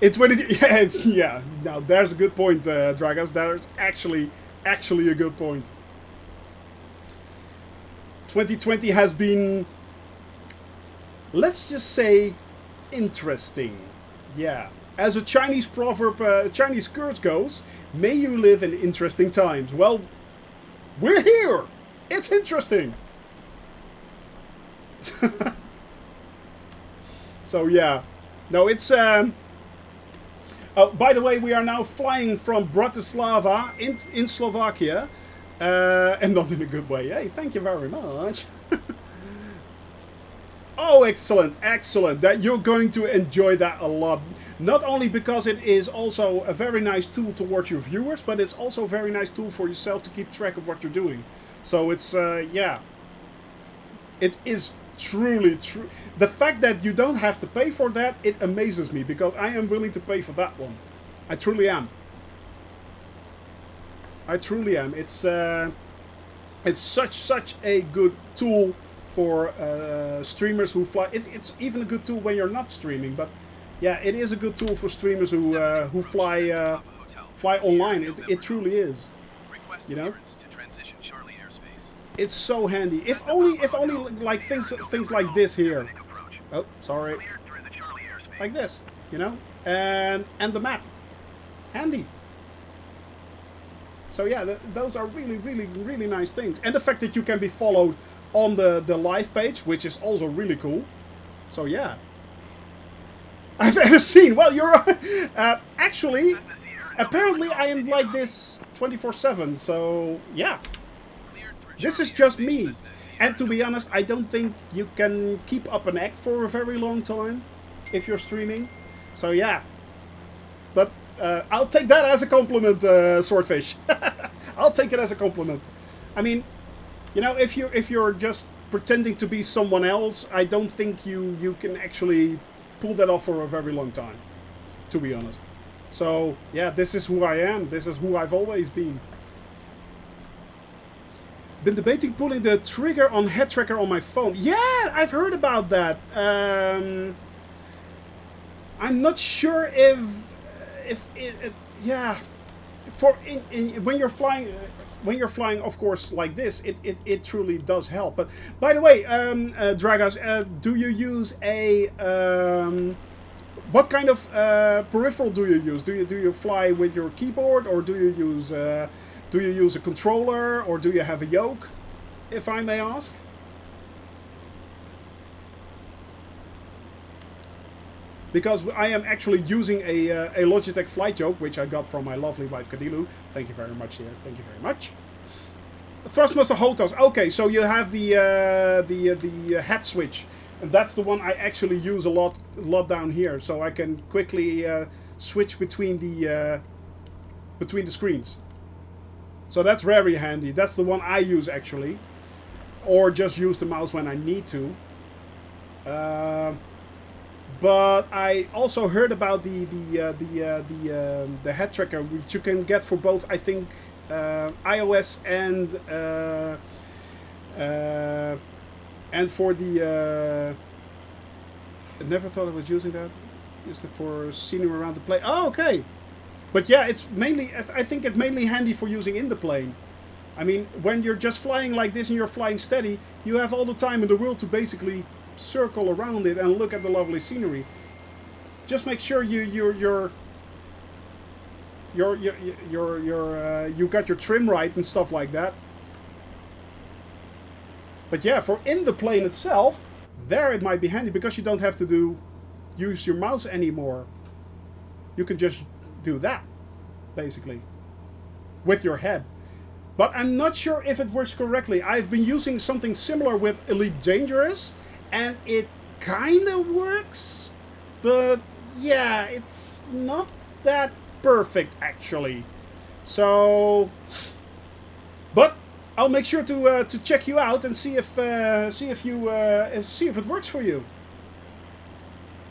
Yeah. Now there's a good point, Dragas. That's actually a good point. 2020 has been, let's just say, interesting. Yeah. As a Chinese proverb, Chinese curse goes, may you live in interesting times. Well, we're here. It's interesting. So yeah. No, it's oh, by the way, we are now flying from Bratislava in Slovakia. And not in a good way. Hey, thank you very much. Oh, excellent, excellent. That you're going to enjoy that a lot. Not only because it is also a very nice tool towards your viewers, but it's also a very nice tool for yourself to keep track of what you're doing. So it's, yeah. It is truly true. The fact that you don't have to pay for that, it amazes me, because I am willing to pay for that one. I truly am. I truly am. It's such a good tool for streamers who fly. It's even a good tool when you're not streaming. But yeah, it is a good tool for streamers who fly online. It truly is. You know, it's so handy. If only like things like this here. Oh, sorry. Like this, you know, and the map, handy. So yeah, those are really nice things. And the fact that you can be followed on the live page, which is also really cool. So yeah. I've ever seen. Well, you're actually, apparently I am like this 24/7. So yeah. This is just me. And to be honest, I don't think you can keep up an act for a very long time if you're streaming. So yeah. But I'll take that as a compliment, Swordfish. I'll take it as a compliment. I mean, you know, if you're just pretending to be someone else, I don't think you can actually pull that off for a very long time, to be honest. So yeah, this is who I am. This is who I've always been. Been debating pulling the trigger on head tracker on my phone. Yeah, I've heard about that. I'm not sure if yeah, when you're flying, of course, like this, it truly does help. But by the way, Dragas, do you use a what kind of peripheral do you use? Do you fly with your keyboard, or do you use a controller, or do you have a yoke, if I may ask? Because I am actually using a Logitech flight yoke, which I got from my lovely wife Kadilu. Thank you very much, dear. Thank you very much. Thrustmaster Hotos. Okay, so you have the head switch, and that's the one I actually use a lot down here, so I can quickly switch between the screens. So that's very handy. That's the one I use actually, or just use the mouse when I need to. But I also heard about the head tracker, which you can get for both, I think, iOS and for the. I never thought I was using that. Used it for scenery around the plane. Oh, okay. But yeah, it's mainly. I think it's mainly handy for using in the plane. I mean, when you're just flying like this and you're flying steady, you have all the time in the world to basically circle around it and look at the lovely scenery. Just make sure you got your trim right and stuff like that. But yeah, for in the plane itself, there it might be handy because you don't have to use your mouse anymore. You can just do that, basically, with your head. But I'm not sure if it works correctly. I've been using something similar with Elite Dangerous, and it kind of works, but yeah, it's not that perfect actually. So, but I'll make sure to check you out and see if it works for you.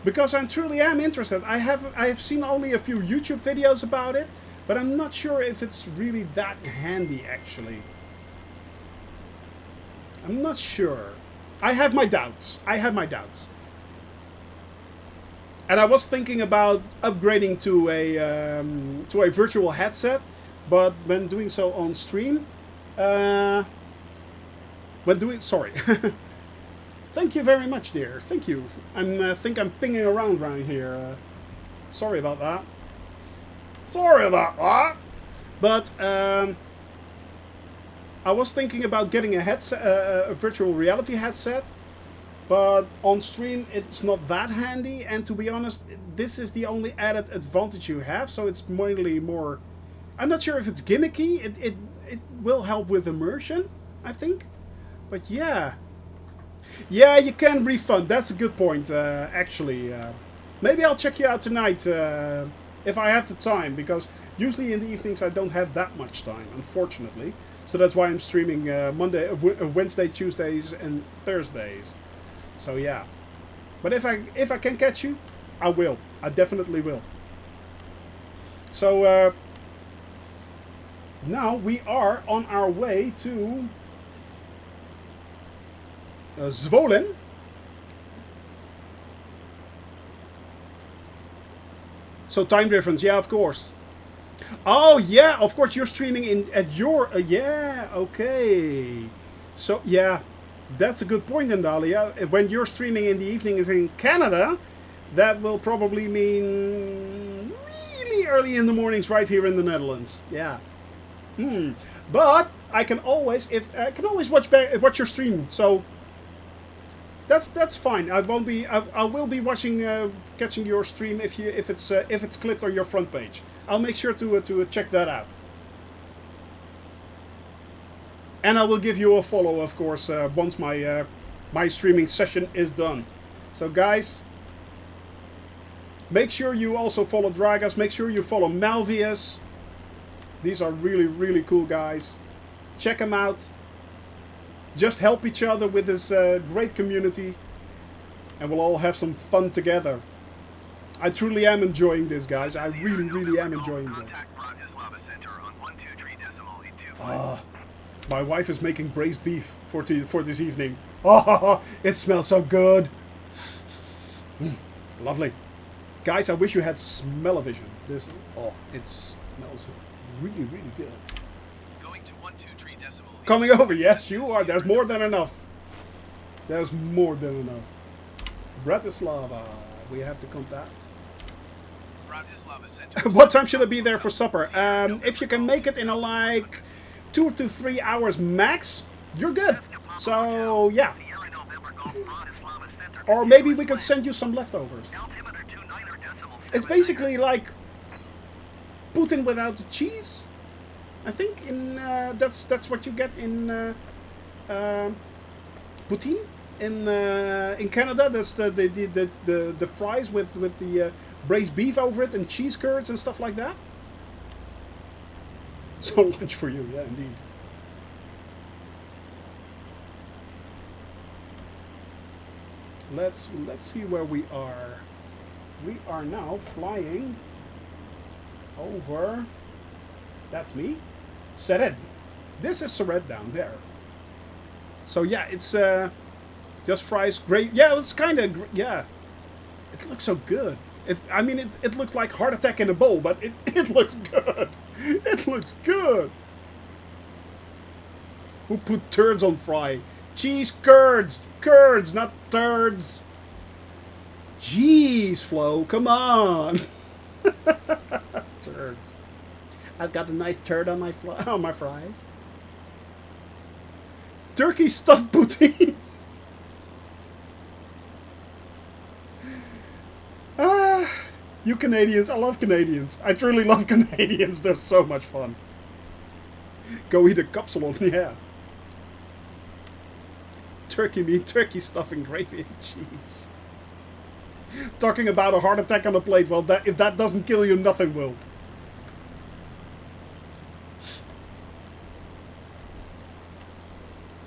Because I truly am interested. I have seen only a few YouTube videos about it, but I'm not sure if it's really that handy actually. I'm not sure. I have my doubts. And I was thinking about upgrading to a virtual headset, but when doing so on stream, sorry. Thank you very much, dear. Thank you. Think I'm pinging around here. Sorry about that. But I was thinking about getting a headset, a virtual reality headset. But on stream, it's not that handy. And to be honest, this is the only added advantage you have. So it's mainly more... I'm not sure if it's gimmicky. It will help with immersion, I think. But yeah. Yeah, you can refund. That's a good point, actually. Maybe I'll check you out tonight if I have the time. Because usually in the evenings I don't have that much time, unfortunately. So that's why I'm streaming Wednesday, Tuesdays and Thursdays. So yeah. But if I can catch you, I will. I definitely will. So now we are on our way to Zvolen. So time difference, yeah, of course. Oh yeah, of course you're streaming at your yeah, okay. So yeah, that's a good point, then, Dahlia. When you're streaming in the evening is in Canada, that will probably mean really early in the mornings right here in the Netherlands. Yeah. But I can always watch your stream. So that's fine. I will be watching catching your stream if it's clipped on your front page. I'll make sure to check that out. And I will give you a follow, of course, once my streaming session is done. So guys, make sure you also follow Dragas. Make sure you follow Malvius. These are really, really cool guys. Check them out. Just help each other with this great community. And we'll all have some fun together. I truly am enjoying this, guys. I really, really am enjoying this. My wife is making braised beef for this evening. Oh, it smells so good. Lovely. Guys, I wish you had smell-o-vision. It smells really, really good. Going to 123 decimal. Coming over, yes, you are. There's more than enough. There's more than enough. Bratislava. We have to contact. Bratislava Center. What time should I be there for supper? If you can make it in 2 to 3 hours max, you're good. So yeah. Or maybe we can send you some leftovers. It's basically like Putin without the cheese. I think that's what you get in poutine in Canada. That's the fries with the braised beef over it and cheese curds and stuff like that. So lunch for you, yeah, indeed. Let's see where we are. We are now flying over. That's me. Sered. This is Sered down there. So yeah, it's just fries. Great. Yeah, it's kind of yeah. It looks so good. It looks like heart attack in a bowl, but it looks good. It looks good. Who put turds on fry? Cheese curds. Curds, not turds. Jeez, Flo, come on. Turds. I've got a nice turd on my fries. Turkey stuffed poutine. You Canadians, I love Canadians. I truly love Canadians. They're so much fun. Go eat a kapsalon, yeah. Turkey meat, turkey stuffing, gravy and cheese. Talking about a heart attack on a plate. Well, if that doesn't kill you, nothing will.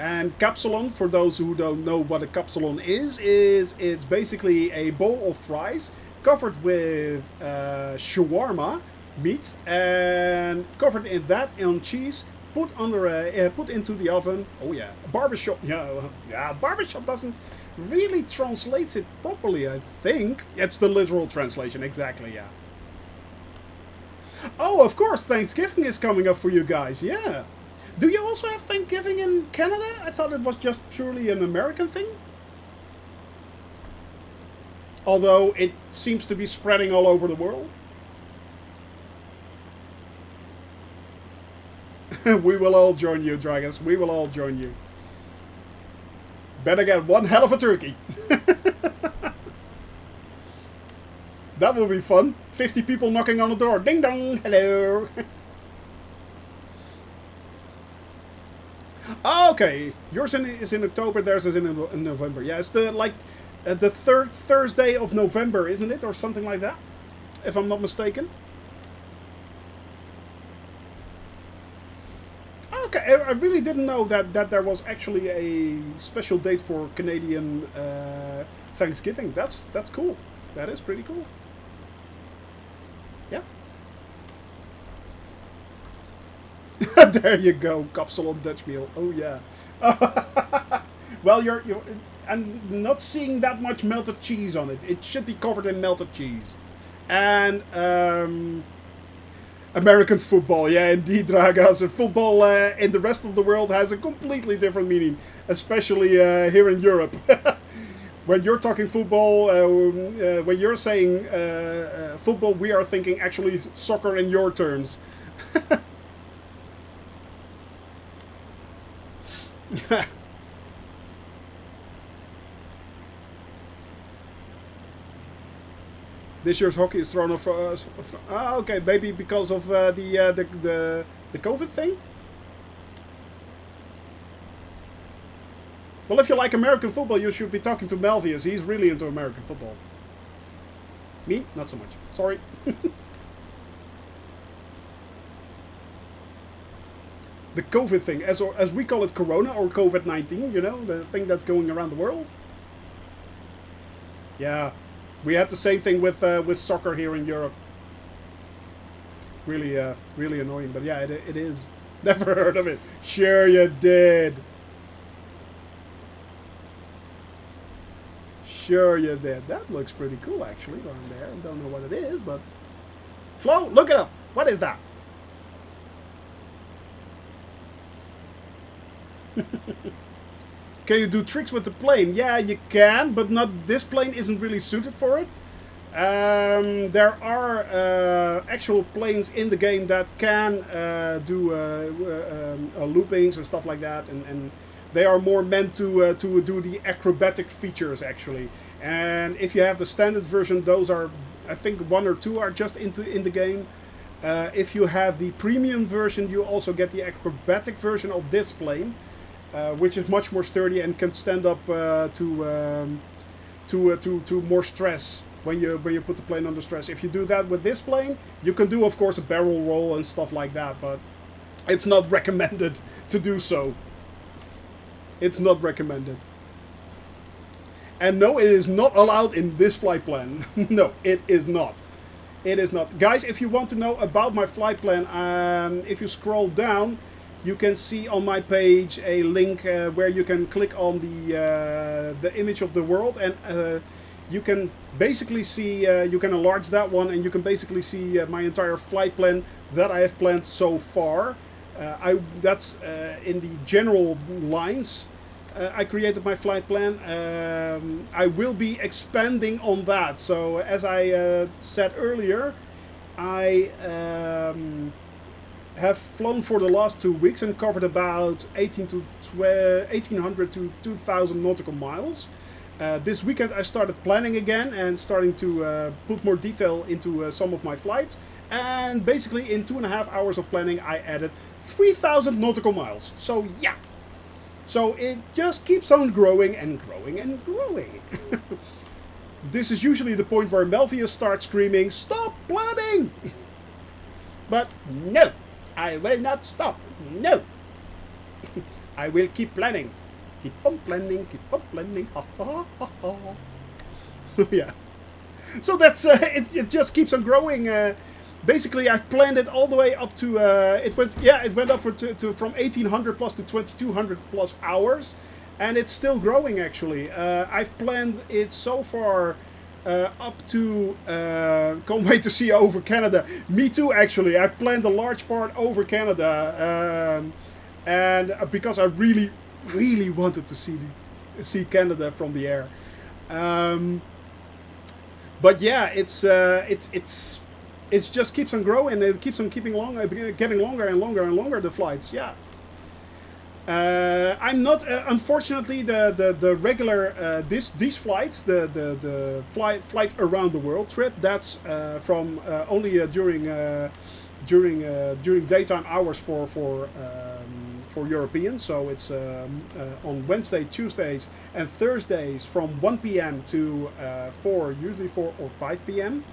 And capsalon, for those who don't know what a capsalon is it's basically a bowl of fries covered with shawarma meat and covered in that on cheese, put into the oven. Oh yeah, barbershop. Yeah, barbershop doesn't really translate it properly. I think it's the literal translation. Exactly. Yeah. Oh, of course, Thanksgiving is coming up for you guys. Yeah. Do you also have Thanksgiving in Canada? I thought it was just purely an American thing. Although it seems to be spreading all over the world. We will all join you, Dragons. We will all join you. Better get one hell of a turkey. That will be fun. 50 people knocking on the door. Ding dong. Hello. Oh, okay. Yours is in October. Theirs is in November. Yeah, it's the third Thursday of November, isn't it? Or something like that. If I'm not mistaken. Okay, I really didn't know that there was actually a special date for Canadian Thanksgiving. That's cool. That is pretty cool. Yeah. There you go, Kapsalon Dutch meal. Oh yeah. Well, I'm not seeing that much melted cheese on it. It should be covered in melted cheese. And American football, yeah, indeed, Dragas. Football in the rest of the world has a completely different meaning, especially here in Europe. When you're talking football, when you're saying football, we are thinking actually soccer in your terms. This year's hockey is thrown off. Okay, maybe because of the COVID thing. Well, if you like American football, you should be talking to Melvius. He's really into American football. Me, not so much. Sorry. The COVID thing, as we call it, Corona or COVID-19. You know, the thing that's going around the world. Yeah. We had the same thing with soccer here in Europe. Really, really annoying. But yeah, it is. Never heard of it. Sure you did. Sure you did. That looks pretty cool, actually, on there. I don't know what it is, but... Flo, look it up. What is that? Can you do tricks with the plane? Yeah, you can, but not. This plane isn't really suited for it. There are actual planes in the game that can do loopings and stuff like that, and they are more meant to do the acrobatic features actually. And if you have the standard version, those are, I think, 1 or 2 are just in the game. If you have the premium version, you also get the acrobatic version of this plane. Which is much more sturdy and can stand up to more stress when you put the plane under stress. If you do that with this plane, you can do, of course, a barrel roll and stuff like that, but it's not recommended to do so. It's not recommended. And no, it is not allowed in this flight plan. No, it is not. It is not. Guys, if you want to know about my flight plan, if you scroll down, you can see on my page a link where you can click on the image of the world, and you can basically see, you can enlarge that one, and you can basically see my entire flight plan that I have planned so far. That's in the general lines. I created my flight plan. I will be expanding on that. So as I said earlier, I have flown for the last 2 weeks and covered about 1,800 to 2,000 nautical miles. This weekend I started planning again and starting to put more detail into some of my flights. And basically in 2.5 hours of planning I added 3,000 nautical miles. So yeah. So it just keeps on growing and growing and growing. This is usually the point where Melvius starts screaming, "Stop planning!" But no. I will not stop. No. I will keep planning. Keep on planning, keep on planning. Ha, ha, ha, ha. So yeah. So that's it just keeps on growing. Basically, I've planned it all the way up to it went up to from 1800 plus to 2200 plus hours, and it's still growing actually. I've planned it so far up to can't wait to see over Canada. Me too actually. I planned a large part over Canada, and because I really wanted to see Canada from the air. But yeah, it just keeps on growing. It keeps on getting longer and longer and longer. The flights, yeah. I'm not unfortunately the regular these flights the flight around the world trip. That's from only during daytime hours for Europeans. So it's on Wednesday, Tuesdays, and Thursdays from 1 p.m. to 4 or 5 p.m.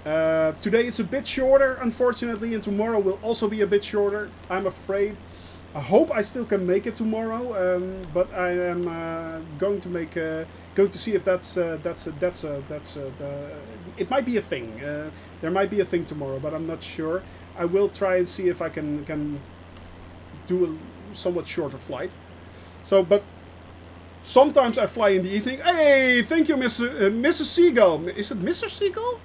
Today it's a bit shorter, unfortunately, and tomorrow will also be a bit shorter, I'm afraid. I hope I still can make it tomorrow, but I am going to see if it might be a thing. There might be a thing tomorrow, but I'm not sure. I will try and see if I can do a somewhat shorter flight. So, but sometimes I fly in the evening. Hey, thank you, Mrs. Seagull. Is it Mr. Seagull?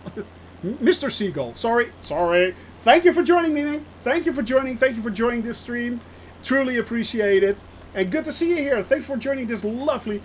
Mr. Seagull. Sorry. Thank you for joining me. Thank you for joining this stream. Truly appreciate it. And good to see you here. Thanks for joining this lovely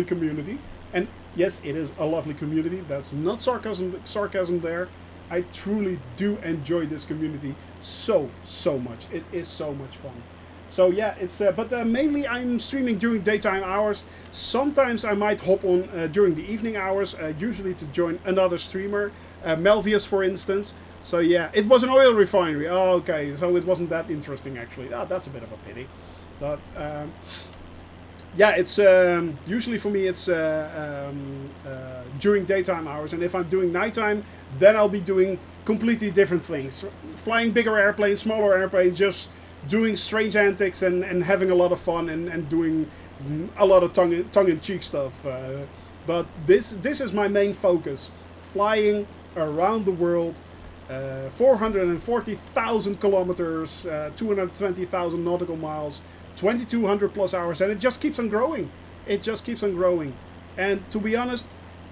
community. And yes, it is a lovely community. That's not sarcasm there. I truly do enjoy this community so much. It is so much fun. So yeah, it's but mainly I'm streaming during daytime hours. Sometimes I might hop on during the evening hours, usually to join another streamer, Melvius for instance. So yeah, it was an oil refinery. Oh, okay, so it wasn't that interesting actually. Oh, that's a bit of a pity. But yeah, it's usually for me it's during daytime hours, and if I'm doing nighttime, then I'll be doing completely different things. Flying bigger airplanes, smaller airplanes, just doing strange antics and having a lot of fun and doing a lot of tongue-in-cheek stuff. But this is my main focus. Flying around the world, 440,000 kilometers, 220,000 nautical miles, 2,200 plus hours, and it just keeps on growing. It just keeps on growing. And to be honest,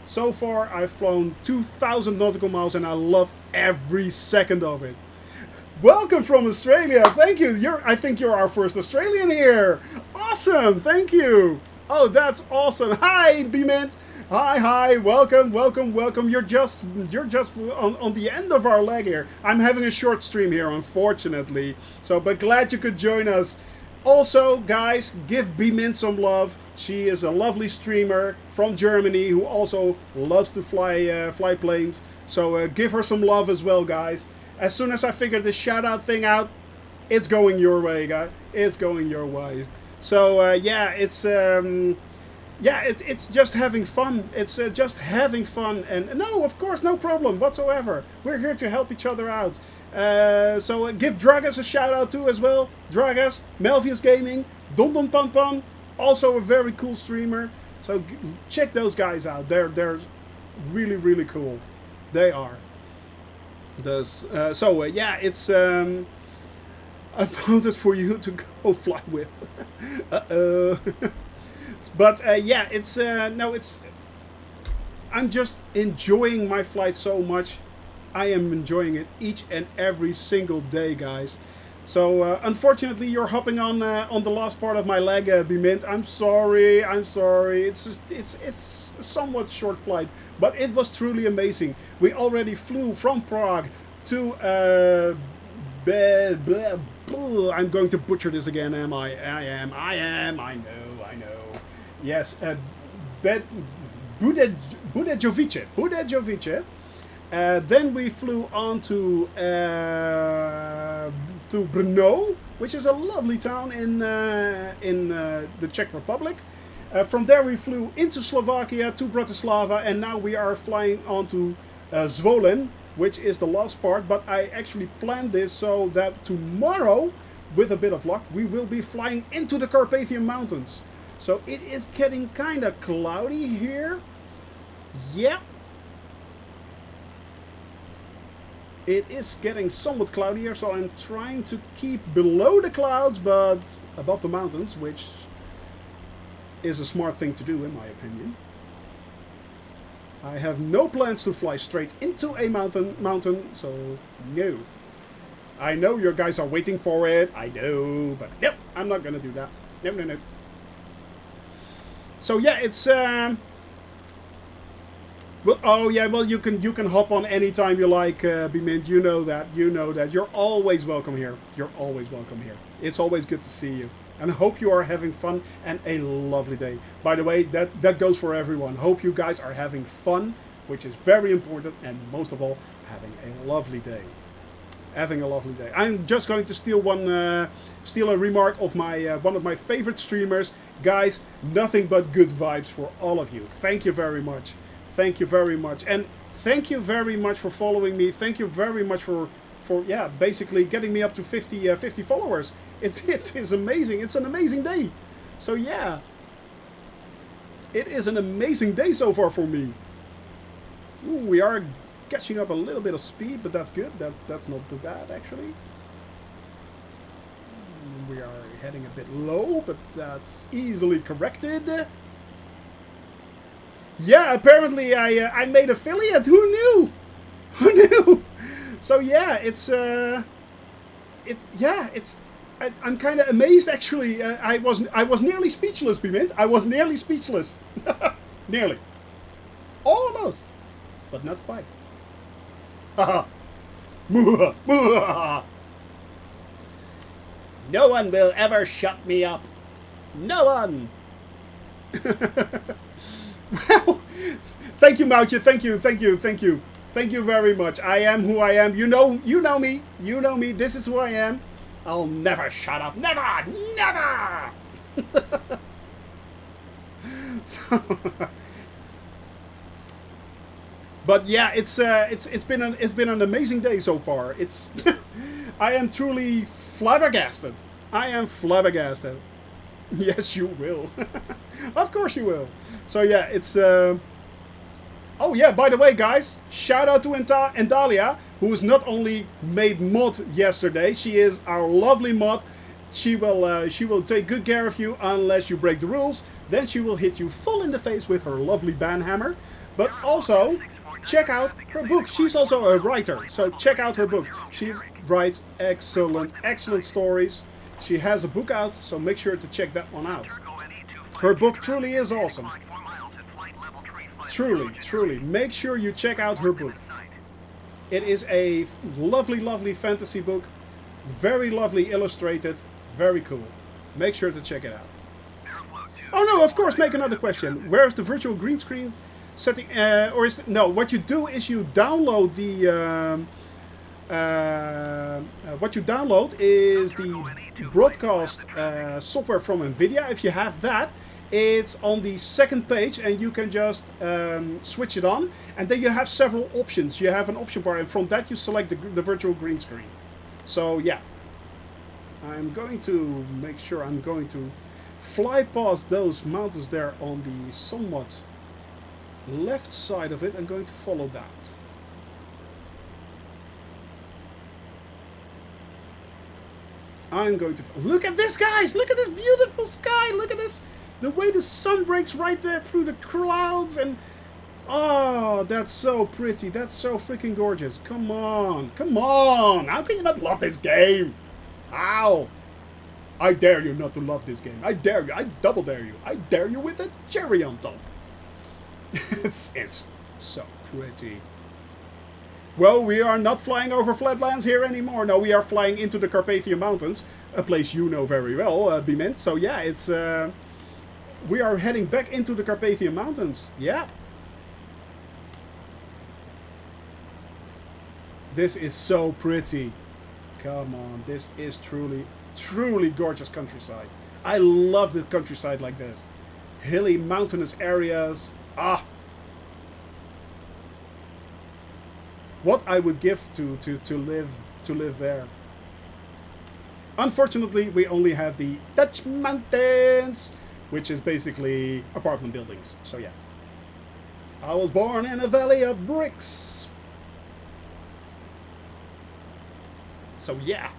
so far I've flown 2,000 nautical miles and I love every second of it. Welcome from Australia. Thank you. I think you're our first Australian here. Awesome. Thank you. Oh, that's awesome. Hi, B-Mint. Hi. Welcome. You're just on the end of our leg here. I'm having a short stream here, unfortunately. So, but glad you could join us. Also, guys, give B-Mint some love. She is a lovely streamer from Germany who also loves to fly planes. So give her some love as well, guys. As soon as I figure this shout-out thing out, it's going your way, guys. It's going your way. So yeah, it's just having fun. It's just having fun, and no, of course, no problem whatsoever. We're here to help each other out. So give Dragas a shout-out too as well. Dragas, Melvius Gaming, Don Pam Pam, also a very cool streamer. So check those guys out. They're really cool. They are. So yeah, it's I voted for you to go fly with. But yeah, it's no, it's. I'm just enjoying my flight so much. I am enjoying it each and every single day, guys. So unfortunately, you're hopping on the last part of my leg, B-Mint. I'm sorry. It's a somewhat short flight, but it was truly amazing. We already flew from Prague to I'm going to butcher this again, am I? I am. I know. Yes, Budejovice. Then we flew on to Brno, which is a lovely town in the Czech Republic. From there we flew into Slovakia to Bratislava, and now we are flying on to Zvolen, which is the last part. But I actually planned this so that tomorrow with a bit of luck, we will be flying into the Carpathian Mountains. So it is getting kind of cloudy here. Yeah. It is getting somewhat cloudier, so I'm trying to keep below the clouds, but above the mountains, which is a smart thing to do, in my opinion. I have no plans to fly straight into a mountain, so no. I know you guys are waiting for it, I know, but nope, I'm not gonna do that. No, no, no. So yeah, it's well, oh yeah, well you can hop on anytime you like, Bemint. You know that. You're always welcome here. You're always welcome here. It's always good to see you, and I hope you are having fun and a lovely day. By the way, that goes for everyone. Hope you guys are having fun, which is very important, and most of all, having a lovely day. Having a lovely day. I'm just going to steal a remark of my one of my favorite streamers. Guys, nothing but good vibes for all of you. Thank you very much. Thank you very much. And thank you very much for following me. Thank you very much for yeah, basically getting me up to 50 followers. It is amazing. It's an amazing day. So yeah. It is an amazing day so far for me. Ooh, we are catching up a little bit of speed, but that's good. That's not too bad, actually. We are heading a bit low, but that's easily corrected. Yeah, apparently I made affiliate. Who knew? Who knew? So yeah, I'm kind of amazed, actually. I was nearly speechless, Bemint. I was nearly speechless. Nearly. Almost, but not quite. Haha. No one will ever shut me up. No one. Well, thank you, Moutje. Thank you. Thank you very much. I am who I am. You know me. You know me. This is who I am. I'll never shut up. Never. So, but yeah, it's been an amazing day so far. It's I am truly flabbergasted. I am flabbergasted. Yes, you will. Of course you will. So yeah, it's oh yeah, by the way, guys, shout out to Endalia, who has not only made mod yesterday. She is our lovely mod. She will take good care of you unless you break the rules. Then she will hit you full in the face with her lovely banhammer. But also, check out her book. She's also a writer, so check out her book. She writes excellent stories. She has a book out, so make sure to check that one out. Her book truly is awesome. Truly. Make sure you check out her book. It is a lovely fantasy book. Very lovely illustrated. Very cool. Make sure to check it out. Oh no, of course, make another question. Where is the virtual green screen setting? Or is it, no, what you do is you download the what you download is the broadcast software from NVIDIA. If you have that, it's on the second page, and you can just switch it on, and then you have several options. You have an option bar, and from that you select the virtual green screen. So yeah, I'm going to make sure I'm going to fly past those mountains there on the somewhat left side of it. I'm going to follow that. I'm going to... Look at this, guys! Look at this beautiful sky! Look at this! The way the sun breaks right there through the clouds, and... Oh, that's so pretty. That's so freaking gorgeous. Come on. Come on! How can you not love this game? How? I dare you not to love this game. I dare you. I double dare you. I dare you with a cherry on top. It's so pretty. Well, we are not flying over flatlands here anymore. No, we are flying into the Carpathian Mountains, a place you know very well, Bemint. So yeah, it's we are heading back into the Carpathian Mountains. Yeah. This is so pretty. Come on, this is truly gorgeous countryside. I love the countryside like this. Hilly, mountainous areas. Ah. What I would give to live there. Unfortunately, we only have the Dutch mountains, which is basically apartment buildings. So yeah. I was born in a valley of bricks. So yeah.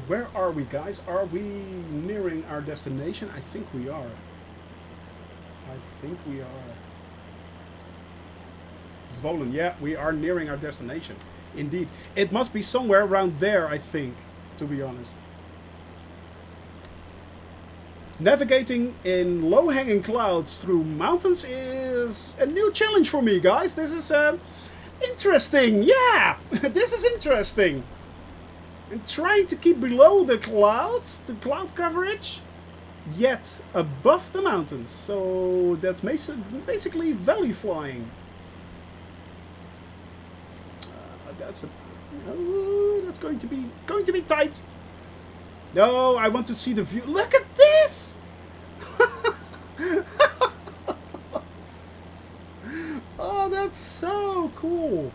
Where are we, guys? Are we nearing our destination? I think we are. I think we are. Zvolen, yeah, we are nearing our destination. Indeed. It must be somewhere around there, I think, to be honest. Navigating in low-hanging clouds through mountains is a new challenge for me, guys. This is interesting. Yeah, this is interesting. I'm trying to keep below the clouds, the cloud coverage, yet above the mountains. So that's basically valley flying. That's going to be tight. No, I want to see the view. Look at this! Oh, that's so cool.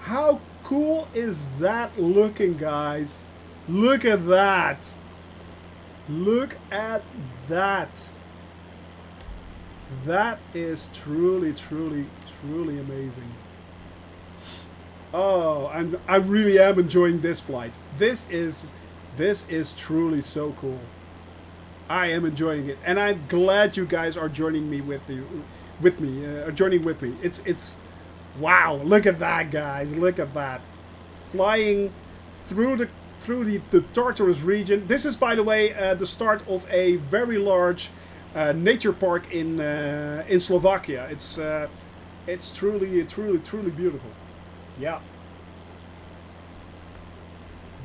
How cool is that looking, guys? Look at that. Look at that. That is truly, truly, truly amazing. Oh, I really am enjoying this flight. This is truly so cool. I am enjoying it, and I'm glad you guys are joining me joining with me. It's wow! Look at that, guys! Look at that, flying through the Tartarus region. This is, by the way, the start of a very large nature park in Slovakia. It's truly, truly, truly beautiful. Yeah.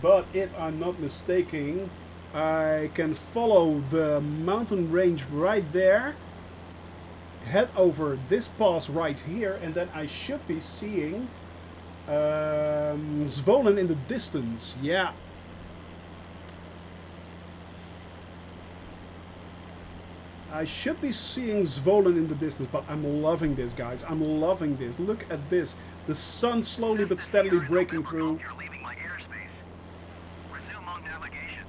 But if I'm not mistaken, I can follow the mountain range right there, head over this pass right here, and then I should be seeing Zvolen in the distance. Yeah. I should be seeing Zvolen in the distance, but I'm loving this, guys. I'm loving this. Look at this. The sun slowly but steadily breaking through. You're leaving my airspace. Resume on navigation.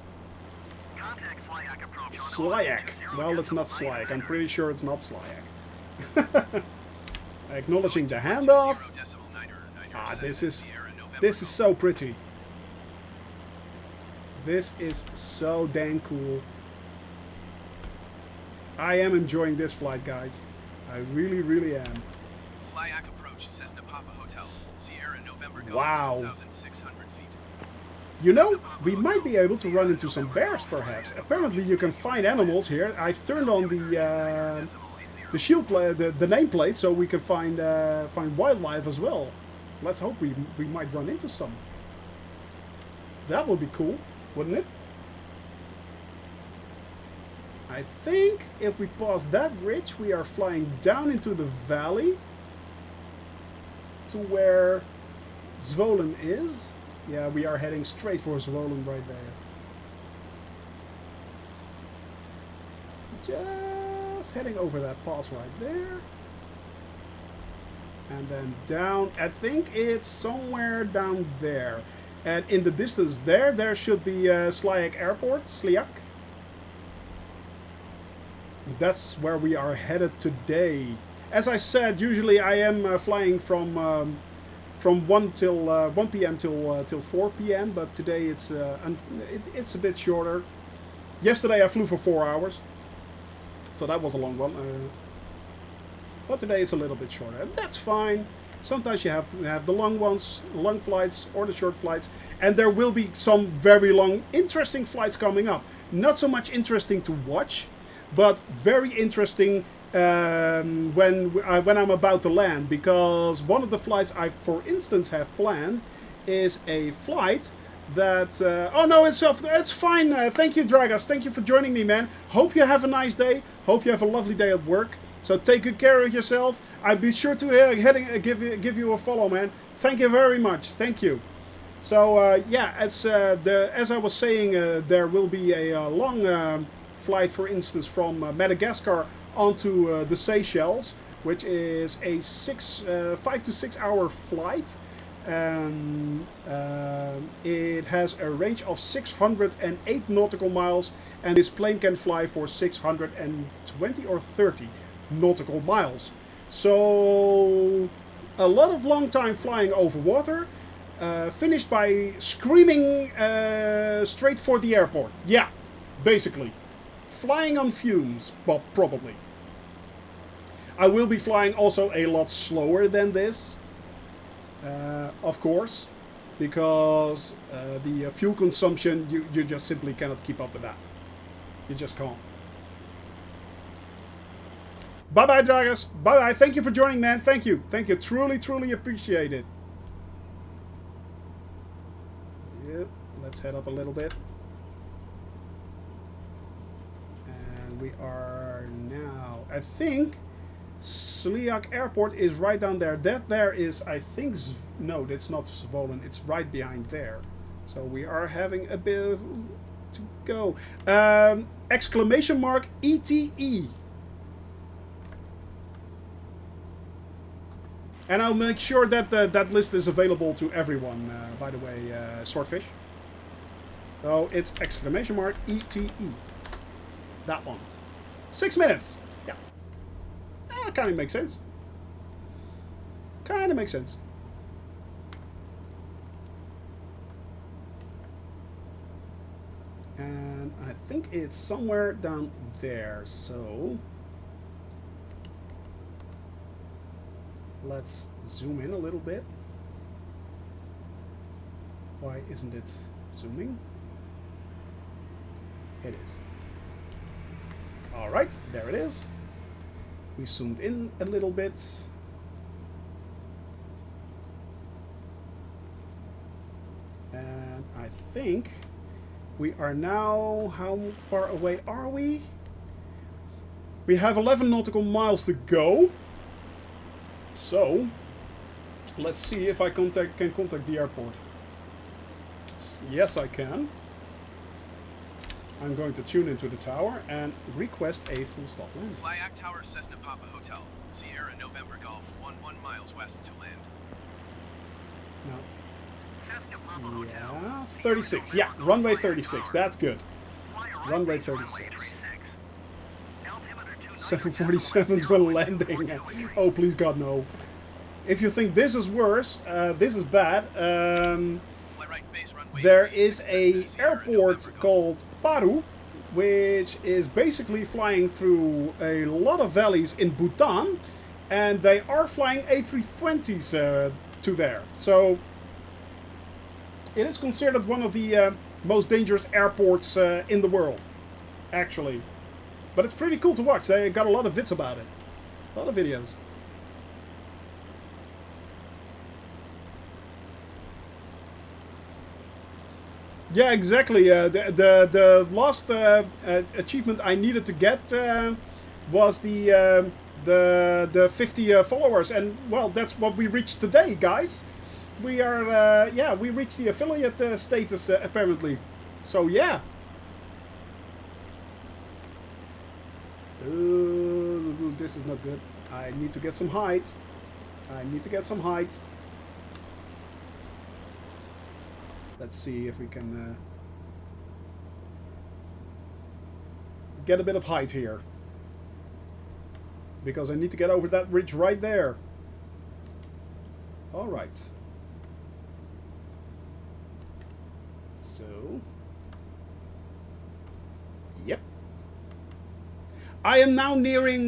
Contact Sliac approach on Sliac. Well, it's not Sliac. I'm pretty sure it's not Sliac. Acknowledging the handoff. Ah, this is so pretty. This is so dang cool. I am enjoying this flight, guys. I really, really am. Sliac approach, Cessna Papa Hotel, Sierra November Golf, Wow. 2,600 feet. You know, we might be able to run into some bears, perhaps. Apparently, you can find animals here. I've turned on the shield, the nameplate, so we can find wildlife as well. Let's hope we might run into some. That would be cool, wouldn't it? I think if we pass that ridge, we are flying down into the valley to where Zvolen is. Yeah, we are heading straight for Zvolen right there. Just heading over that pass right there. And then down, I think it's somewhere down there. And in the distance there should be Sliac Airport, Sliac. That's where we are headed today. As I said, usually I am flying from 1 p.m. till 4 p.m. But today it's a bit shorter. Yesterday I flew for 4 hours, so that was a long one. But today it's a little bit shorter, and that's fine. Sometimes you have to have the long ones, long flights, or the short flights, and there will be some very long, interesting flights coming up. Not so much interesting to watch, but very interesting when I'm about to land, because one of the flights I, for instance, have planned is a flight that... oh no, it's fine. Thank you, Dragas. Thank you for joining me, man. Hope you have a nice day. Hope you have a lovely day at work. So take good care of yourself. I'll be sure to give you a follow, man. Thank you very much. Thank you. So yeah, as I was saying, there will be a long flight, for instance, from Madagascar onto the Seychelles. which is a 5 to 6 hour flight. It has a range of 608 nautical miles, and this plane can fly for 620 or 30 nautical miles. So a lot of long time flying over water, finished by screaming straight for the airport. Yeah, basically. Flying on fumes, well, probably. I will be flying also a lot slower than this. Of course, because the fuel consumption, you just simply cannot keep up with that. You just can't. Bye-bye, Dragas. Bye-bye. Thank you for joining, man. Thank you. Thank you. Truly, truly appreciate it. Yep. Let's head up a little bit. And we are now, I think, Sliacin Airport is right down there. That there is, I think, no, that's not Zvolen. It's right behind there. So we are having a bit to go. Exclamation mark ETE. And I'll make sure that that list is available to everyone, by the way, Swordfish. So it's exclamation mark ETE. That one. 6 minutes. Yeah. Kind of makes sense. Kind of makes sense. And I think it's somewhere down there, so let's zoom in a little bit. Why isn't it zooming? It is. Alright, there it is. We zoomed in a little bit. And I think we are now, how far away are we? We have 11 nautical miles to go. So, let's see if I can contact the airport. Yes, I can. I'm going to tune into the tower and request a full stop landing. Sliacin Tower, Cessna Papa Hotel, Sierra November Golf, 11 miles west to land. No. Yeah, 36. Yeah, runway 36. That's good. Runway 36. 747s when landing. Oh, please God, no. If you think this is worse, this is bad. There is a airport called Paru, which is basically flying through a lot of valleys in Bhutan, and they are flying A320s to there. So it is considered one of the most dangerous airports in the world, actually. But it's pretty cool to watch. They got a lot of vids about it. A lot of videos. Yeah, exactly. The last achievement I needed to get was the 50 followers, and well, that's what we reached today, guys. We are yeah, we reached the affiliate status apparently. So yeah. Ooh, this is not good. I need to get some height. I need to get some height. Let's see if we can get a bit of height here. Because I need to get over that ridge right there. Alright. So. Yep. I am now nearing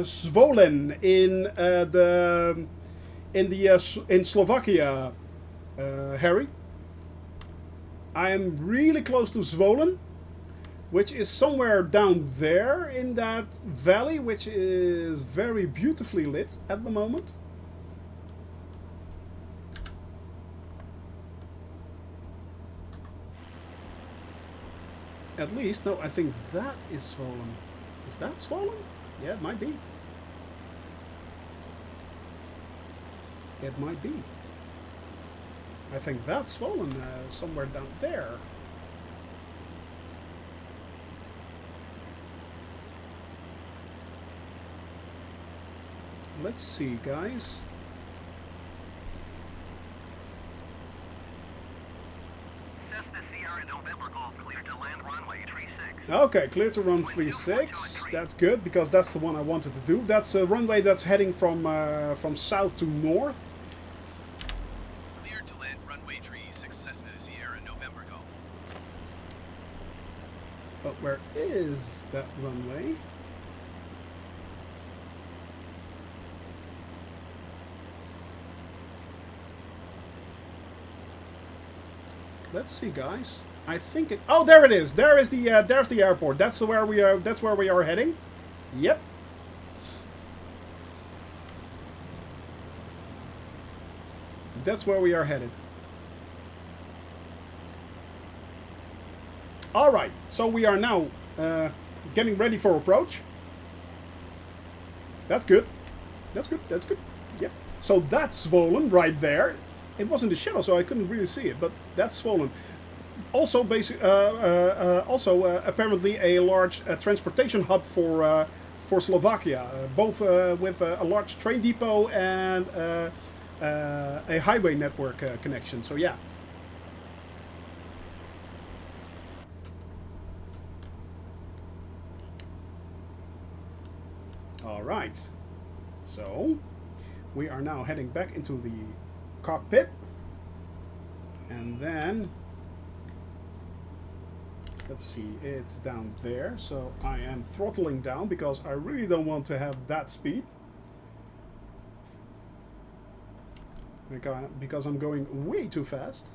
Zvolen in Slovakia. Harry, I am really close to Zvolen, which is somewhere down there in that valley, which is very beautifully lit at the moment. At least, no, I think that is Zvolen. Is that Zvolen? Yeah, it might be. It might be. I think that's Zvolen, somewhere down there. let's see, guys. Cessna Sierra November Golf cleared to land runway 36. Okay, clear to run 36. That's good, because that's the one I wanted to do. That's a runway that's heading from south to north. Cleared to land runway 36 Cessna Sierra November Golf. But where is that runway? Let's see, guys. I think it. Oh, there it is. There is the. There's the airport. That's where we are. That's where we are heading. Yep. That's where we are headed. All right. So we are now getting ready for approach. That's good. That's good. That's good. Yep. So that's swollen right there. It was in the shadow, so I couldn't really see it, but that's swollen. Also, apparently a large transportation hub for Slovakia, both with a large train depot and a highway network connection. So yeah. All right. So we are now heading back into the cockpit, and then let's see, it's down there, so I am throttling down because I really don't want to have that speed, because I'm going way too fast.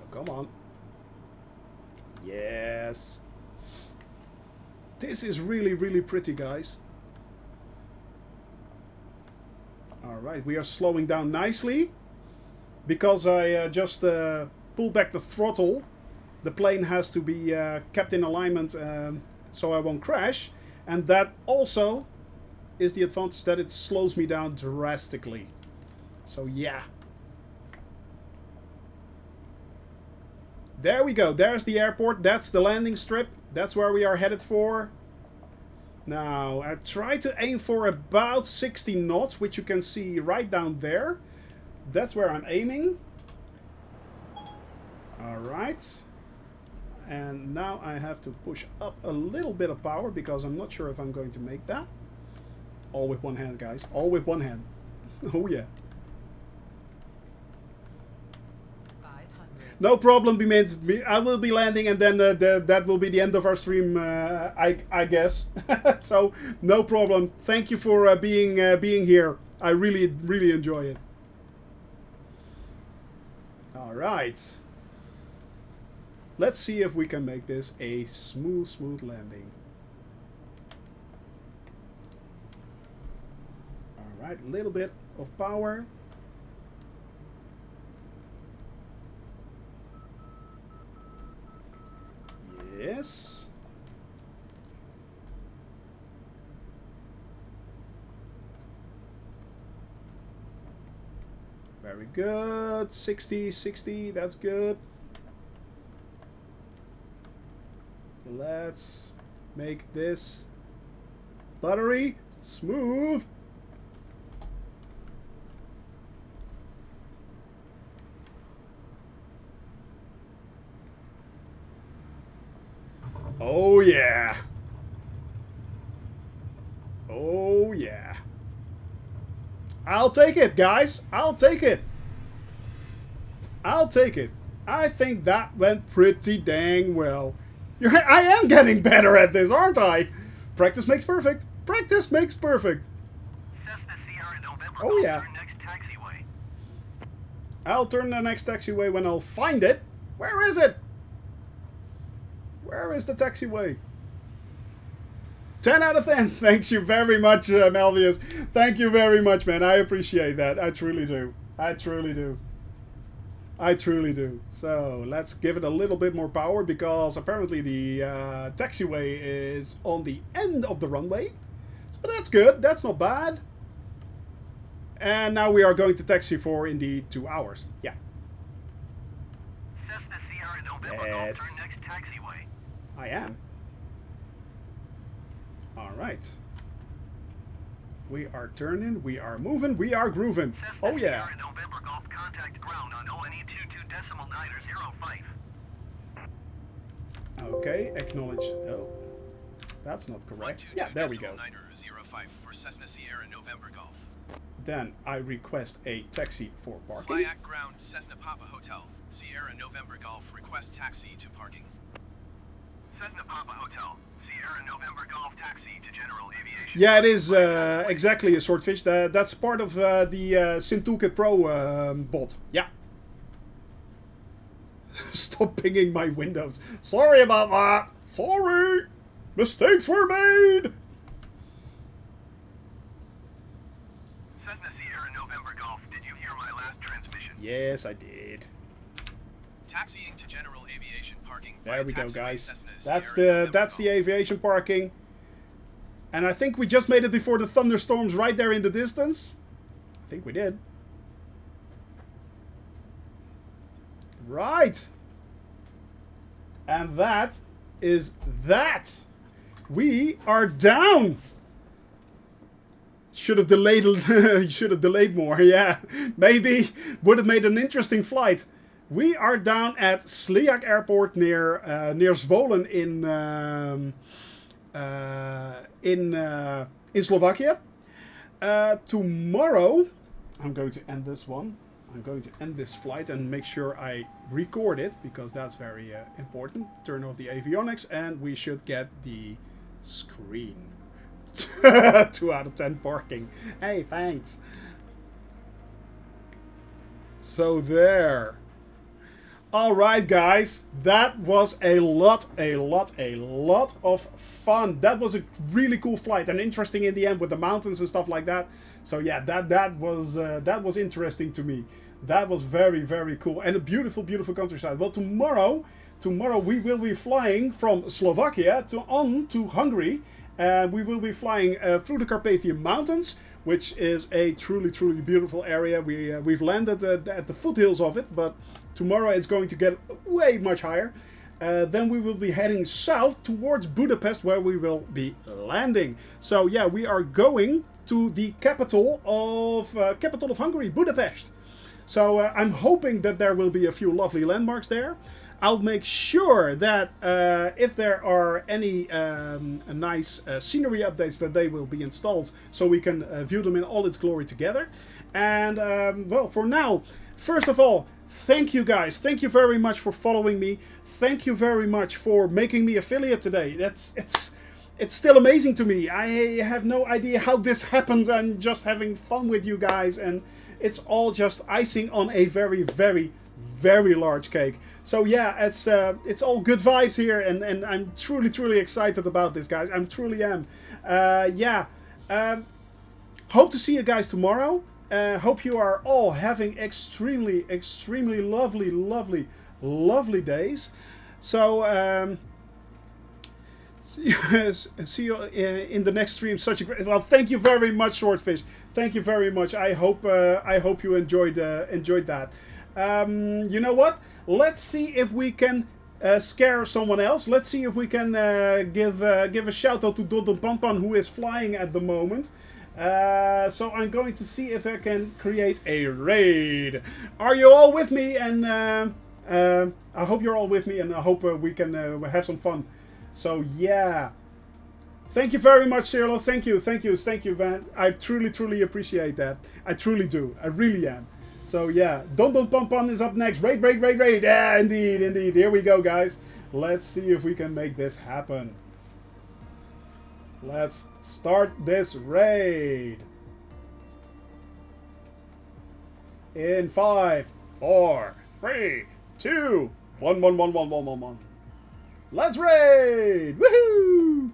Oh, come on. Yes. This is really, really pretty, guys. Alright, we are slowing down nicely. Because I just pulled back the throttle, the plane has to be kept in alignment so I won't crash. And that also is the advantage, that it slows me down drastically. So yeah. There we go. There's the airport. That's the landing strip. That's where we are headed for. Now, I try to aim for about 60 knots, which you can see right down there. That's where I'm aiming. Alright. And now I have to push up a little bit of power, because I'm not sure if I'm going to make that. All with one hand, guys. All with one hand. Oh yeah. No problem, I will be landing, and then that will be the end of our stream, I guess. So, no problem. Thank you for being here. I really, really enjoy it. Alright. Let's see if we can make this a smooth landing. Alright, a little bit of power. Yes. Very good. 60, 60, that's good. Let's make this buttery smooth. Oh yeah. Oh yeah. I'll take it, guys. I'll take it. I'll take it. I think that went pretty dang well. I am getting better at this, aren't I? Practice makes perfect. Practice makes perfect. Cessna Sierra November Oh yeah. Turn next taxiway. I'll turn the next taxiway when I'll find it. Where is it? Where is the taxiway? 10 out of 10. Thanks you very much, Melvius. Thank you very much, man. I appreciate that. I truly do. I truly do. I truly do. So, let's give it a little bit more power, because apparently the taxiway is on the end of the runway. But that's good. That's not bad. And now we are going to taxi for, indeed, 2 hours. Yeah. Cessna Sierra November November Golf, Yes. turn next taxiway. I am. Alright. We are turning, we are moving, we are grooving. Cessna Oh yeah. Sierra November Golf, contact ground on ONE 22.905. Okay, acknowledge. Oh, that's not correct. Yeah, there we go. 05 for Cessna Sierra November Golf. Then I request a taxi for parking. Sliacin ground Cessna Papa Hotel. Sierra November Golf request taxi to parking. Cessna Papa Hotel, Sierra November Golf, taxi to General Aviation. Yeah, it is exactly a swordfish. That's part of the Sim Toolkit Pro bot. Yeah. Stop pinging my windows. Sorry about that. Sorry. Mistakes were made. Cessna Sierra November Golf, did you hear my last transmission? Yes, I did. Taxiing to General Aviation parking. There we go, Taxiway guys. Cessna That's Sierra November that's the Golf. aviation parking. And I think we just made it before the thunderstorms right there in the distance. I think we did. Right. And that is that. We are down. Should have delayed. Should have delayed more. Yeah, maybe would have made an interesting flight. We are down at Sliak Airport near Zvolen in Slovakia. Tomorrow, I'm going to end this one. I'm going to end this flight and make sure I record it because that's very important. Turn off the avionics and we should get the screen. 2 out of 10 parking. Hey, thanks. So there. Alright guys, that was a lot of fun. That was a really cool flight and interesting in the end with the mountains and stuff like that. So yeah, that was interesting to me. That was very cool and a beautiful countryside. Well, tomorrow we will be flying from Slovakia to Hungary, and we will be flying through the Carpathian Mountains, which is a truly beautiful area. We've landed at the foothills of it, but tomorrow it's going to get way much higher. Then we will be heading south towards Budapest, where we will be landing. So yeah, we are going to the capital of Hungary, Budapest. So I'm hoping that there will be a few lovely landmarks there. I'll make sure that if there are any nice scenery updates, that they will be installed so we can view them in all its glory together. And well, for now, first of all, thank you guys. Thank you very much for following me. Thank you very much for making me affiliate today. It's still amazing to me. I have no idea how this happened. I'm just having fun with you guys, and it's all just icing on a very large cake. So yeah, it's all good vibes here, and I'm truly excited about this, guys. I truly am. Yeah. Hope to see you guys tomorrow. Hope you are all having extremely lovely days. So see you in the next stream. Such a great. Well, thank you very much, Swordfish. Thank you very much. I hope you enjoyed that. You know what? Let's see if we can scare someone else. Let's see if we can give a shout out to Dodon Pampan, who is flying at the moment. So I'm going to see if I can create a raid. Are you all with me? And I hope you're all with me, and I hope we can have some fun. So yeah, thank you very much, Cyril. Thank you, man. I truly appreciate that. I truly do. I really am. So yeah, Don Pampan is up next. Raid. Yeah, indeed. Here we go, guys. Let's see if we can make this happen. Let's start this raid. In 5, 4, 3, 2, 1. Let's raid! Woohoo!